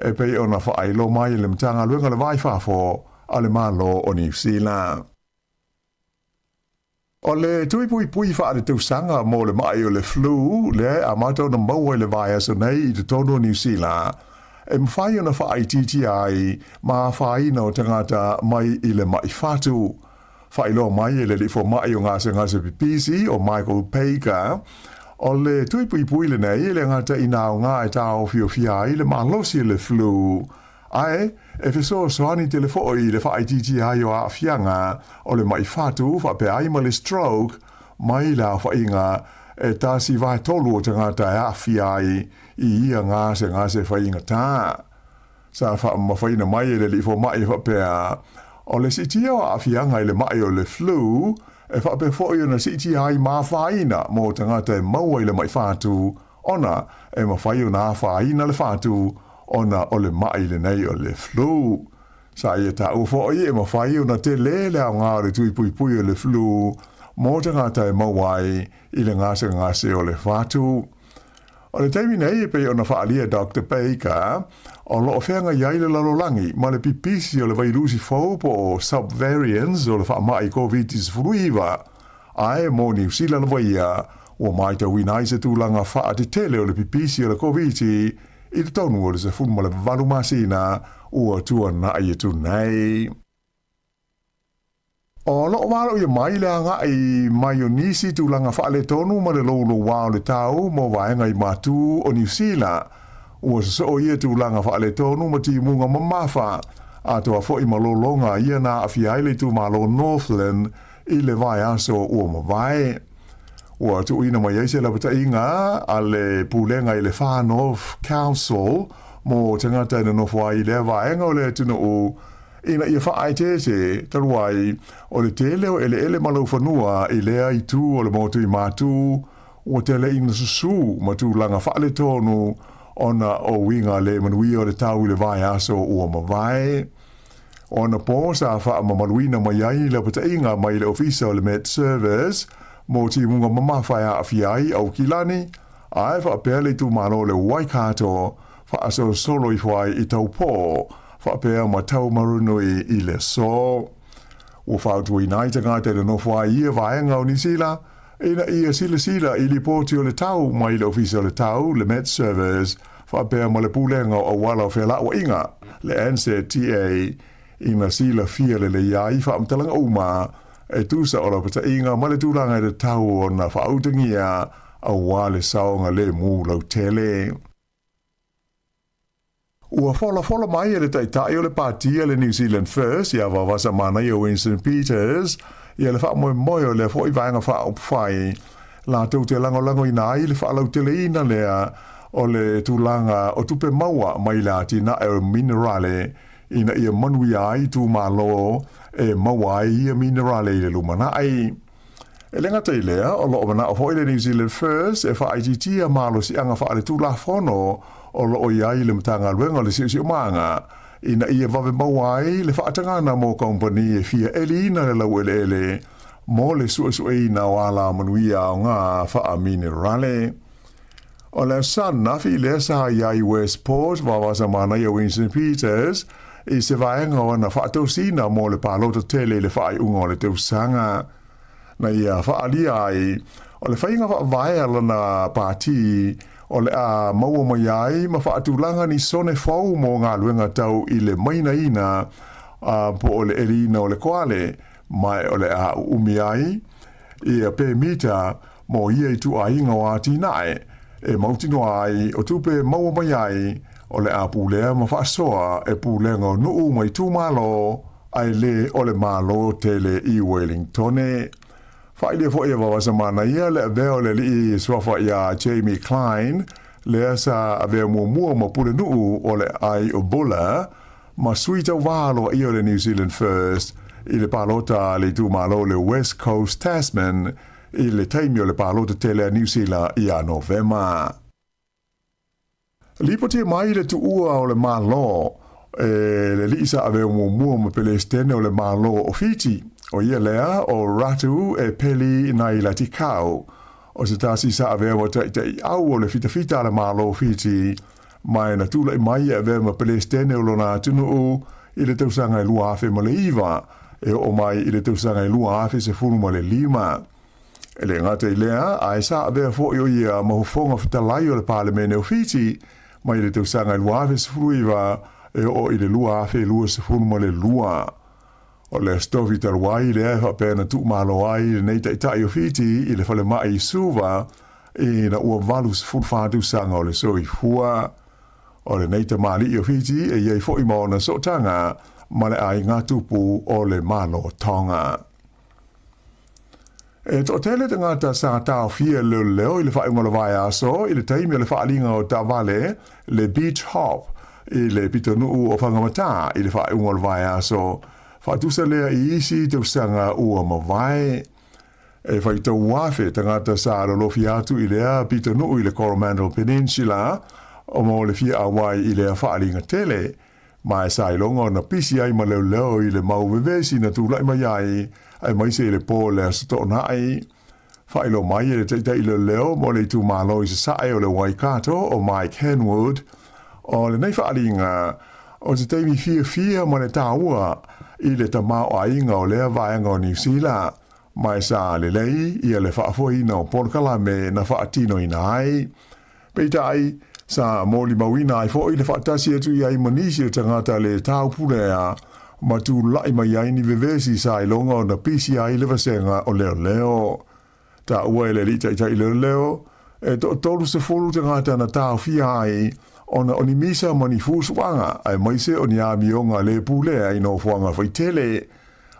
e pei ona wha ailo mai le mtanga luenga le vai whafo a le malo o New Zealand. O le tui pui wha ale tausanga mō le mai o le flu, le a mātou na maua le vai aso nei i te tono New Zealand, e mwhai ona wha aititi ai ma whaina o tangata mai i le mai whatu. Whailo mai e le li fo mai o ngase pipisi o Michael Pager, o le tui pui le nei le ngata ina o ngā e tāo fio i le malosi le flu. Ai, e wheso soani telefo i le whaititi ai o a fianga o le mai whatu whape ai ma le stroke, mai la whainga e tāsi vai tolu o te ngata e a fiai i ia ngase whainga tā. Sa whaina mai e le li fo mai whapea, o le sitia o a fianga i le mai o le flu, e whape fo i na sitia ai ma whaina mō te ngata e maua i le mai whatu, ona e ma whai o na whaina le whatu, ona o le mai le nei o le flu. Sa ia ta ufo i e ma whai o na te lele au ngāre tui pui o le flu, mō te ngata e mauai i le ngase o le whatu. O le teimi nei e pei o na whaalia Dr. Baker, o loo whenga iai le lalolangi, ma le pipisi o le vairusi faupo o subvariants o le whaamai COVID-19 ai mō New Zealand waia, o mai tau inai se tūlanga wha te tele o le pipisi o le COVID i te tonu o le se funma le valu masina ua tua na i tu nei. O loo walo i mai le anga i mai o nisi tūlanga wha le tonu ma le lolo wao le tau mo vaenga i matu o New Zealand, ua so o ia tūlanga wha le tonu ma ti munga mamafa, a toa fo i malolonga ia na awhi aile tu malo Northland i le vai aso ua mawai. Ua tu ina mai eise la pata inga a le pūlenga i le Far North Council mo tangata ina nofua i le vaenga o le tuna o ina ia whaai tete taruai o le tele o ele malau whanua i lea i tū o le motu i mātū o te le ina susu matu langa whaale tonu ona o winga le manui o le tau le vai aso ua mawai. Ona po sa wha mamaluina mai ai le patainga mai le ofisa o le Met Service mo ti munga mamawhai a fiai au kilani, ai wha pēr le tu mano le Waikato wha aso solo i whai i tau pō, wha pēr ma tau marunui i le so. Ua whautu i nai tangata le no whai ia vaenga o Nisila, ina ia sila i li pōti o le tau mai le ofisa o le tau, le Met Service, wha pēr ma le pūlenga o wala o whela o inga, le NZTA, ina sila fia le iai wha amtalanga uma, e tusa o la pata inga ma le tūlanga le tau o na whautangia a wale saonga le mū lau tele. Ua fola mai e le taitai o le pātia le New Zealand First, ia wawasa mana i o Winston Peters, ia le wha moe o le fo i vaenga wha upwhai, la tau te lango i nai le wha lau tele ina lea o le tūlanga o tupe maua mai la tina e o minerale, ina ia manui ai tu malo e mawai ia minerale i le lumana ai. E lenga te lea o loo mana o hoi le New Zealand First e wha IGT a malo si anga wha ale tu la fono o loo iai le matanga luenga le si umanga. Ina ia vave mawai le wha atangana mo kompani e fia elina le lau ele mo le sua ina wala manuia o ngā wha minerale. O le sana fi le sa iai Westport wawasa mana i Winston Peters i se vaenga o na whaatosina mo le pālota tele le whaai unga o le teusanga. Na ia whaali ai, o le whainga whaavaea lana pāti, o le a maua mai ai, ma whaatulanga ni sone whau mo ngā luenga tau i le maina ina, po o le erina o le koale, mai o le a umi ai, i a pe mita mo ia i tu a inga o ati nae, e mautino ai, o tupe maua mai ai, o le a pūlea ma whaasoa e pūlenga o nuu mai tū malo ai le o le malo tele i Wellingtone. Whaile fo ia wawasa mana ia le aveo le li swafa ia Jamie Klein le asa aveo mua ma pule nuu o le ai o bula ma suita walo i o le New Zealand First i le palota le tū malo le West Coast Tasman i le taimi o le palota tele a New Zealand i a Novema. Lipo te mai le tu ua o le malo, le lisa aveo mua ma pele stene o le malo o Fiji, o ia lea o ratu e peli nai la tikau, o se tasi sa aveo o tai au o le fita le malo o Fiji, mai na tula i mai aveo ma pele stene o lona tunu i le tausanga i lua afe ma le iwa, e o mai i le tausanga i lua afe se funu ma le lima. E le ngata i lea, ai sa aveo fo i o ia mahufonga fitalai o le parlemene o Fiji, mai le tausanga i lua afe se funu iwa, e o i le lua afe lua se funu ma le lua. O le stofi taluai le efa pēna tuk malo ai le nei taitai o Fiji i le whale mai i suva i na ua valu se funu whātu sanga o le soi fua. O le nei ta mali i o Fiji e iei fo i maona sotanga ma le ai ngā tupu o le malo tonga. E to tele te ngata sa tau fia leo i le whaingola vai aso i le taimi o le whaalinga o ta vale le beach hop i le pitonuu o whangamata i le whaingola vai aso whaatusa lea i isi te usanga ua mawai. E whaitau wafe te ngata sa rolofi atu i lea pitonuu i le Coromandel Peninsula o mo le fia awai i lea whaalinga tele mai sa ilonga na pisi ai ma leo i le mau vevesi na tūlai mai ai ai mai se le po le asato na ai. Whailo mai e le teitai leo mo le tu malo i se sae o le Waikato o Mike Henwood o le nei whaalinga o se teimi fia mo le tāua i le tamau ainga o lea vaenga o New Zealand mai sa le lei i le whaafoina o Porkalame na whaatino i nai. Peitai sa moli mawina ai fo i le whaatasi atu i ai manisi o tangata le taupulea ma tu lai mai ai ni vevesi sa ilonga o na pisi ai le vasenga o leo. Ta ua ele li tai leo e to tolu se folu tangata na tau fia ai ona oni misa mani fusuanga ai maise oni amionga le pulea i no fuanga faitele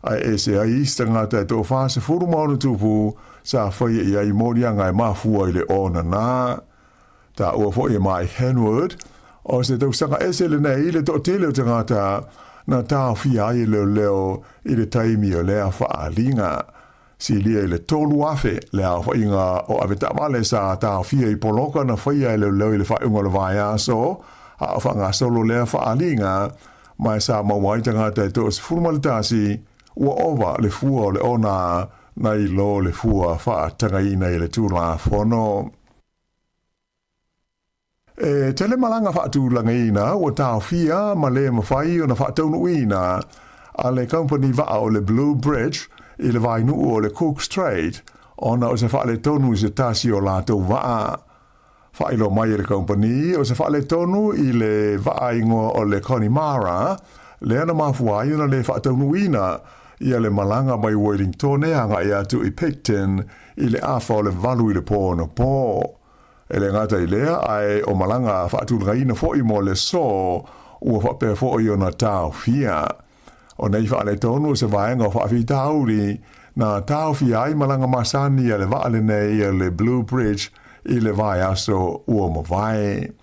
ai ese ai istangata to fa se folu maunu tupu sa fai i ai morianga ai mafua i le ona na. Ta ua fo i mai Henwood o se tau sanga ese le nei le to tele tangata na tau fia ai leo i le taimi o lea whaalinga. si lia le tolu afe le a whainga o ave tamale sa ta fia I poloka na whaia le leo le whainga le vai aso a whanga solo lea whaalinga mai Sāmoa I tangata to is fulmalitasi ua ova le fua o le ona na I lo le fua whaatangaina I le tūla whono. Tele malanga whaatūlangaina ua tau fia ma le mawhai o na whaataunuina a le company vaa o le Blue Bridge I le vainu o le Cook Strait ona o se whaale tonu se tasi o lātou vaa. Whaelo mai le company o se whaale tonu I le vaaingo o le Connemara le ana mafuai ona le whaataunuina ia le malanga mai Wellington e anga ia tu I Picton I le afa o le valu I le pōna pō. E le ngata I lea ai o malanga whaatūlangaina fo I mo le so ua whapea fo I ona tau fia. O nei whaale tonu se vaenga o whaafi tauri na tau fia ai malanga masani a le vaale nei a le Blue Bridge I le vai aso ua mawai.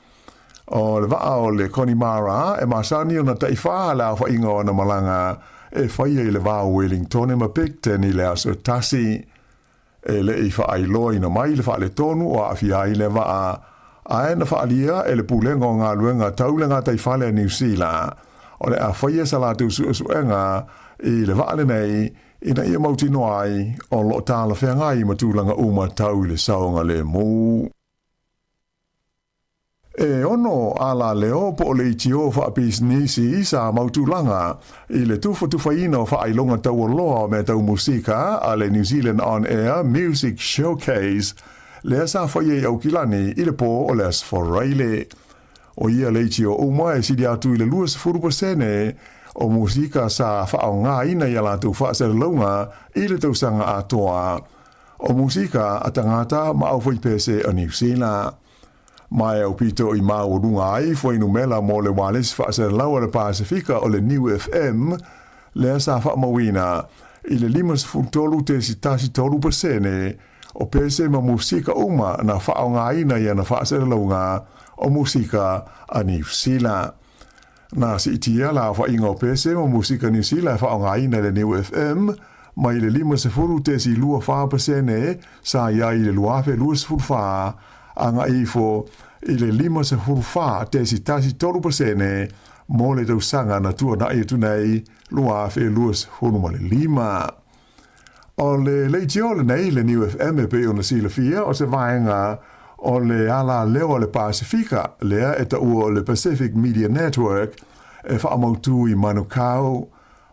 O le vaa o le Connemara e masani o na taiwha la whainga o na malanga e whaia I le vaa Wellington e mapikten I le aso tasi. E le I whaailoa ina mai le whaale tonu o awhi ai le vaa. Ae na whaalia e le pulenga o ngā luenga taulenga taiwhale a New Zealand. O le a whaia sa lātou suenga I le vaale nei ina ia mautino ai o lo tāla whengai matulanga uma tau I le saonga le mū. E ono ala leo po le itio whaapis nisi sa mautulanga I le tuwhaina o whaailonga tau loa me tau musika a le New Zealand On Air Music Showcase le sa whaia au kilani I le po o le asforaile. O ia le itio uma e sidi atu I le 2% o musika sa whaonga ina I ala tu whaasaralonga I le tausanga atoa. O musika atangata ma au pese a New Zealand. Mai au pito I maa urunga ai fwai numela mo le walis whaasaralaua le Pasifika o le New FM le sa whaamawina I le 5.3% o pese ma musika uma na whaonga ina I ana whaasaralonga o musika a New Zealand. Na si itia la whainga o pese o musika New Zealand whaonga ina le New FM mai le 5.2% sa ia I le luafe 2.4 anga ifo I le 5.3% mo le tausanga na tua na ia tunei luafe 2.5. O le leitio le nei le New FM e pe ona sila fia o se vaenga o le ala leo le Pasifika lea e tau o le Pacific Media Network e whaamautu I Manukau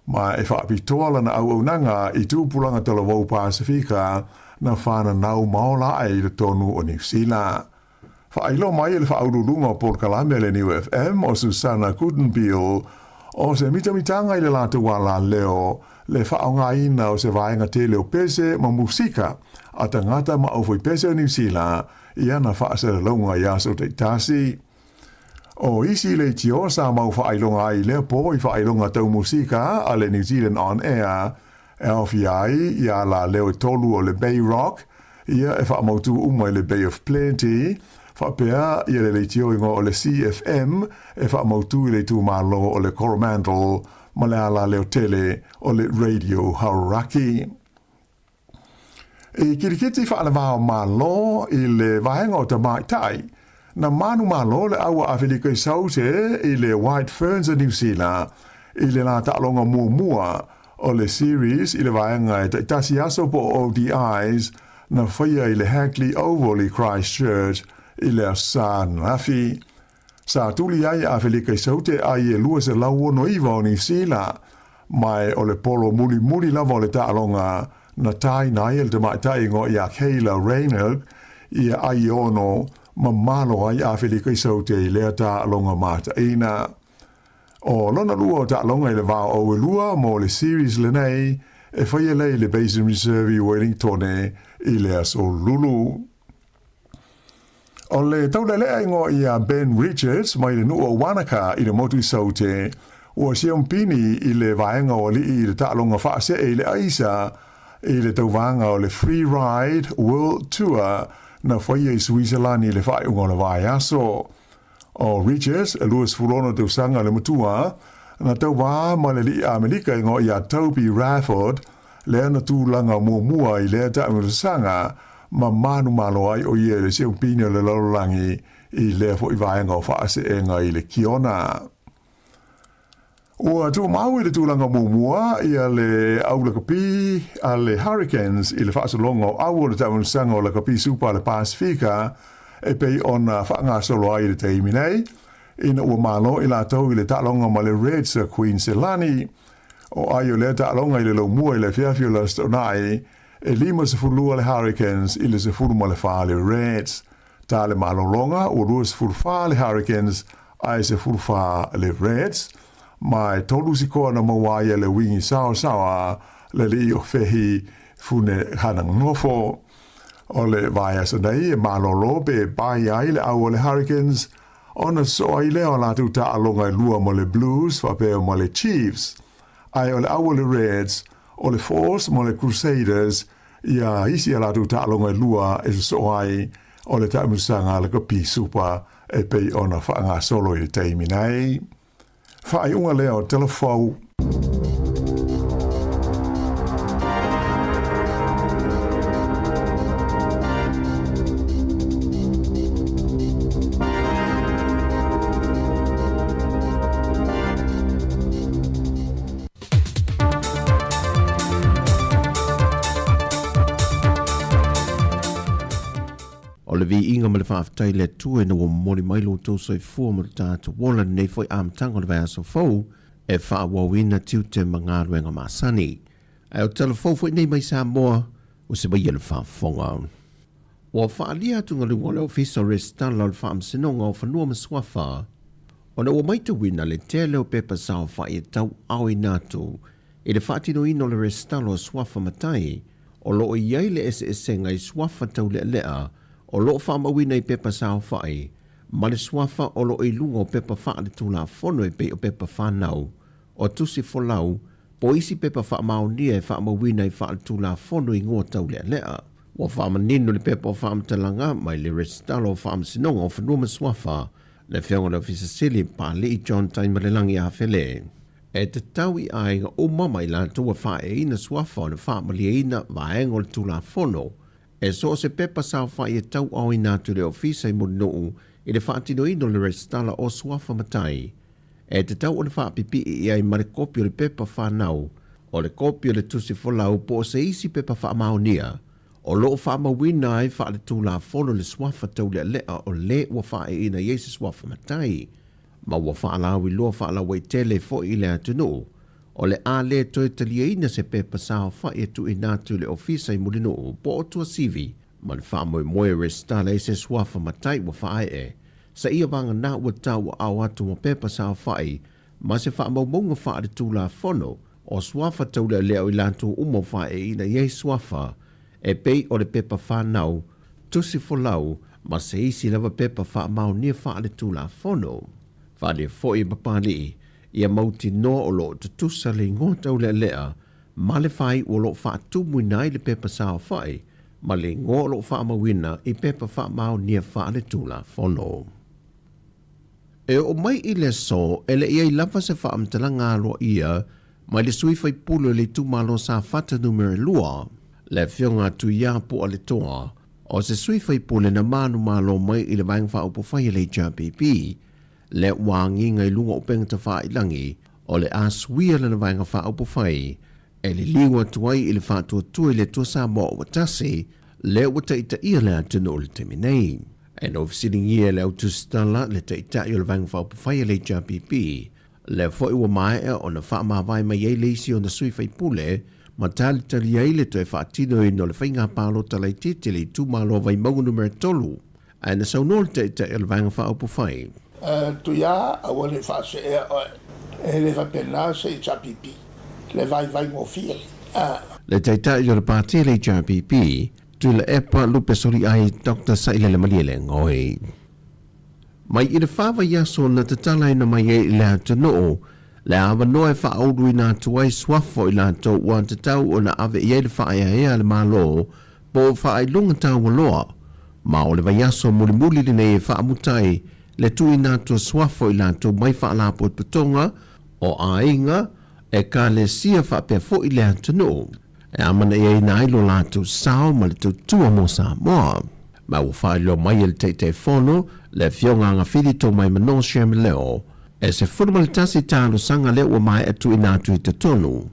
ma e whaapitoala na au nanga I tūpulanga talawau Pasifika na whana nau maola ai le tonu o New Zealand. Whailo mai le whaururunga o Port Kalamea le New FM o Susana Kudenbiel o se mitamitanga I le lata wala leo le whaongaina o se vaenga te leo pese ma musika a tangata ma au fwoi pese o New Zealand I ana whaasaralonga I aso te tasi. O isi le tio sa mau whaailonga ai lea po I whaailonga tau musika a le New Zealand On Air e awhi ai I a la leo tolu o le Bay Rock ia e whaamautu uma I le Bay of Plenty whapea ia le tio ingo o le CFM e whaamautu I le tu malo o le Coromandel ma le ala leo tele o le Radio Hauraki. E kirikiti whaanawao malo I le vahenga o ta maitai na manu malo le awa Awhilika I saute I le White Ferns a New Zealand I le la ta'alonga mua o le series I le vahenga e tasi aso po ODIs na whaia I le Hagley Oval I Christchurch I le San Rafi. Sa tuli ai Awhilika I saute ai e lua se lau no iwa o New Zealand mai o le polo muli lava o le ta'alonga na tai na il te maitai ngo I a Kayla Reynolds I ai ono ma malo ai Awhilika I saute I lea ta'alonga mata ina. O lona lua o ta'alonga I le vao o lua mo le series le nei e whaia lei le Basin Reserve I Wellington I lea so lulu. O le taulelea ingo I a Ben Richards mai le nua Wanaka I le motu I saute o se umpini I le vaenga o li I le ta'alonga whaase I le aisa I le tauvanga o le Free Ride World Tour na whaia I Switzerland I le whaeunga le vai aso. O Richards e luas furono te usanga le mutua na tau wā ma le li Amerika ingo I a Toby Rafford lea na tūlanga mua i lea ta sanga ma manu malo ai o ia le se upini o le lalolangi i lea fo i vaenga o whaase enga i le kiona. Ua tu mau i le tūlanga mua ia le au la kapi a le hurricanes i le whaase longa o au o le tamu sanga o la kapi supa le Pasifika e pei ona whaanga solo ai le teimi nei. Ina ua malo i la tau i le ta'alonga ma le Reds a Queen Selani o ai o le ta'alonga i le lau mua i le fiafio la stonai e lima se fulua le Hurricanes i le se fulu ma le wha le Reds. Ta le malolonga o rua se fulu wha le Hurricanes ai se fulu wha le Reds. Mai tolu si koa na mawaia le wingi sawa le li o fehi fune hanang nofo. O le vai asa nei e malolo be bai ai le au o le Hurricanes ona so ai leo la tu ta'alonga i lua mo le Blues fa peo mo le Chiefs. Ai o le au o le Reds o le Force mo le Crusaders ia isi ala tu ta'alonga i lua e so ai o le ta'amusanga le kapi supa e pei ona whaanga solo i teimi nei. Whai unga leo telefau. O le vi inga ma le whaafitai le tue na wa mori mailo tō soi fua mo le tātu wola nei foi amtanga le vai aso fau e wha wawina tiu te mga ruenga masani. E o telefou foi nei mai Sāmoa o se bai le whaafonga. O whaalia tunga le wale ofisa restala le whaamsinonga o whanua maswafa o na ua maita wina le te leo pepa sao wha i tau au i nātu i le whaatino ino le restala o swafa matai o loo iai le ese ngai swafa tau le lea o loo whaamawina i pepa sao whai, ma le swafa o loo i lunga o pepa wha le tūla whono i pei o pepa whanau, o tusi wholau, po isi pepa whaamau nia e whaamawina i wha le tūla whono i ngō tau lea lea. Wa whaamanino le pepa o whaamtalanga mai le restalo o whaamsinonga o whanua swafa, le whionga le ofisa sili pa le i John Time le langi a whele. E te tau i ainga o mama i la tua wha e ina swafa o le whaamali e ina vaenga le tūla whono, e so se pepa sao whai e tau au i nātu le ofisa i morinou i le whaatino ino le restala o swafa matai. E te tau o le whaapipi i ai ma le kopi o le pepa whanau, o le kopi o le tusi wholau po se isi pepa whaamaunia, o loo whaamawina ai wha le tūla whono le swafa tau le lea o le ua whae ina Yesu swafa matai. Ma ua whaalau i loa whaalau i tele fo i le atunu, o le a le toi talia ina se pepa sao wha e tu i nātu le ofisa i morinou po o tua sivi, ma le wha moe restala e se swafa matai wa wha e, sa ia vanga nā ua tau wa au atu mo pepa sao whai, ma se wha maumonga wha le tūla whono, o swafa tau le leo i lantu umo wha e ina iei swafa, e pei o le pepa whanau, tusi folau, ma se isi lava pepa wha mau nia wha le tūla whono. Wha le fo i papali, ia mauti no o lo tutusa le ngota o le lea, ma le whai o lo wha tumu nai le pepa sao whai, ma le ngō lo wha mawina i pepa wha mau nia wha le tūla whono. E o mai i le so, e le ia i lava se wha amtalanga alo ia, mai le sui whai pulo le tumalo sa whata numere lua, le whionga tu ia po a le toa, o se sui whai pulo na manu malo mai i le vaing wha upo whai le JPP, le wangi ngai lunga o penga ta wha i langi, o le aswia le na vainga wha upo whai, e le liwa tuai i le wha tua tui le tua Sāmoa o watasi, le wata ita ia le atunu o le temi nei. E no visitingia le autostala le ta ita i o le vainga wha upo whai le JPP, le fo i wa mai e o na wha mawai mai ei leisi o na sui whai pule, ma tali tali ei le toi wha tino i no le whainga pālo talai titili tu malo vai maungu numero tolu, e na saunol ta ita i o le vainga wha upo whai. Tu ia a wale whaase e le whapena se i JPP. Le vai mo fia. Le taitai o le pātia le JPP, tu le epa lupe sori ai Dr. Saile le malia le ngoi. Mai i le whawa yaso na te talai na mai e le atanoo, le awa noe wha auru i nā tuai swafo i nā tau ua te tau o na ave i e le wha ea le malo, po wha ai lunga tau waloa. Ma o le vayaso muli le nei e wha amutai, le tu i nā tua swafo i nā tau mai wha alapo putonga, o a inga, e ka le sia wha pia fo i le atanoo. e amana ia ina ai lo lātou sao ma le tautua mo Sāmoa. Ma ua whaelo mai le te whono le fionga ngā whiri tō mai mano shame leo e se whuruma le tasi tālo sanga leo ua mai atu ina atu i te tonu.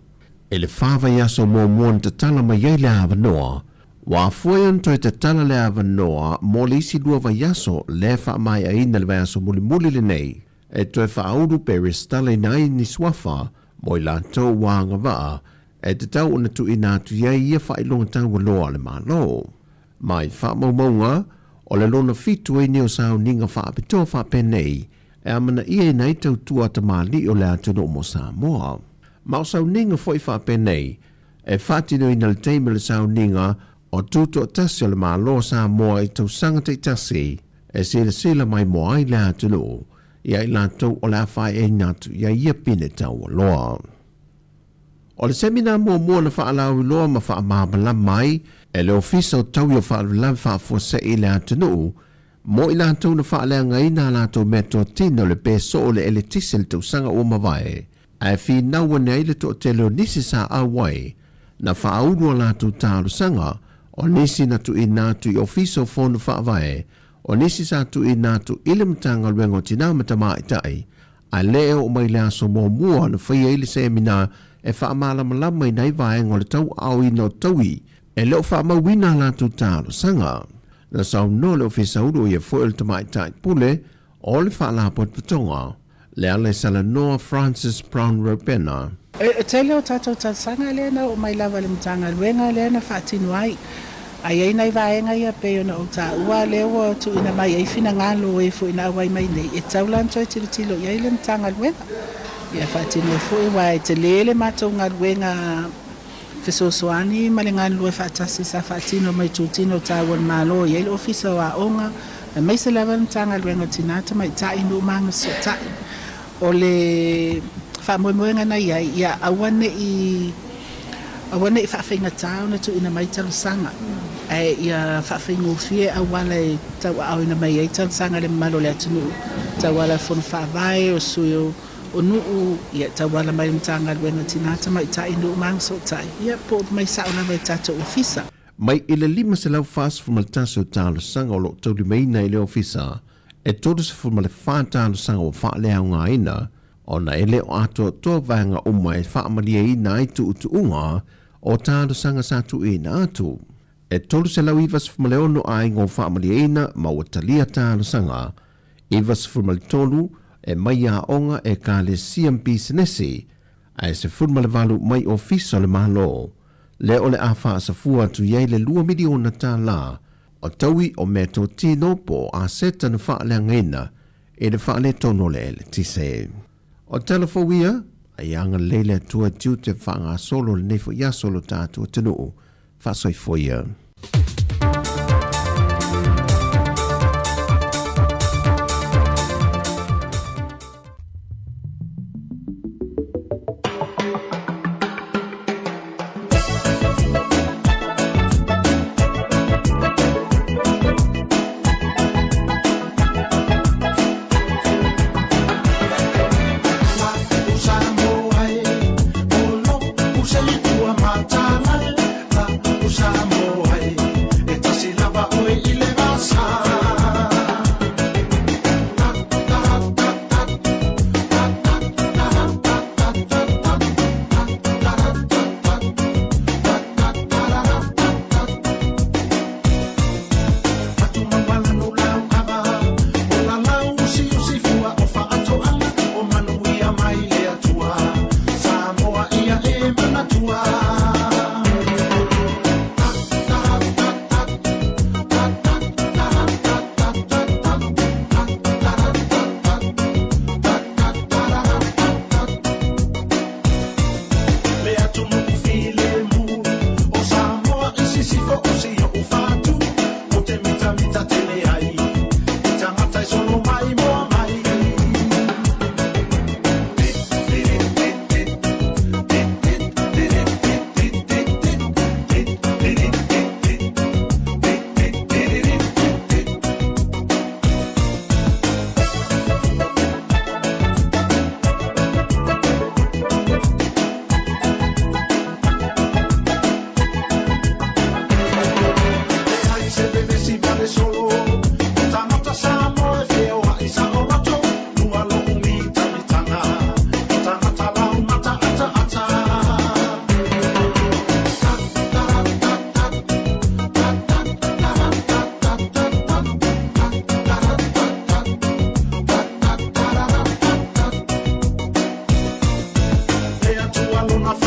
E le whāwa iaso mō muan te tala mai ei le awanoa wa fuan to te tala le awanoa mo le isi lua vai iaso le wha mai a ina le vai aso muli muli le nei e to e wha auru pe restale nai ni swafa mo i lantou wanga waa e te tau una tu ina atu iei ia wha ilonga tau loa le malo. Mai wha maumaunga o le lona fitu e neo sao ninga wha apitoa wha penei e amana ia nei tau tua ta mali o le atu no mo Sāmoa. Mau sao ninga fo i wha penei e whatino ina le teime le sao ninga o tuto o tasi o le malo Sāmoa i tau sanga te tasi e sila mai mo ai le atu no ia i lantou o le awhai e natu ia ia pine tau o loa. O le semina mua na whaalau i loa ma whaamabala mai e le ofisa o tau i o whaalau whaafose i le atu no mo i lantou na whaalea ngai na lantou meto tino le peso o le eletisi le tau sanga o mawai e fi naua nei le to te leo nisi sa awai na whaauru o lantou tālu sanga o nisi na tu i natu i ofisa o whonu whaavae o nisi sa tu i natu ile mtanga luengo tina matama itai a leo o mai lea so mua na whaia ili semina e whaamalamalama i nei vaenga o le tau au i no taui e leo whaamawina lantou tālu sanga na sau no le ofisa uru i e fwoi le tama itai pule o le whaalapot patonga le ale Salanoa Francis Brown Robena. Te leo tātou tāsanga lena o mai lava le mtanga luenga lena whaatinu ai. Ai ei nei vaenga ia pe ona o tā ua leo tu ina mai ei fina ngalo e fu ina awai mai nei. E taulan toi tilo ia le mtanga luenga. Ia whaatinu e fu iwa e te lele mātou ngā luenga fesosoani ma le ngā lue whaatasi sa whaatino mai tūtino tāwan mālo ia le ofisa wa onga. Mai se lava mtanga luenga tinata mai tā inu manga so tā. O le whamoemoenga na ia awane i whawhinga tāo na tu ina mai talusanga. E ia whawhinga ufie awale tau au ina mai ei talusanga le malo le atunu. Tau wala whono whaavae o suyo o nuu ia tau wala mai mtanga luenga tinata mai tā inu manga so tā. Ia po mai sauna mai tātou ofisa. Mai ile lima se lau fast fumaltasi o talusanga o lo tauli meina ile ofisa. E todo se fuma le whātālu sanga o whaalea o ngā ina, o na ele o ato toa vanga o mai whaamalia ina i tu utu unga, o tālu sanga sa tu ina atu. E todo se lau iwa se fuma le ono a ingo whaamalia ina, ma o talia tālu sanga, iwa se fuma le tolu, e mai a onga e ka le CMP senesi, a se fuma le valu mai ofisa le malo, le o le a wha sa fua tu iei le 2 miliona tā la, o taui o me tō tino po a seta na whaale ngaina e le whaale tono le ele tise. O telefowia, a ianga leile tua tiu te whaanga solo le nefo ia solo tātua tinu, whasoi foia.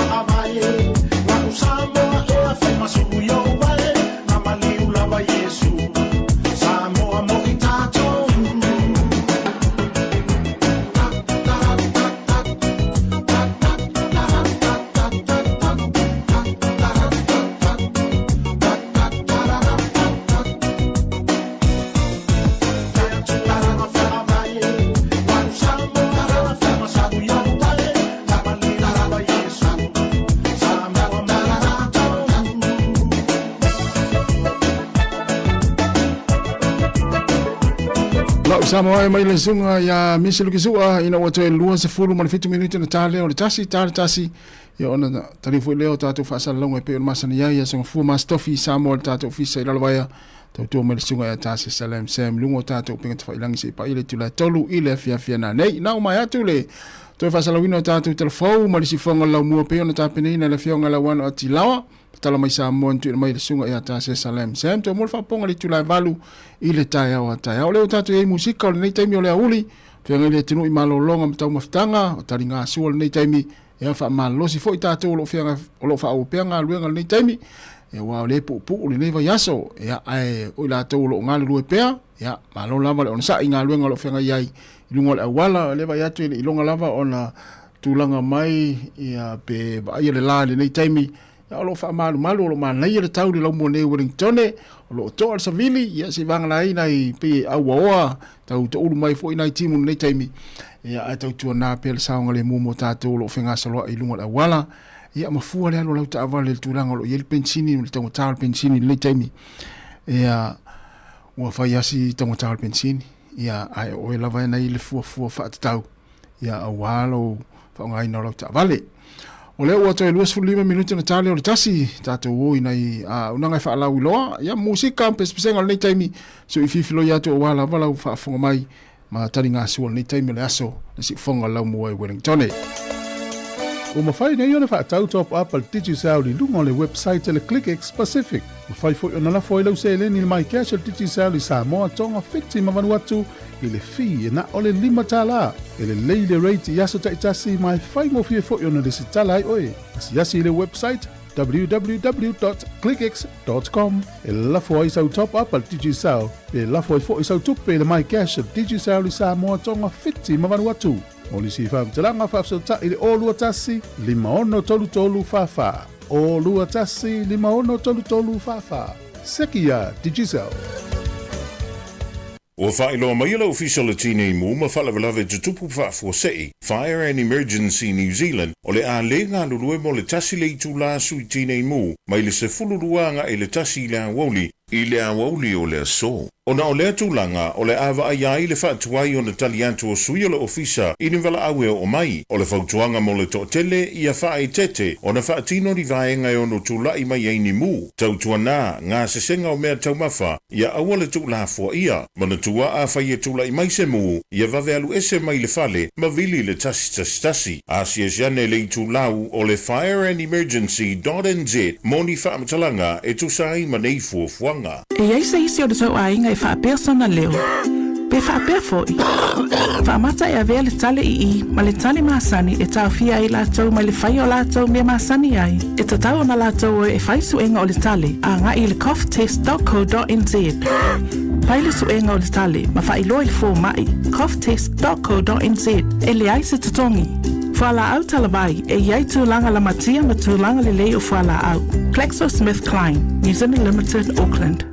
whaamai Waku Sāmoa e a whai masuku yo wale Mama liu lava Yesu Sāmoa mo i tātou Sāmoa e mai le sunga ya misi luki sua ina wato e lua se fulu manifitu minuti na tale o le tasi ya ona tarifu leo tatu fasa longa e pe o masani ya songa fu mastofi Sāmoa le tatu fisa ila lawaya tautua mai le sunga ya tasi salam sem lungo tatu pinga tafa ilangi se pa ile tula tolu ile fia na nei na umai atu le toi fasa lawino tatu telefou malisi fonga lau mua pe ona tapine ina le fionga la wana o tilawa tala mai Sāmoa ntu mai le sunga ya tasi salam sem to molfa ponga le tula valu ile taia o taia o leo tatu e musika o le nei taimi o le auli whianga ile tinu i malolonga matau maftanga o tari ngā sua le nei taimi e a wha malosi fo i tatu o lo whianga o lo wha au peanga luenga le nei taimi e wā o le pu o le nei vai aso e a ai o i lato o lo ngā le lue pea e a malo lava le ona sa i ngā luenga o lo whianga iai i lunga le awala le vai atu i longa lava o na tūlanga mai i a pe ba ia le la le nei taimi ya lo fa malu o lo manai le tau le lo mo ne Wellington o lo to al savili ya se vanga lai nai pe awa tau to mai fo ina timu nei taimi ya tau tu na pe saunga le mo tato lo fenga salo i lunga la wala ya mafua le lo ta avale le tulanga lo yel pensini le tau tal pensini le taimi ya wa fa ya si tau tal pensini ya ai o la va nai le fu fa tau ya awalo fa ngai no lo ta avale o leo wata e luas fulima minuti na tale o le tasi tato woi nai unanga wha alau iloa ia musika pespesenga le nei taimi so i fifilo i atu o wala wala wha afonga mai ma tari ngā sua le nei taimi le aso na si fonga lau mua i Wellington O mawhai nei ona wha atau top up al DigiSound i lunga le website le ClickX Pacific. Mawhai fo i ona lafo i lau se le ni mai cash al DigiSound i Sāmoa tonga whiti mawanu atu i le fi e na ole lima tala. E le leile rate i aso taitasi mai whai mo fie fo i ona le si tala ai oe. Asi asi le website www.clickx.com e lafo ai sau top up al DigiSound. E lafo ai fo i sau tupe le mai cash al DigiSound i Sāmoa tonga whiti mawanu atu. O li si whaamtalanga whaafsata i le o lua tasi, lima ono tolu tolu whawha. O lua tasi, lima ono tolu tolu whawha. Sekia, DigiSound. O whaeloa mai la official tine mu ma whalawalawe tutupu whaafosei, Fire and Emergency New Zealand, o le a le ngā lulue mo le tasi le itu la sui tine mu, mai le se fuluruanga e le tasi le awoli, i le awoli o le aso. Ona o le atulanga o le awa ai le whaatuai o na taliantu o sui o le ofisa i ni wala awe o mai o le whautuanga mo le to'atele i a whae tete o na whaatino ni vaenga o no tūlai mai eini mu. Tautua nā ngā sesenga o mea taumawha i a awa le tūla fua ia ma na tua a whai e tūlai mai se mu i a vave alu ese mai le fale ma vili le tasi. Asia siane le i tūlau o le fireandemergency.nz mo ni whaamatalanga e tusai ma nei fuafuanga. E ai se isi o le tau ainga e whaapea sona leo. Pe whaapea foi. Whaamata e avea le tale i ma le tale maasani e tau fia ai lātou mai le whai o lātou mea maasani ai. E tatau na lātou e whai suenga o le tale a ngā i le coughtest.co.nz. Pai le suenga o le tale ma whai loa i fō mai coughtest.co.nz e le ai se tutongi. Whala au talawai e iai tūlanga la matia ma tūlanga le lei o whala au. GlaxoSmithKline, New Zealand Limited, Auckland.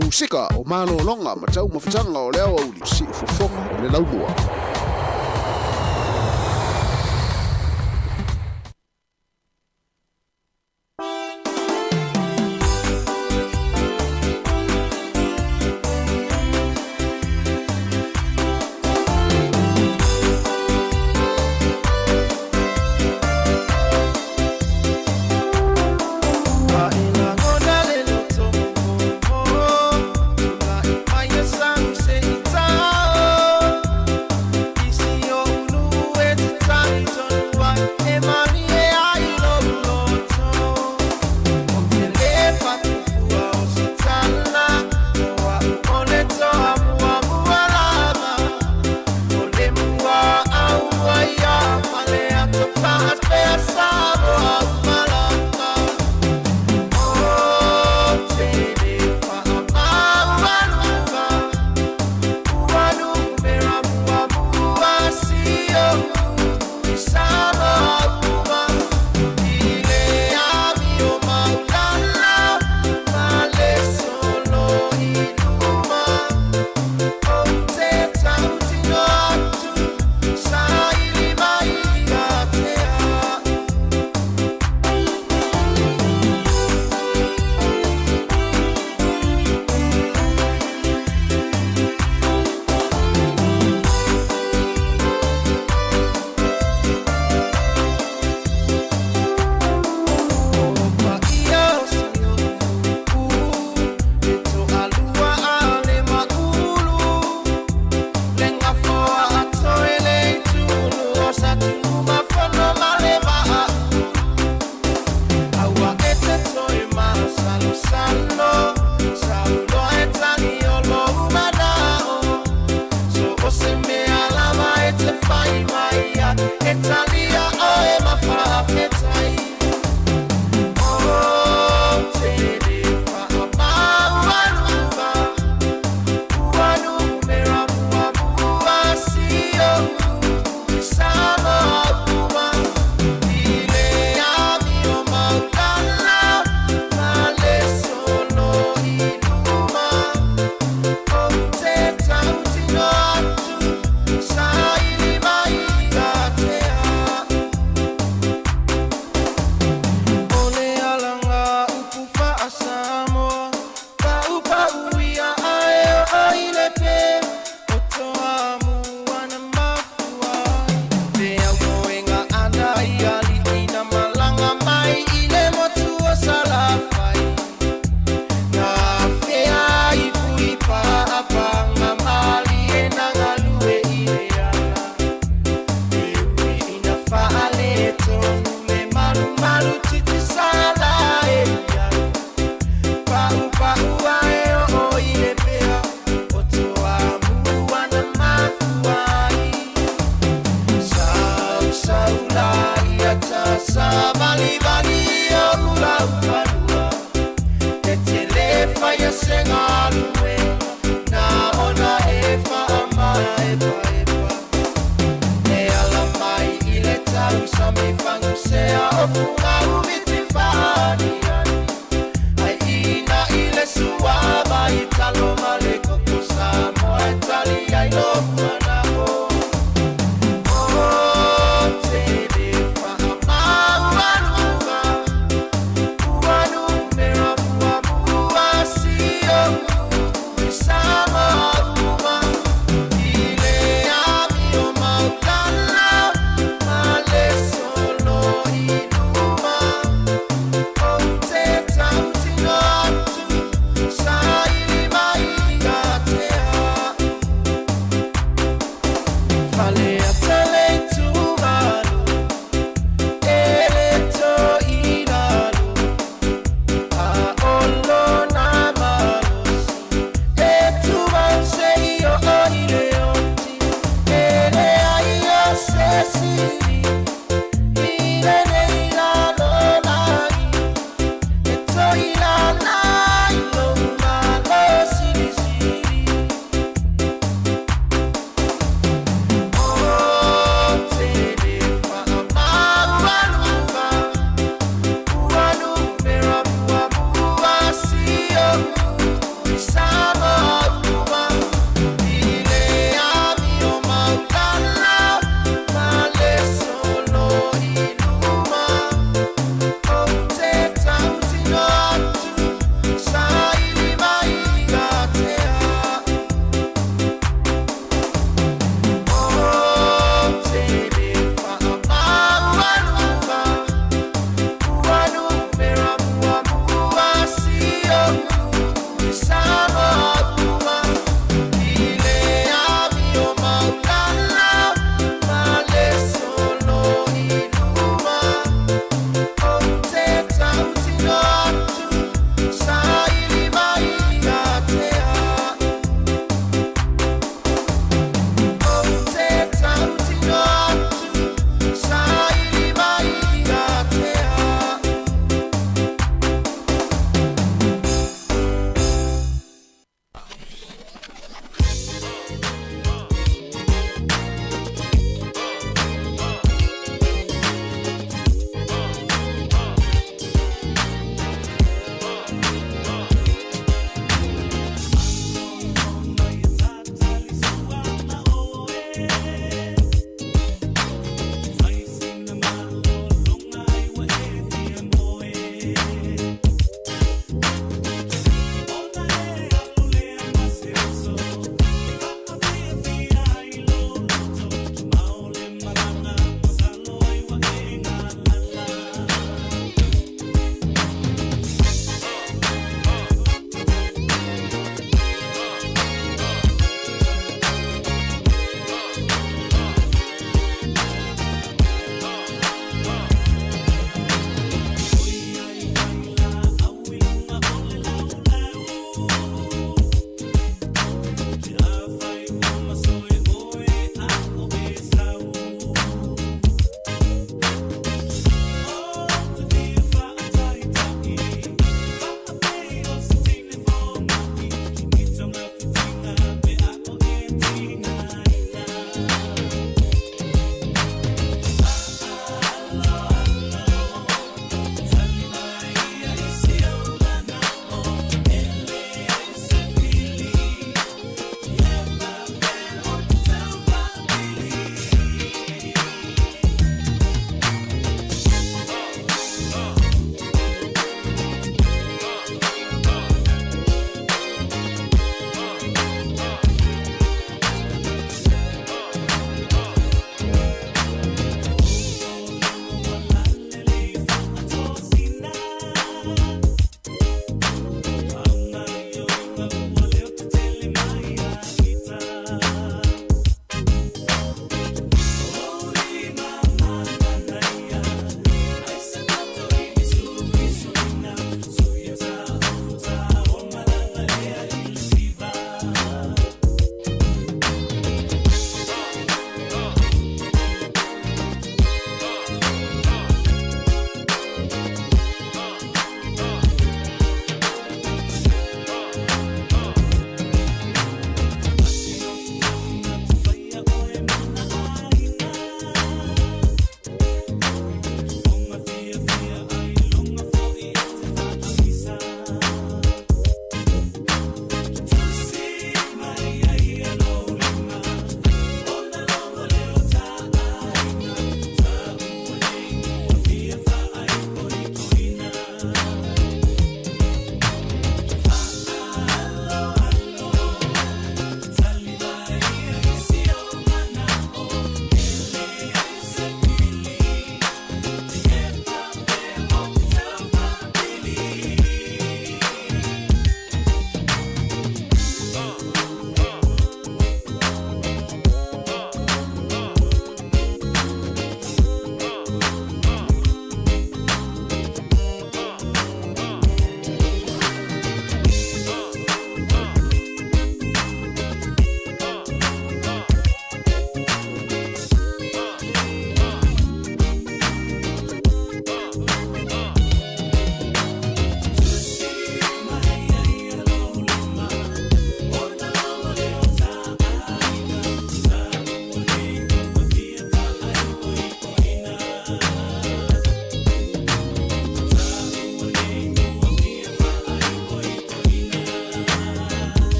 Musika o malo longa ma tau mawhitanga o leo au li si ufofonga o le laumua.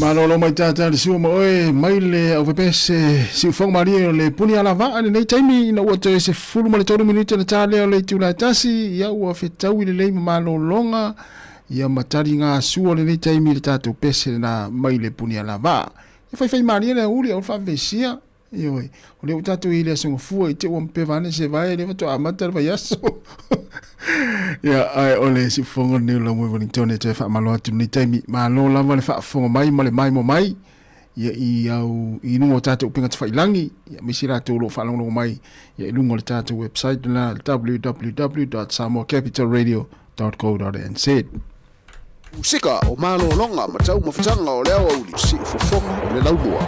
Malolo mai tata le siu mo e mai le au pese siu fong maria le puni ala va nei taimi na wato se fulu mo le tolu minuto na tale le tula tasi ya wa fetau le malolonga ya matari nga suo le nei taimi le tatu pese na mai le puni ala va e fai maria le uli au fa vesia Ioi, o le utatu ile songo fua i te o mpevane se vai le vato amata le vaiaso. Ya, ai ole si fongo ni la mwe Wellington e te wha malo atu ni taimi. Ma lo lava le wha fongo mai, ma le mai mo mai. Ya i au, i nungo tatu upinga te whailangi. Ya misi rato lo wha longo mai. Ya i lungo le tatu website na www.samoacapitalradio.co.nz. Usika o malo longa matau mawhitanga o leo au li si ufofonga o le laumua.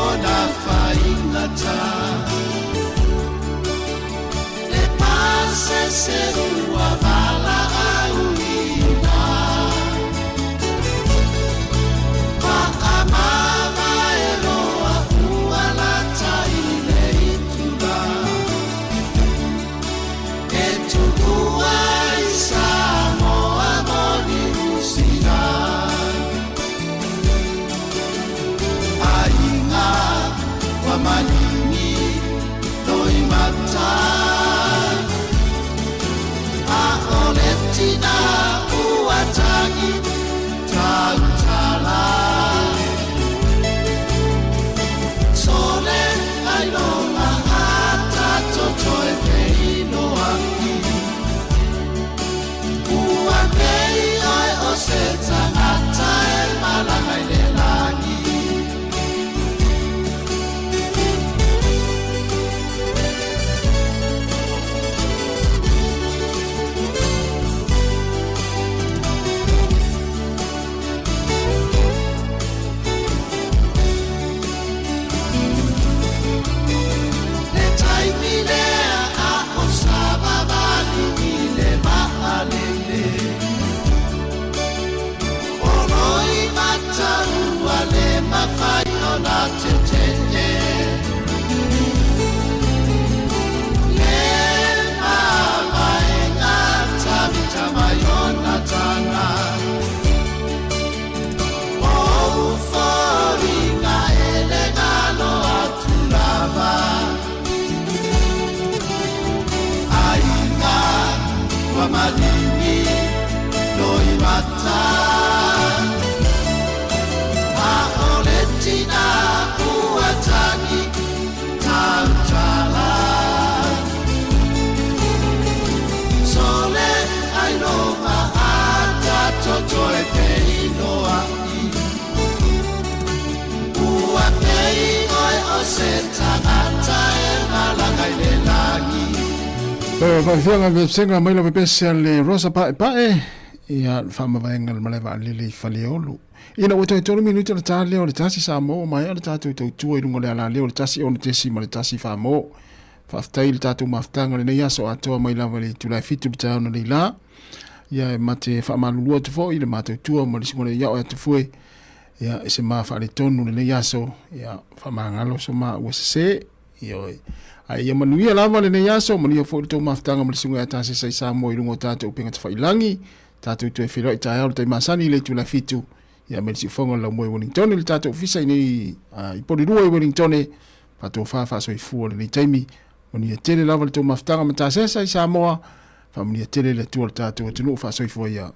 ona whaingata e pase se rua vala auina pa amama e roa uala taile itula e tukua i Sāmoa moni usina ainga wa manini noi mata a oletina uatangi tautala sole ailonga ata totoe feino aki ua mei ai o se tangata e malanga i le langi le taimilea a o savavali i le maalele oroi mataua le mawhai o la tetene le mavaenga tavitamai o na tanga o uforinga ele ngalo atu lava ainga wa malini noi mata a oletina uatani tautala sole ainoma ata totoe peinoa ua pei oi o se tangata e malanga i le langi Whaiwhianga me senga maila me pese le rosa pae ia whamawaianga le malewa lili whaleolu. Ina ua tolu minuti le tā leo le tasi Sāmoa mai le tātou tau tua i rungo le ala leo le tasi o le tesi ma le tasi whamoa. Whaftai le tātou maftanga le nei aso atoa mai lawa le tulai fitu le tāuna le la. Ia e mate whamalulua te fo i le mātou tua ma le simone iao e te fue. Ia e se maa wha le tonu le nei aso. Ia whamangalo so maa ua se. Ia oi. Ai ia manuia lava le nei aso, manuia fo i tō maftanga ma le sunga e tāse sai Sāmoa i rungo tātou upenga te whailangi. Tātou tu e whiro i tāi au le tai masani le tulai fitu. Ia me si fonga la moe Wellington le tātou ofisa i nei i porirua i Wellington pato whawha so i fua le nei taimi manuia tele lava le tō maftanga ma tāse sai Sāmoa whamunia tele le tua le tātou atunu wha so i fua ia